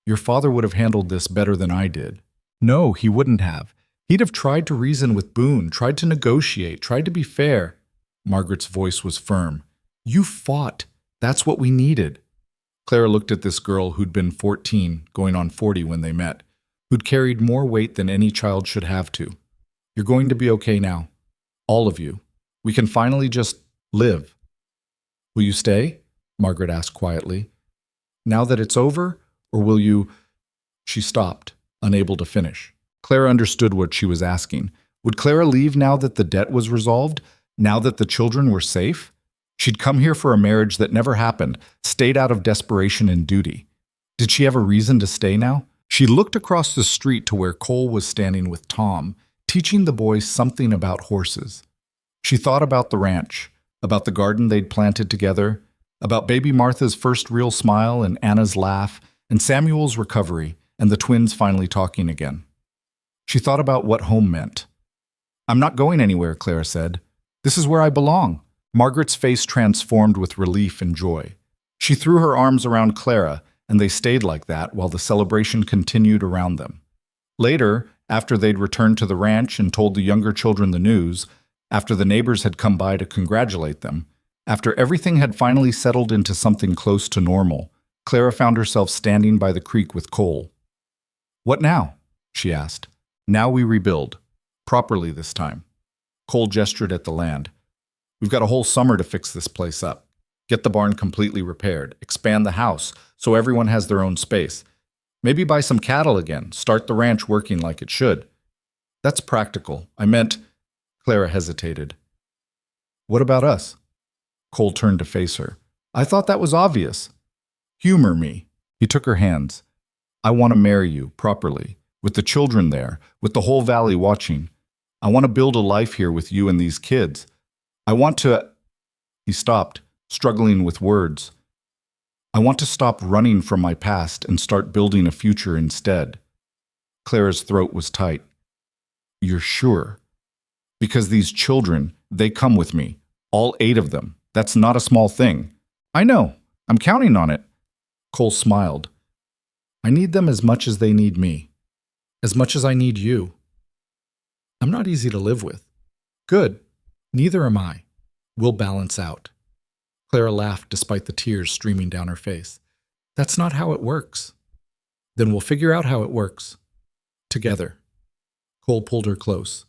Your father would have handled this better than I did." "No, he wouldn't have. He'd have tried to reason with Boone, tried to negotiate, tried to be fair." Margaret's voice was firm. "You fought. That's what we needed." Clara looked at this girl who'd been 14, going on 40 when they met, who'd carried more weight than any child should have to. "You're going to be okay now. All of you. We can finally just live." "Will you stay?" Margaret asked quietly. "Now that it's over, or will you—" She stopped, unable to finish. Clara understood what she was asking. Would Clara leave now that the debt was resolved? Now that the children were safe? She'd come here for a marriage that never happened, stayed out of desperation and duty. Did she have a reason to stay now? She looked across the street to where Cole was standing with Tom, teaching the boys something about horses. She thought about the ranch, about the garden they'd planted together, about baby Martha's first real smile and Anna's laugh, and Samuel's recovery, and the twins finally talking again. She thought about what home meant. "I'm not going anywhere," Clara said. "This is where I belong." Margaret's face transformed with relief and joy. She threw her arms around Clara, and they stayed like that while the celebration continued around them. Later, after they'd returned to the ranch and told the younger children the news, after the neighbors had come by to congratulate them, after everything had finally settled into something close to normal, Clara found herself standing by the creek with Cole. "What now?" she asked. "Now we rebuild. Properly this time." Cole gestured at the land. "We've got a whole summer to fix this place up. Get the barn completely repaired. Expand the house so everyone has their own space. Maybe buy some cattle again. Start the ranch working like it should." "That's practical. I meant—" Clara hesitated. "What about us?" Cole turned to face her. "I thought that was obvious." "Humor me." He took her hands. "I want to marry you, properly. With the children there, with the whole valley watching. I want to build a life here with you and these kids. I want to—" He stopped, struggling with words. "I want to stop running from my past and start building a future instead." Clara's throat was tight. "You're sure?" "Because these children, they come with me. All 8 of them. That's not a small thing." "I know. I'm counting on it." Cole smiled. "I need them as much as they need me. As much as I need you." I'm not easy to live with. Good. Neither am I. We'll balance out. Clara laughed despite the tears streaming down her face. That's not how it works. Then we'll figure out how it works. Together. Cole pulled her close.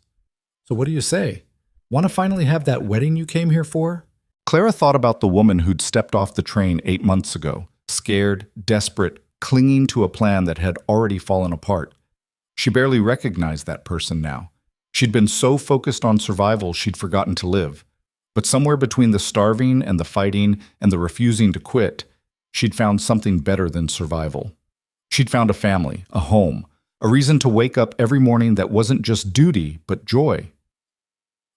So what do you say? Want to finally have that wedding you came here for? Clara thought about the woman who'd stepped off the train 8 months ago, scared, desperate, clinging to a plan that had already fallen apart. She barely recognized that person now. She'd been so focused on survival she'd forgotten to live. But somewhere between the starving and the fighting and the refusing to quit, she'd found something better than survival. She'd found a family, a home, a reason to wake up every morning that wasn't just duty, but joy.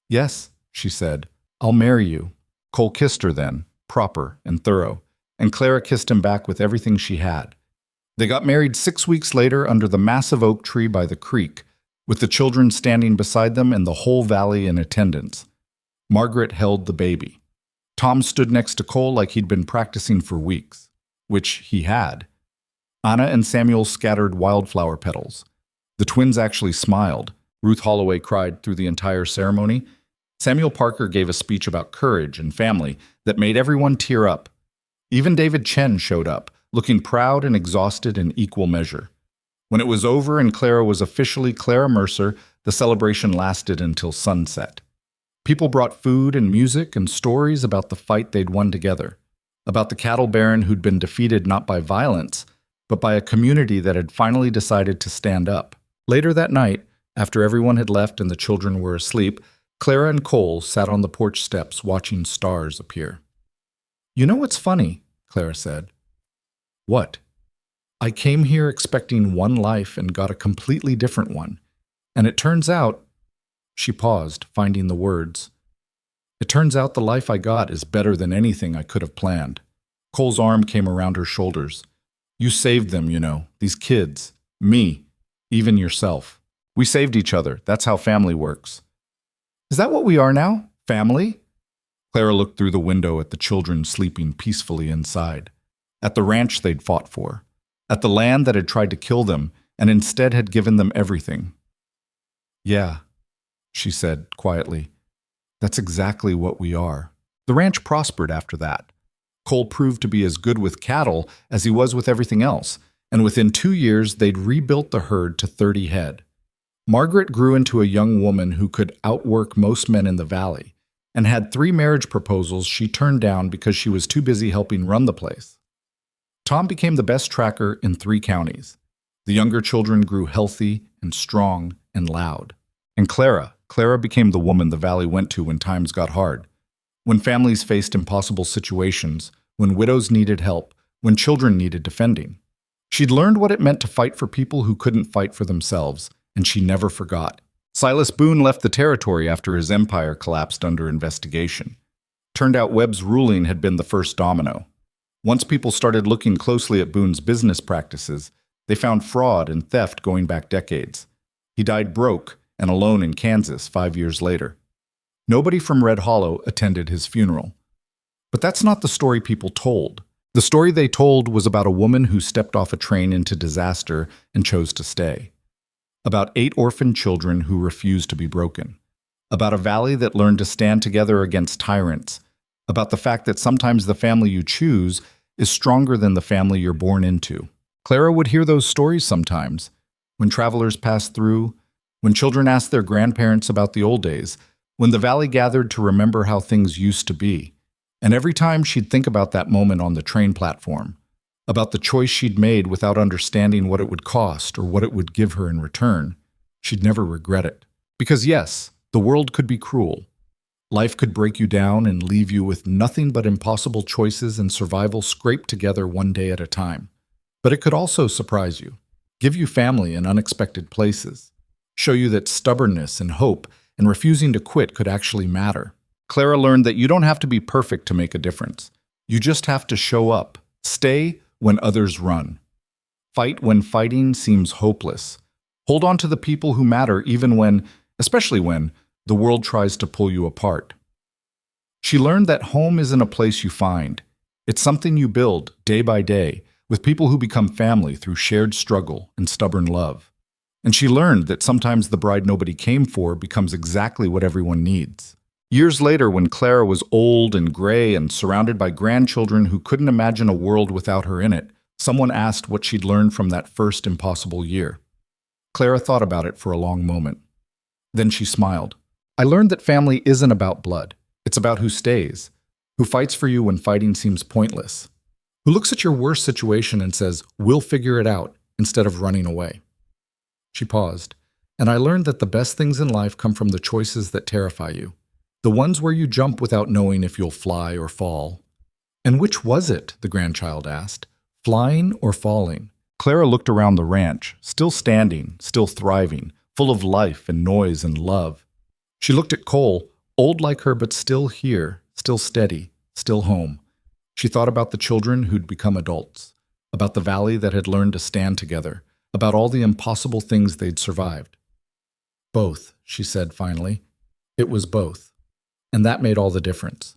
Yes, she said, I'll marry you. Cole kissed her then, proper and thorough, and Clara kissed him back with everything she had. They got married 6 weeks later under the massive oak tree by the creek, with the children standing beside them and the whole valley in attendance. Margaret held the baby. Tom stood next to Cole like he'd been practicing for weeks, which he had. Anna and Samuel scattered wildflower petals. The twins actually smiled. Ruth Holloway cried through the entire ceremony. Samuel Parker gave a speech about courage and family that made everyone tear up. Even David Chen showed up, looking proud and exhausted in equal measure. When it was over and Clara was officially Clara Mercer, the celebration lasted until sunset. People brought food and music and stories about the fight they'd won together, about the cattle baron who'd been defeated not by violence, but by a community that had finally decided to stand up. Later that night, after everyone had left and the children were asleep, Clara and Cole sat on the porch steps watching stars appear. You know what's funny? Clara said. What? I came here expecting one life and got a completely different one. And it turns out, she paused, finding the words. It turns out the life I got is better than anything I could have planned. Cole's arm came around her shoulders. You saved them, you know, these kids, me, even yourself. We saved each other. That's how family works. Is that what we are now? Family? Clara looked through the window at the children sleeping peacefully inside, at the ranch they'd fought for, at the land that had tried to kill them and instead had given them everything. Yeah, she said quietly. That's exactly what we are. The ranch prospered after that. Cole proved to be as good with cattle as he was with everything else, and within 2 years they'd rebuilt the herd to 30 head. Margaret grew into a young woman who could outwork most men in the valley, and had 3 marriage proposals she turned down because she was too busy helping run the place. Tom became the best tracker in 3 counties. The younger children grew healthy and strong and loud. And Clara became the woman the valley went to when times got hard, when families faced impossible situations, when widows needed help, when children needed defending. She'd learned what it meant to fight for people who couldn't fight for themselves, and she never forgot. Silas Boone left the territory after his empire collapsed under investigation. Turned out Webb's ruling had been the first domino. Once people started looking closely at Boone's business practices, they found fraud and theft going back decades. He died broke and alone in Kansas 5 years later. Nobody from Red Hollow attended his funeral. But that's not the story people told. The story they told was about a woman who stepped off a train into disaster and chose to stay. About 8 orphaned children who refused to be broken. About a valley that learned to stand together against tyrants. About the fact that sometimes the family you choose is stronger than the family you're born into. Clara would hear those stories sometimes, when travelers passed through, when children asked their grandparents about the old days, when the valley gathered to remember how things used to be. And every time she'd think about that moment on the train platform, about the choice she'd made without understanding what it would cost or what it would give her in return, she'd never regret it. Because yes, the world could be cruel. Life could break you down and leave you with nothing but impossible choices and survival scraped together one day at a time. But it could also surprise you, give you family in unexpected places, show you that stubbornness and hope and refusing to quit could actually matter. Clara learned that you don't have to be perfect to make a difference. You just have to show up, stay when others run. Fight when fighting seems hopeless. Hold on to the people who matter even when, especially when, the world tries to pull you apart. She learned that home isn't a place you find. It's something you build day by day with people who become family through shared struggle and stubborn love. And she learned that sometimes the bride nobody came for becomes exactly what everyone needs. Years later, when Clara was old and gray and surrounded by grandchildren who couldn't imagine a world without her in it, someone asked what she'd learned from that first impossible year. Clara thought about it for a long moment. Then she smiled. I learned that family isn't about blood. It's about who stays, who fights for you when fighting seems pointless, who looks at your worst situation and says, "We'll figure it out," instead of running away. She paused, and I learned that the best things in life come from the choices that terrify you, the ones where you jump without knowing if you'll fly or fall. And which was it, the grandchild asked, flying or falling? Clara looked around the ranch, still standing, still thriving, full of life and noise and love. She looked at Cole, old like her but still here, still steady, still home. She thought about the children who'd become adults, about the valley that had learned to stand together, about all the impossible things they'd survived. Both, she said finally. It was both. And that made all the difference.